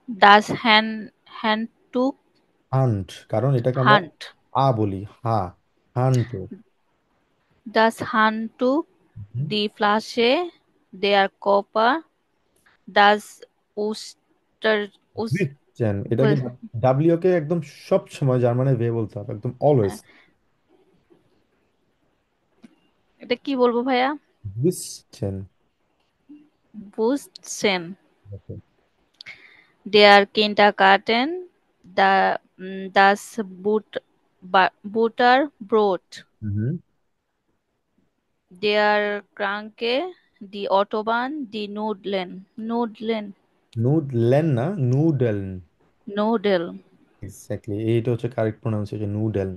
Das Handtuch হান্ট, কারণ এটাকে আমরা Hand. আ বলি, হা, hunt. Das Handtuch, die Flasche, der Körper, das Oster, Os, বুঝছেন, এটাকে ডাব্লিউ কে একদম সব সময় জার্মানে ভে বলতে হবে, একদম অলওয়েজ। এটা কি বলবো ভাইয়া? বুঝছেন। বুঝছেন। Der Kindergarten, das Butterbrot, হুম। der Kranke, die Autobahn, die Nudeln. Nudeln. নুডলেন না, নুডেলন। Nudel. এক্স্যাক্টলি, এইটা হচ্ছে কারেক্ট প্রোনাউন্সিয়েশন, নুডেলন।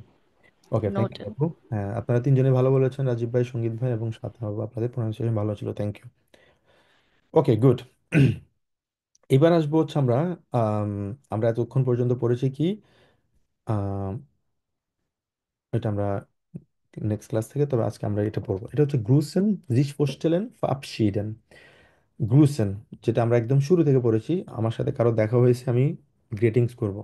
Okay, thank you Nudel. আপু। হ্যাঁ, আপনারা তিনজনে ভালো বলেছেন, রাজীব ভাই, সঙ্গীত ভাই এবং সাথে বাবু, আপনাদের প্রোনাউন্সিয়েশন ভালো ছিল, থ্যাংক ইউ। Okay, good. এবার আসবো হচ্ছে আমরা আম, আমরা এতক্ষণ পর্যন্ত পড়েছি কি, আম, এটা আমরা নেক্সট ক্লাস থেকে, তবে আজকে আমরা এটা পড়বো, এটা হচ্ছে গ্রুসেন, sich vorstellen, verabschieden। গ্রুসেন, যেটা আমরা একদম শুরু থেকে পড়েছি, আমার সাথে কারো দেখা হয়েছে আমি গ্রেটিংস করব,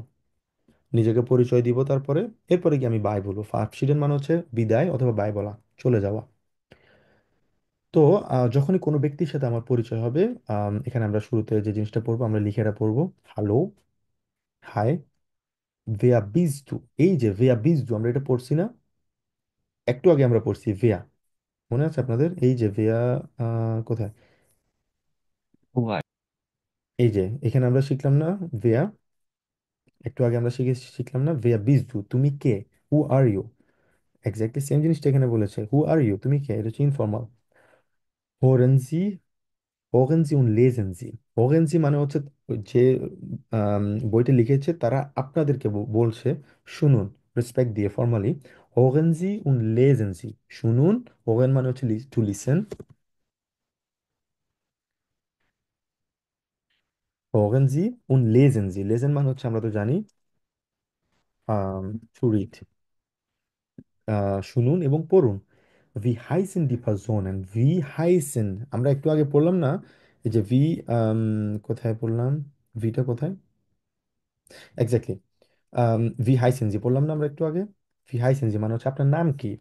নিজেকে পরিচয় দিব, তারপরে এরপরে কি আমি বাই বলবো, verabschieden মানে হচ্ছে বিদায় অথবা বাই বলা, চলে যাওয়া। তো যখনই কোনো ব্যক্তির সাথে আমার পরিচয় হবে, এখানে আমরা শুরুতে যে জিনিসটা পড়বো, আমরা লিখেটা পড়বো, হ্যালো, হাই, ভেয়া বিজদু। এই যে ভেয়া বিজদু, আমরা এটা পড়ছি না, একটু আগে আমরা পড়ছি ভেয়া, মনে আছে আপনাদের? এই যে ভেয়া কোথায়, Who are এই যে এখানে আমরা শিখলাম না ভেয়া, একটু আগে আমরা শিখলাম না ভেয়া বিজদু, তুমি কে, হু আর ইউ। এক্স্যাক্টলি সেম জিনিসটা এখানে বলেছে, হু আর ইউ, তুমি কে, এটা হচ্ছে ইনফর্মাল। হোরেনজি হোগেন জি উন লেজেন জি। হোগেন জি মানে হচ্ছে যে আম, বইটা লিখেছে তারা আপনাদেরকে বলছে শুনুন, রেসপেক্ট দিয়ে ফর্মালি। হোগেন জি উন লেজেন জি, শুনুন। হোগেন মানে হচ্ছে টু লিসেন, হোগেন জি উন লেজেন জি, লেজেন মানে হচ্ছে আমরা তো জানি টু রিড, শুনুন এবং পড়ুন। ভি হাইসেন ডি পারসোনেন, ভি হাইসেন আমরা একটু আগে পড়লাম না, এই যে ভি, কোথায় পড়লাম, ভিটা কোথায় এক্স্যাক্টলি, ভি হাইসেন জি বললাম না আমরা একটু আগে। ভি হাইসেন জি মানে হচ্ছে আপনার নাম কি।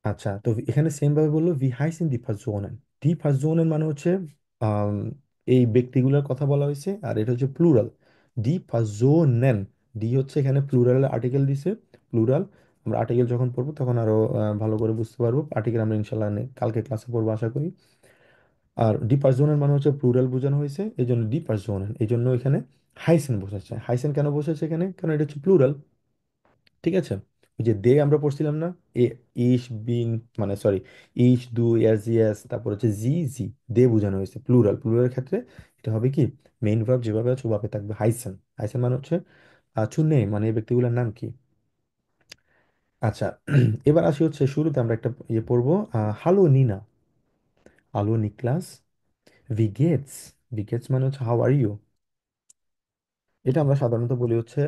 আচ্ছা, তো এখানে সেম ভাবে বললো ভি হাইসেন ডি পারসোনেন। ডি পারসোনেন মানে হচ্ছে আম, এই ব্যক্তিগুলোর কথা বলা হয়েছে, আর এটা হচ্ছে প্লুরাল। ডি পারসোনেন, ডি হচ্ছে এখানে প্লুরাল আর্টিকেল দিছে, প্লুরাল। আমরা আর্টিকেল যখন পড়বো তখন আরো ভালো করে বুঝতে পারবো। আর্টিকেল আমরা ইনশাল্লাহ কালকে ক্লাসে পড়বো আশা করি। আর ডি পারসোনেন মানে হচ্ছে প্লুরাল বোঝানো হয়েছে, এই জন্য ডি পারসোনেন, এই জন্য এখানে হাইসেন বসেছে। হাইসেন কেন বসেছে এখানে, কারণ এটা হচ্ছে প্লুরাল। ঠিক আছে, ওই যে দে আমরা পড়ছিলাম না, এ ইস বিন, মানে সরি, ইস দু এস ইয়েস, তারপর হচ্ছে জি জি, দে বোঝানো হয়েছে প্লুরাল। প্লুরালের ক্ষেত্রে এটা হবে কি, মেইন ভার্ব যেভাবে আছে ওভাবে থাকবে হাইসেন। হাইসেন মানে হচ্ছে চুন্নে, মানে এই ব্যক্তিগুলোর নাম কি। আচ্ছা, এবার আসি হচ্ছে শুরুতে আমরা একটা ইয়ে পড়বো, হ্যালো নিনা, হ্যালো নিকলাস, ভিগেটস। ভিগেটস মানে হচ্ছে হাউ আর ইউ। এটা আমরা সাধারণত বলি হচ্ছে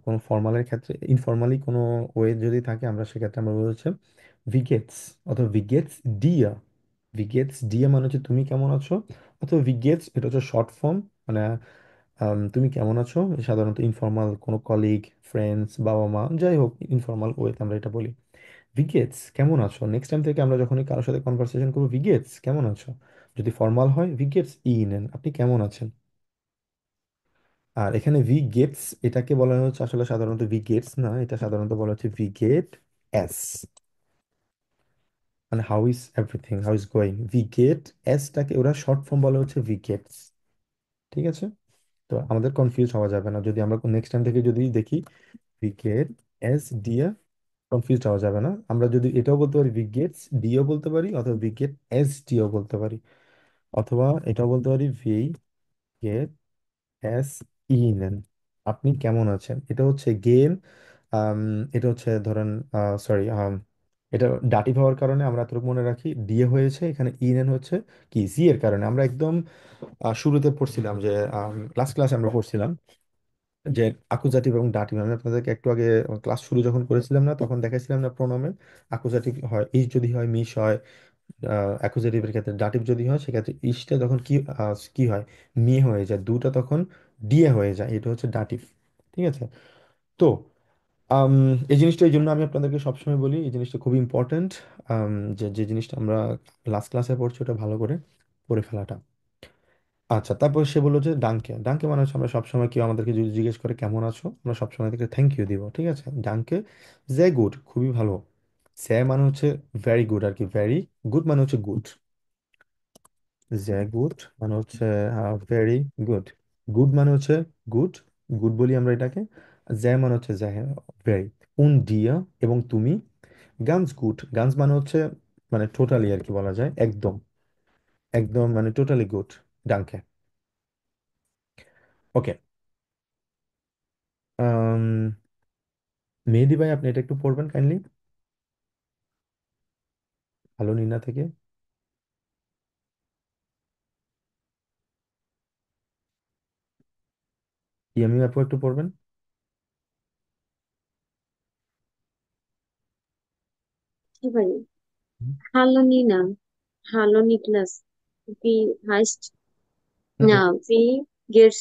কোনো ফর্মালের ক্ষেত্রে, ইনফর্মালি কোনো ওয়ে যদি থাকে আমরা সেক্ষেত্রে আমরা বলি হচ্ছে ভিগেটস, অথবা ভিগেটস ডিয়া। ভিগেটস ডিয়া মানে হচ্ছে তুমি কেমন আছো, অথবা ভিগেটস এটা হচ্ছে শর্ট ফর্ম, মানে তুমি কেমন আছো। সাধারণত ইনফর্মাল কোনো কলিগ, ফ্রেন্ডস, বাবা মা, যাই হোক ইনফর্মাল ওয়েতে আমরা এটা বলি। ভিগেটস কেমন আছো, নেক্সট টাইম থেকে আমরা যখনই কারোর সাথে কনভারসেশন করবো ভিগেটস কেমন আছো। যদি ফর্মাল হয় ভিগেটস ইনেন, আপনি কেমন আছেন। আর এখানে ভি গেটস এটাকে বলা হচ্ছে আসলে সাধারণত ভি গেটস না, এটা সাধারণত বলা হচ্ছে ভি গেট এস, মানে how is everything, how is going. ভি গেট এসটাকে ওরা শর্ট ফর্ম বলা হচ্ছে ভি গেটস। ঠিক আছে, তো আমাদের কনফিউজ হওয়া যাবে না, যদি আমরা নেক্সট টাইম থেকে যদি দেখি ভি গেট এস দিয়ে, কনফিউজ হওয়া যাবে না। আমরা যদি এটাও বলতে পারি ভি গেটস ডিও বলতে পারি, অথবা ভি গেট এস ডিও বলতে পারি, অথবা এটাও বলতে পারি ভি গেট এস ইনেন, আপনি কেমন আছেন। এটা হচ্ছে গেম, আম, এটা হচ্ছে ধরেন, সরি, এটা ডাটিভ হওয়ার কারণে আমরা এতটুকু মনে রাখি ডিএ হয়েছে, এখানে ইনেন হচ্ছে কি জি এর কারণে। আমরা একদম শুরুতে পড়ছিলাম যে ক্লাস ক্লাসে আমরা পড়ছিলাম যে আকুজাটিভ এবং ডাটিভ। আমি আপনাদেরকে একটু আগে ক্লাস শুরু যখন করেছিলাম না তখন দেখাইছিলাম না প্রোনাউনের আকুজাটিভ হয় ইস, যদি হয় মিস হয়। অ্যাকুজেটিভের ক্ষেত্রে ডাটিভ যদি হয় সেক্ষেত্রে ইসটা তখন কি কি হয়, মি হয়ে যায়, দুটা তখন ডিএ হয়ে যায়, এটা হচ্ছে ডাটিভ। ঠিক আছে, তো আম, এই জিনিসটা এই জন্য আমি আপনাদেরকে সবসময় বলি এই জিনিসটা খুব ইম্পর্ট্যান্ট, যে যে জিনিসটা আমরা লাস্ট ক্লাসে পড়ছি ওটা ভালো করে পড়ে ফেলাটা। আচ্ছা, তারপর সে বললো যে ডাঙ্কে, ডাঙ্কে মানে হচ্ছে আমরা সবসময় কেউ আমাদেরকে যদি জিজ্ঞেস করে কেমন আছো আমরা সবসময় তাদেরকে থ্যাংক ইউ দিব। ঠিক আছে, ডাঙ্কে জে গুড, খুবই ভালো। সে মানে হচ্ছে ভেরি গুড আর কি, ভেরি গুড মানে হচ্ছে গুড। যে গুড মানে হচ্ছে ভেরি গুড। গুড মানে হচ্ছে গুড, গুড বলি আমরা এটাকে। যে মানে হচ্ছে যে, ভেরি। উন ডিয়া এবং তুমি। গানস গুড, গানস মানে হচ্ছে মানে টোটালি আর কি বলা যায়, একদম, একদম মানে টোটালি গুড। ডাঙ্কে। ওকে, মেহেদি ভাই আপনি এটা একটু পড়বেন কাইন্ডলি, ভালো নিনা থেকে। ইয়ামি আপু একটু পড়বেন। Evening. হুম, Hallo Nina. Hallo Niklas. Wie heißt, হুম, হুম, wie geht's?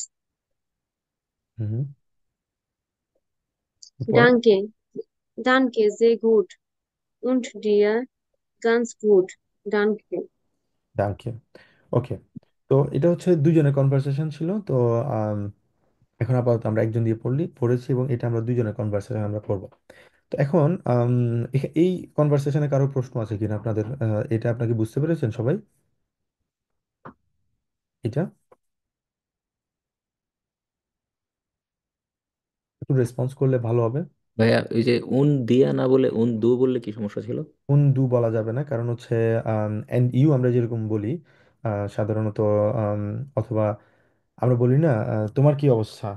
হুম, পড়েন। Danke. Danke, sehr gut. Und dir? Ganz gut. Danke. ডাঙ্কে। ওকে, তো এটা হচ্ছে দুজনের কনভারসেশন ছিল, তো আম, এখন আপাতত আমরা একজন দিয়ে পড়েছি এবং এটা আমরা দুজনের কনভারসেশন আমরা পড়বো। তো এখন এই কনভারসেশনে কারো প্রশ্ন আছে কিনা আপনাদের, এটা আপনাকে বুঝতে পেরেছেন সবাই, এটা একটু রেসপন্স করলে ভালো হবে। ভাইয়া ওই যে উন দিয়া না বলে উন দু বললে কি সমস্যা ছিল? কোন ডু বলা যাবে না, কারণ হচ্ছে এন্ড ইউ আমরা যেরকম বলি, সাধারণত আম, অথবা আমরা বলি না তোমার কি অবস্থা,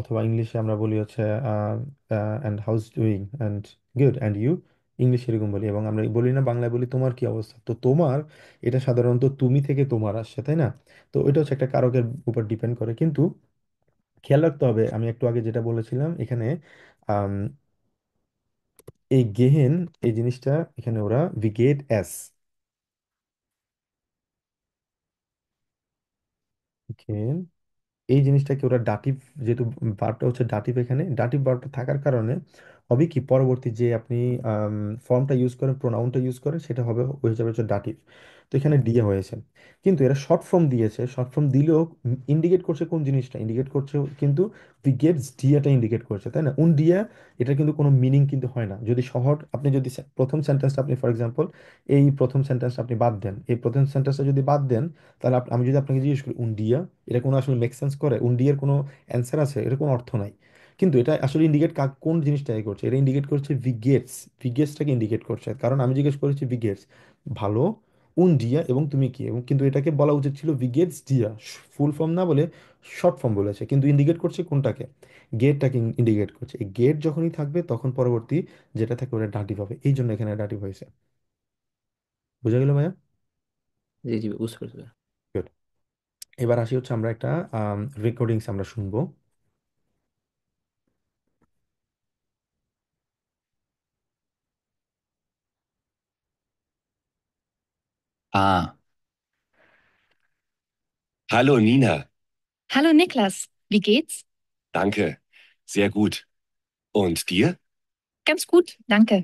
অথবা ইংলিশে আমরা বলি হচ্ছে and how's doing and good and you, ইংলিশে এরকম বলি। এবং আমরা বলি না, বাংলায় বলি তোমার কি অবস্থা। তো তোমার এটা সাধারণত তুমি থেকে তোমার আসছে, তাই না? তো এটা হচ্ছে একটা কারকের উপর ডিপেন্ড করে। কিন্তু খেয়াল রাখতে হবে, আমি একটু আগে যেটা বলেছিলাম এখানে আম, এই গেহেন, এই জিনিসটা এখানে ওরা ভিগেট এস, এই জিনিসটাকে ওরা ডাটিভ, যেহেতু ভার্বটা হচ্ছে ডাটিভ, এখানে ডাটিভ ভার্বটা থাকার কারণে হবে কি, পরবর্তী যে আপনি ফর্মটা ইউজ করেন, প্রোনাউনটা ইউজ করেন, সেটা হবে ওই হিসাবে হচ্ছে ডাটিভ। তো এখানে ডিয়া হয়েছে, কিন্তু এরা শর্ট ফর্ম দিয়েছে। শর্ট ফর্ম দিলেও ইন্ডিকেট করছে কোন জিনিসটা ইন্ডিকেট করছে, কিন্তু উই গেটস ডিয়াটা ইন্ডিকেট করছে, তাই না? উন ডিয়া, এটা কিন্তু কোনো মিনিং কিন্তু হয় না যদি শহর, আপনি যদি প্রথম সেন্টেন্সটা আপনি ফর এক্সাম্পল এই প্রথম সেন্টেন্সটা আপনি বাদ দেন, এই প্রথম সেন্টেন্সটা যদি বাদ দেন, তাহলে আমি যদি আপনাকে জিজ্ঞেস করি উন ডিয়া, এটা কোনো আসলে মেক সেন্স করে? উন্ডিয়ার কোনো অ্যান্সার আছে? এটা কোনো অর্থ নাই। কিন্তু এটা আসলে ইন্ডিকেট কোন জিনিসটাকে করছে, এটা ইন্ডিকেট করছে ভিগেটস, ভিগেটসটাকে ইন্ডিকেট করছে। কারণ আমি জিজ্ঞেস করেছি ভিগেটস ভালো, উন্ডিয়া এবং তুমি কি, এবং কিন্তু এটাকে বলা উচিত ছিল ভিগেটস ডিয়া, ফুল ফর্ম না বলে শর্ট ফর্ম বলেছে, কিন্তু ইন্ডিকেট করছে কোনটাকে, গেটটাকে ইন্ডিকেট করছে। এই গেট যখনই থাকবে তখন পরবর্তী যেটা থাকে ওটা ডাটিভ হবে, এই জন্য এখানে ডাটিভ হয়েছে। বুঝা গেল ভাইয়া? জি জি, বুঝতে পারছি ভাইয়া। Good. এবার আসি হচ্ছে আমরা একটা রেকর্ডিংস আমরা শুনবো। Ah, hallo Nina. Hallo Niklas, wie geht's? Danke. Sehr gut. Und dir? Ganz gut, danke.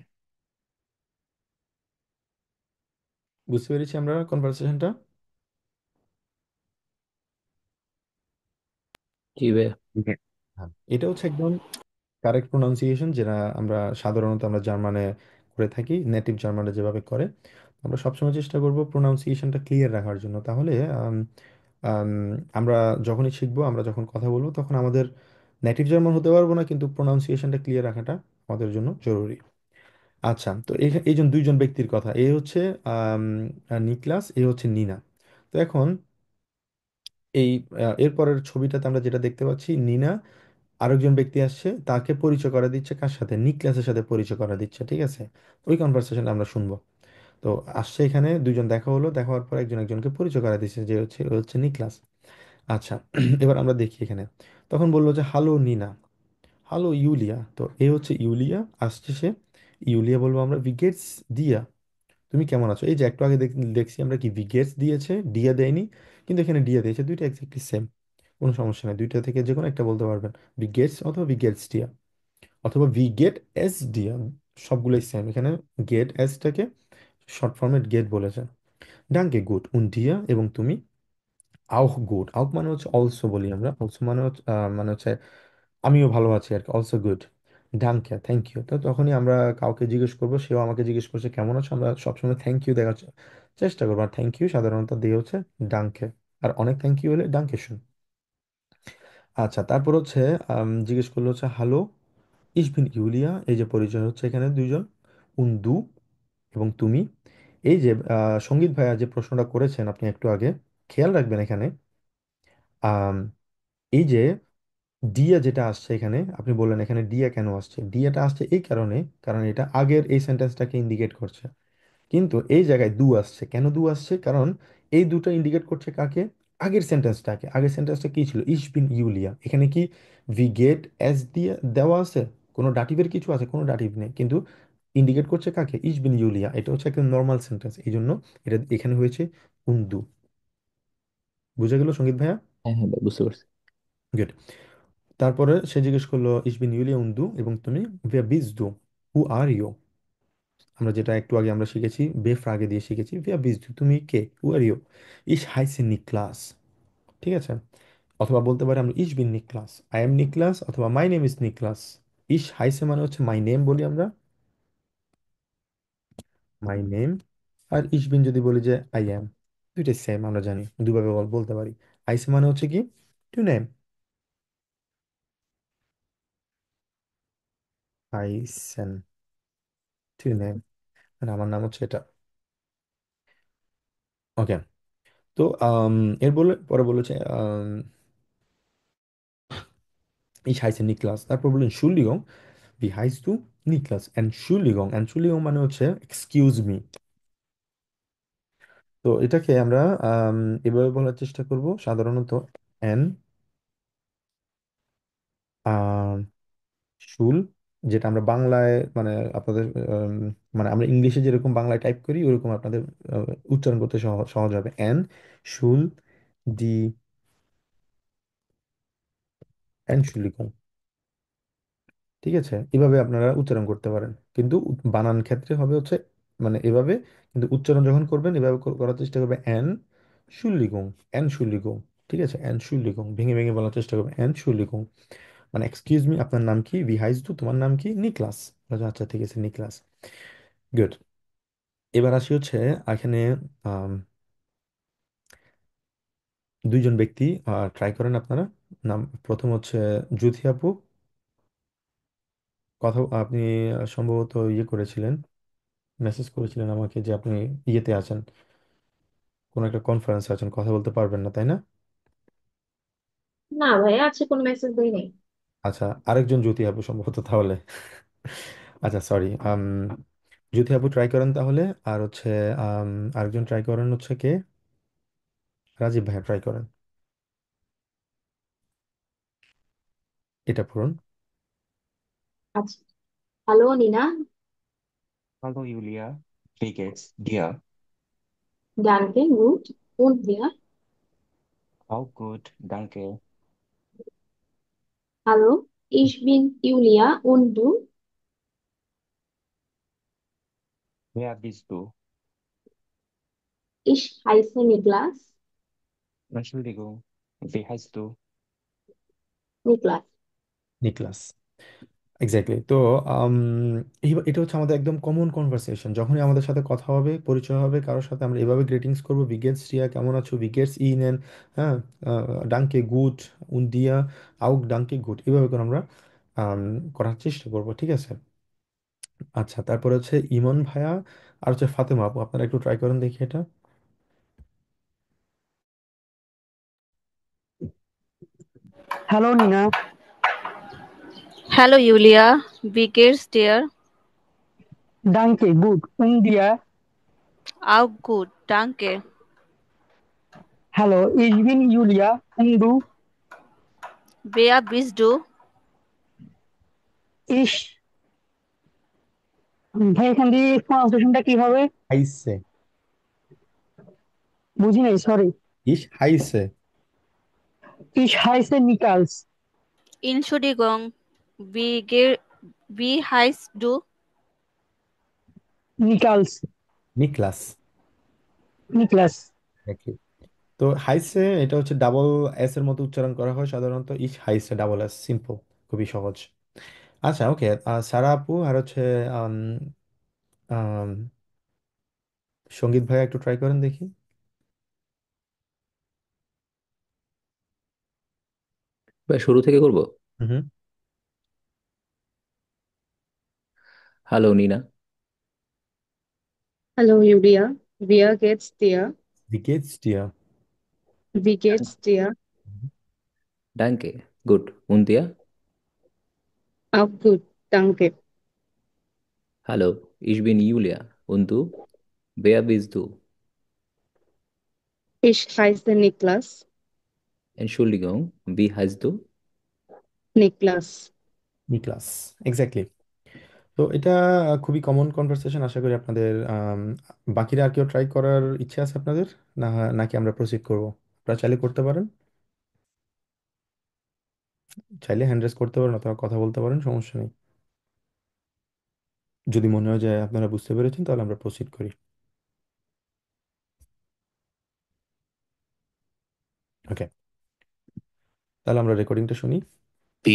বুঝতে পেরেছি আমরা কনভারসেশনটা। জি ভাইয়া। হ্যাঁ, এটা হচ্ছে একদম কারেক্ট প্রোনাউন্সিয়েশন, যেটা আমরা সাধারণত আমরা জার্মানে করে থাকি, নেটিভ জার্মানে যেভাবে করে। আমরা সবসময় চেষ্টা করব প্রোনাউন্সিয়েশনটা ক্লিয়ার রাখার জন্য। তাহলে আম, আম, আমরা যখনই শিখবো, আমরা যখন কথা বলবো, তখন আমাদের নেটিভ জার্মান হতে পারবো না, কিন্তু প্রোনাউন্সিয়েশনটা ক্লিয়ার রাখাটা আমাদের জন্য জরুরি। আচ্ছা, তো এই জন দুইজন ব্যক্তির কথা, এ হচ্ছে আম, নিকলাস, এ হচ্ছে নিনা। তো এখন এই এরপরের ছবিটাতে আমরা যেটা দেখতে পাচ্ছি, নিনা আরেকজন ব্যক্তি আসছে, তাকে পরিচয় করা দিচ্ছে কার সাথে, নিকলাসের সাথে পরিচয় করা দিচ্ছে, ঠিক আছে? ওই কনভারসেশন আমরা শুনবো। তো আসছে এখানে দুইজন দেখা হলো, দেখা হওয়ার পর একজন একজনকে পরিচয় করা দিচ্ছে, যে হচ্ছে ও হচ্ছে নিকলাস। আচ্ছা, এবার আমরা দেখি এখানে, তখন বললো যে হ্যালো নিনা, হ্যালো ইউলিয়া। তো এ হচ্ছে ইউলিয়া, আসছে সে। ইউলিয়া বলবো আমরা ভিগেটস দিয়া, তুমি কেমন আছো? এই যে একটু আগে দেখছি আমরা কি ভিগেটস দিয়েছে, ডিয়া দেয়নি, কিন্তু এখানে ডিয়া দিয়েছে, দুইটা এক্স্যাক্টলি সেম। কোনো সমস্যা নেই, দুইটা থেকে যে কোনো একটা বলতে পারবেন, ভিগেটস অথবা ভিগেটস ডিয়া, অথবা ভি গেট এস ডিয়া, সবগুলোই সেম। এখানে গেট এসটাকে শর্ট ফর্মেট গেট বলেছে। ডাঙ্কে গুড, উন ডিয়া এবং তুমি, আউহ গুড, আউহ মানে হচ্ছে অলসো বলি আমরা, অলসো মানে হচ্ছে মানে হচ্ছে আমিও ভালো আছি আর কি, অলসো গুড। ডাঙ্কে থ্যাংক ইউ। তো তখনই আমরা কাউকে জিজ্ঞেস করবো, সেও আমাকে জিজ্ঞেস করছে কেমন আছো, আমরা সবসময় থ্যাংক ইউ দেওয়ার চেষ্টা করবো। আর থ্যাংক ইউ সাধারণত দিয়ে হচ্ছে ডাঙ্কে, আর অনেক থ্যাংক ইউ হলে ডাঙ্কে শুন। আচ্ছা, তারপর হচ্ছে জিজ্ঞেস করলো হচ্ছে হ্যালো ইসবিন ইউলিয়া, এই যে পরিচয় হচ্ছে এখানে দুইজন, উন্দু এবং তুমি। এই যে সঙ্গীত ভাইয়া যে প্রশ্নটা করেছেন আপনি একটু আগে, খেয়াল রাখবেন এখানে আম, এই যে ডিয়া যেটা আসছে এখানে, আপনি বললেন এখানে ডিয়া কেন আসছে, ডিয়াটা আসছে এই কারণে, কারণ এটা আগের এই সেন্টেন্সটাকে ইন্ডিকেট করছে। কিন্তু এই জায়গায় দু আসছে, কেন দু আসছে? কারণ এই দুটো ইন্ডিকেট করছে কাকে, আগের সেন্টেন্সটাকে। আগের সেন্টেন্সটা কি ছিল, ইস বিন ইউলিয়া, এখানে কি ভি গেট এস দিয়ে দেওয়া আছে, কোনো ডাটিভের কিছু আছে? কোনো ডাটিভ নেই, কিন্তু ইন্ডিকেট করছে কাকে, ইস বিন ইউলিয়া। এটা হচ্ছে একটা নর্মাল সেন্টেন্স, এই জন্য এটা এখানে হয়েছে উন্দু। বুঝে গেল সঙ্গীত ভাইয়া? হ্যাঁ হ্যাঁ ভাই, বুঝতে পারছি। গুড। তারপরে সে জিজ্ঞেস করলো ইস বিন ইউলিয়া উন্দু এবং তুমি, ভেয়া বিজ দু, হু আর ইউ। আমরা যেটা একটু আগে আমরা শিখেছি, বে ফ্রাগে দিয়ে শিখেছি, ভেয়া বিজ দু, তুমি কে, হু আর ইউ। ইস হাইসে নিক্লাস, ঠিক আছে? অথবা বলতে পারি আমরা ইস বিন নিক্লাস, আই এম নিক্লাস, অথবা মাই নেম ইজ নিক্লাস। ইস হাইসে মানে হচ্ছে মাই নেম বলি আমরা, মাই নেম। আর ইস বিন যদি বলি যে আই এম, দুইটাই সেম, আমরা জানি দুভাবে বলতে পারি। আইসে মানে হচ্ছে কি, টু নেম, আইসেন, টু নেম, মানে আমার নাম হচ্ছে এটা। ওকে, তো এর পরে বলেছে ich heiße নিকলাস, তারপর বললেন Entschuldigung, wie heißt du? Niklas. Entschuldigung, Entschuldigung মানে হচ্ছে এক্সকিউজ মি। তো এটাকে আমরা এভাবে বলার চেষ্টা করব সাধারণত এন শুল, যেটা আমরা বাংলায় মানে আপনাদের মানে আমরা ইংলিশে যেরকম বাংলায় টাইপ করি ওরকম আপনাদের উচ্চারণ করতে সহজ সহজ হবে। এন শুল দি Entschuldigung, ঠিক আছে? এভাবে আপনারা উচ্চারণ করতে পারেন, কিন্তু বানান ক্ষেত্রে হবে হচ্ছে মানে এভাবে, কিন্তু উচ্চারণ যখন করবেন এভাবে করার চেষ্টা করবে এন শুল্লিগং, এন শুল্লিগং, ঠিক আছে? এন শুল্লিগং ভেঙে ভেঙে বলার চেষ্টা করবে এন শুল্লিগং, মানে এক্সকিউজ মি আপনার নাম কি, ভি হাইস দু তোমার নাম কি, নিকলাস। আচ্ছা ঠিক আছে নিকলাস, গুড। এবার আসি হচ্ছে এখানে আম, দুইজন ব্যক্তি ট্রাই করেন আপনারা। নাম প্রথম হচ্ছে জুথি আপু, কথা আপনি সম্ভবত ইয়ে করেছিলেন, মেসেজ করেছিলেন আমাকে যে আপনি ইয়েতে আছেন, কোনো একটা কনফারেন্সে আছেন, কথা বলতে পারবেন না, তাই না? না ভাই, আছে, কোনো মেসেজ দেই নাই। আচ্ছা, আরেকজন জ্যোতি আপু সম্ভবত তাহলে। আচ্ছা সরি, জ্যোতি আপু ট্রাই করেন তাহলে। আর হচ্ছে আরেকজন ট্রাই করেন হচ্ছে কে, রাজীব ভাইয়া ট্রাই করেন, এটা পূরণ। আচ্ছা, hello Nina. Hallo Julia, wie geht's dir? Danke, gut. Und dir? Auch gut, danke. Hallo, ich bin Julia und du? Wer bist du? Ich heiße Niklas. Entschuldigung, wie heißt du? Niklas. Niklas, exactly. তো এটা হচ্ছে আমাদের একদম common conversation, যখনই আমাদের সাথে কথা হবে পরিচয় হবে কারোর সাথে আমরা এভাবে গ্রিটিংস করবো, বিগেটস রিয়া কেমন আছো, বিগেটস ইনেন, হ্যাঁ, ডাঙ্কে গুড, উন দিয়া আউক ডাঙ্কে গুড, এভাবে করে আমরা করার চেষ্টা করবো, ঠিক আছে? আচ্ছা, তারপরে হচ্ছে ইমন ভাইয়া আর হচ্ছে ফাতেমা আপু, আপনারা একটু ট্রাই করেন দেখি এটা। Hello Nina. Hallo Julia, wie geht's dir? ডাঙ্কে গুড উন দিয়া। Auch gut, danke. Hello ich bin Julia und du? Wer bist du? ich ভাই এখান দিয়ে প্রনাউন্সিয়েশনটা কি হবে? হাইসে, বুঝি নাই, সরি। ইস হাইসে, ich heiße Niklas. Entschuldigung, wie heißt du? Niklas. Niklas. Niklas. Exactly. তো হাইসে এটা হচ্ছে ডাবল এস এর মতো উচ্চারণ করা হয় সাধারণত, ইস হাইসে ডাবল এস, সিম্পল, খুবই সহজ। আচ্ছা ওকে, সারা আপু আর হচ্ছে আম, আম, সঙ্গীত ভাইয়া একটু ট্রাই করেন দেখি। ভাই শুরু থেকে করব। হুম। Hello Nina. Hallo Julia, wie geht's dir? Wie geht's dir? Wie geht's dir? ডাঙ্কে গুড উন দিয়া। Auch gut, danke. Hello ich bin Julia und du? Wer bist du? Ich heiße Niklas. Entschuldigung, wie heißt du? Niklas. Niklas, exactly. তো এটা খুবই common conversation, আশা করি আপনাদের বাকিরা আর কেউ ট্রাই করার ইচ্ছে আছে আপনাদের, না নাকি আমরা প্রসিড করব? আপনারা চাইলে করতে পারেন, চাইলে হ্যান্ড রেজ করতে পারেন অথবা কথা বলতে পারেন, সমস্যা নেই। যদি মনে হয় যে আপনারা বুঝতে পেরেছেন তাহলে আমরা প্রসিড করি। ওকে, তাহলে আমরা রেকর্ডিংটা শুনি। B.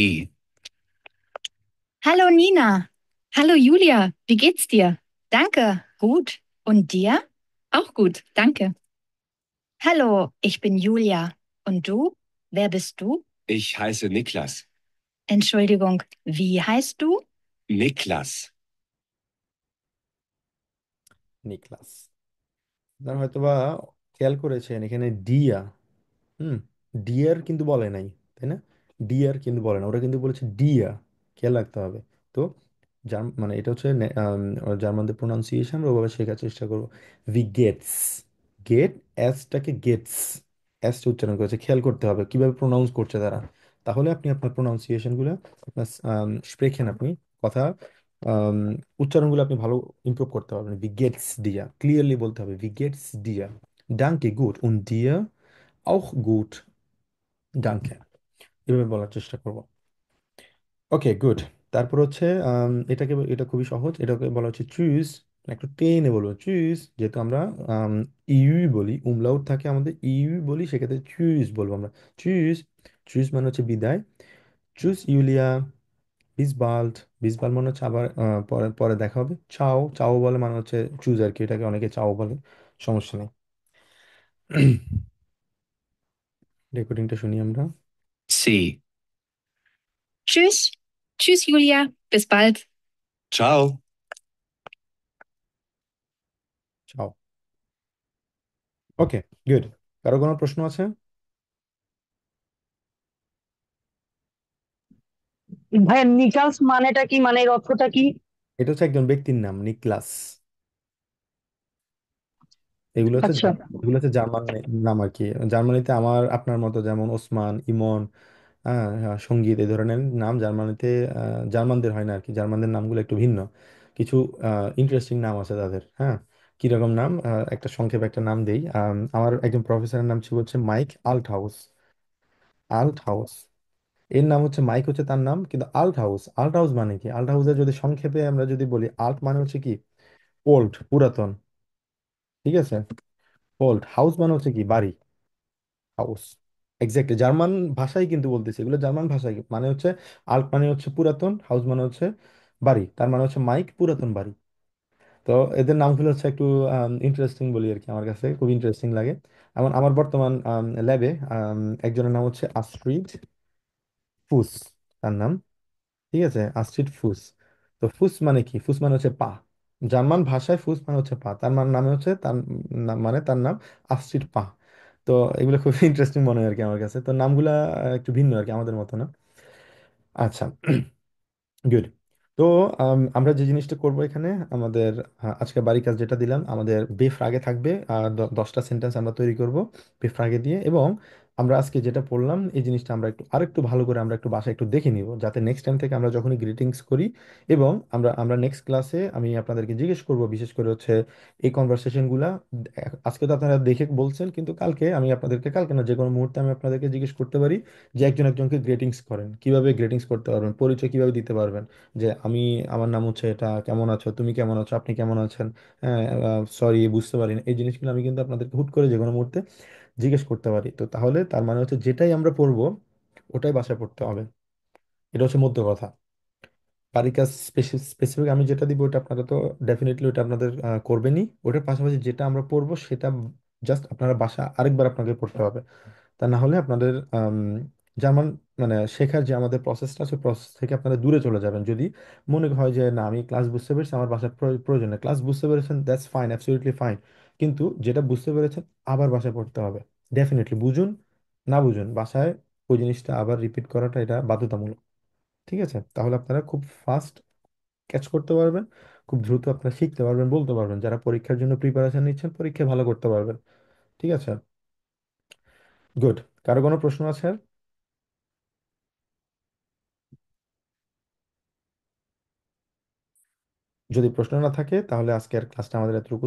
Hallo Nina. Hallo Julia, wie geht's dir? Danke, gut. Und dir? Auch gut, danke. Hallo, ich bin Julia. Und du? Wer bist du? Ich heiße Niklas. Entschuldigung, wie heißt du? Niklas. Niklas, আপনারা হয়তোবা খেয়াল করেছেন এখানে ডিয়া, হুম, deer কিন্তু বলে নাই, তাই না? ডিয়ার কিন্তু বলে না, ওরা কিন্তু বলেছে ডিয়া। খেয়াল রাখতে হবে। তো মানে এটা হচ্ছে জার্মানদের প্রোনাউন্সিয়েশন, আমরা ওভাবে শেখার চেষ্টা করবো। ভি গেটস, গেট এসটাকে গেটস, এসটা উচ্চারণ করেছে, খেয়াল করতে হবে কিভাবে প্রোনাউন্স করছে তারা। তাহলে আপনি আপনার প্রোনাউন্সিয়েশনগুলো, আপনার স্প্রেখেন, আপনি কথা, আম, উচ্চারণগুলো আপনি ভালো ইমপ্রুভ করতে পারবেন। ভি গেটস ডিয়া, ক্লিয়ারলি বলতে হবে, ভি গেটস ডিয়া। ডাঙ্কে গুড, উন ডিয়া auch gut, danke, এভাবে বলার চেষ্টা করব। ওকে, গুড। তারপর হচ্ছে এটা খুবই সহজ, এটাকে বলা হচ্ছে চুজ। একটু টেনে বলবো চুজ, যেহেতু আমরা ইউ বলি, উমলাউট থাকে আমাদের, ইউ বলি, সেক্ষেত্রে চুজ বলবো আমরা। চুজ, চুজ মানে হচ্ছে বিদায়। চুজ ইউলিয়া, বিসবাল্ট, বিসবাল্ট মানে হচ্ছে আবার পরে পরে দেখা হবে। চাও, চাও বলে মানে হচ্ছে চুজ আর কি, এটাকে অনেকে চাও বলে, সমস্যা নেই। রেকর্ডিংটা শুনি আমরা। C. Tschüss. Tschüss, Julia. Bis bald. Ciao. চাও। ওকে, গুড। কারো কোনো প্রশ্ন আছে? ভাইয়া নিকালস মানেটা কি, মানে এর অর্থটা কি? এটা হচ্ছে একজন ব্যক্তির নাম, নিকলাস। এগুলো হচ্ছে আচ্ছা। এগুলো হচ্ছে জার্মান নাম আর কি। জার্মানিতে আমার আপনার মতো যেমন ওসমান, ইমন, সঙ্গীত, এই ধরনের নাম জার্মানিতে জার্মানদের হয় না আর কি। জার্মানদের নামগুলো একটু ভিন্ন, কিছু ইন্টারেস্টিং নাম আছে তাদের। হ্যাঁ, কিরকম নাম, একটা সংক্ষেপে একটা নাম দেই। আমার একজন প্রফেসরের নাম ছিল হচ্ছে Mike Althaus. Althaus, এর নাম হচ্ছে মাইক, হচ্ছে তার নাম, কিন্তু আল্ট হাউস, আল্ট হাউস মানে কি? আল্ট হাউসের যদি সংক্ষেপে আমরা যদি বলি, আল্ট মানে হচ্ছে কি, ওল্ড, পুরাতন। ঠিক আছে, ওল্ড হাউস মানে হচ্ছে কি, বাড়ি, হাউস। এক্স্যাক্টলি জার্মান ভাষায় কিন্তু বলতেছি, এগুলো জার্মান ভাষায় মানে হচ্ছে, আল্ট মানে হচ্ছে পুরাতন, হাউস মানে হচ্ছে বাড়ি, তার মানে হচ্ছে মাইক পুরাতন বাড়ি। তো এদের নামগুলো হচ্ছে একটু ইন্টারেস্টিং বলি আর কি, আমার কাছে খুব ইন্টারেস্টিং লাগে। এমন আমার বর্তমান ল্যাবে একজনের নাম হচ্ছে আস্ট্রিড ফুস, তার নাম। ঠিক আছে, আস্ট্রিড ফুস। তো ফুস মানে কি? ফুস মানে হচ্ছে পা। জার্মান ভাষায় ফুস মানে হচ্ছে পা, তার নামে হচ্ছে তার মানে তার নাম আস্ট্রিড পা। তো এগুলো খুব ইন্টারেস্টিং মনে হয় আর কি আমার কাছে। তো নামগুলা একটু ভিন্ন আর কি, আমাদের মতো না। আচ্ছা, গুড। তো আমরা যে জিনিসটা করব এখানে, আমাদের আজকে বাড়ির কাজ যেটা দিলাম, আমাদের বেফ্রাগে থাকবে 10টা সেন্টেন্স আমরা তৈরি করব বেফ্রাগে দিয়ে। এবং আমরা আজকে যেটা পড়লাম এই জিনিসটা আমরা একটু আরেকটু ভালো করে আমরা একটু বাসায় একটু দেখে নিব, যাতে নেক্সট টাইম থেকে আমরা যখনই গ্রিটিংস করি, এবং আমরা নেক্সট ক্লাসে আমি আপনাদেরকে জিজ্ঞেস করব, বিশেষ করে হচ্ছে এই কনভারসেশনগুলা, আজকে তো আপনারা দেখে বলছেন, কিন্তু কালকে আমি আপনাদেরকে, কালকে না, যে কোনো মুহূর্তে আমি আপনাদেরকে জিজ্ঞেস করতে পারি যে একজন একজনকে গ্রেটিংস করেন, কিভাবে গ্রেটিংস করতে পারবেন, পরিচয় কিভাবে দিতে পারবেন, যে আমার নাম হচ্ছে এটা, কেমন আছো, তুমি কেমন আছো, আপনি কেমন আছেন, হ্যাঁ, সরি বুঝতে পারি না, এই জিনিসগুলো আমি কিন্তু আপনাদেরকে হুট করে যে কোনো মুহূর্তে জিজ্ঞেস করতে পারি। তো তাহলে তার মানে হচ্ছে যেটাই আমরা পড়বো ওটাই বাসায় পড়তে হবে, এটা হচ্ছে মধ্য কথা। বাড়ির কাজ স্পেসিফিক আমি যেটা দিব ওটা আপনারা তো ডেফিনেটলি ওটা আপনাদের করবেনই, ওটার পাশাপাশি যেটা আমরা পড়বো সেটা জাস্ট আপনারা বাসা আরেকবার আপনাকে পড়তে হবে। তা না হলে আপনাদের জার্মান মানে শেখার যে আমাদের প্রসেসটা আছে, প্রসেস থেকে আপনারা দূরে চলে যাবেন, যদি মনে হয় যে না আমি ক্লাস বুঝতে পেরেছি, আমার বাসার প্রয়োজন নেই। ক্লাস বুঝতে পেরেছেন, দ্যাটস ফাইন, অ্যাবসলিউটলি ফাইন, কিন্তু যেটা বুঝতে পেরেছেন আবার বাসায় পড়তে হবে। ডেফিনেটলি বুঝুন, না বুঝুন, বাসায় ওই জিনিসটা আবার রিপিট করাটা এটা বাধ্যতামূলক। ঠিক আছে, তাহলে আপনারা খুব ফাস্ট ক্যাচ করতে পারবেন, খুব দ্রুত আপনারা শিখতে পারবেন, বলতে পারবেন, যারা পরীক্ষার জন্য প্রিপারেশন নিচ্ছেন পরীক্ষায় ভালো করতে পারবেন। ঠিক আছে, গুড। কারো কোনো প্রশ্ন আছে আর? যদি প্রশ্ন না থাকে তাহলে আজকের ক্লাসটা আমাদের এতটুকু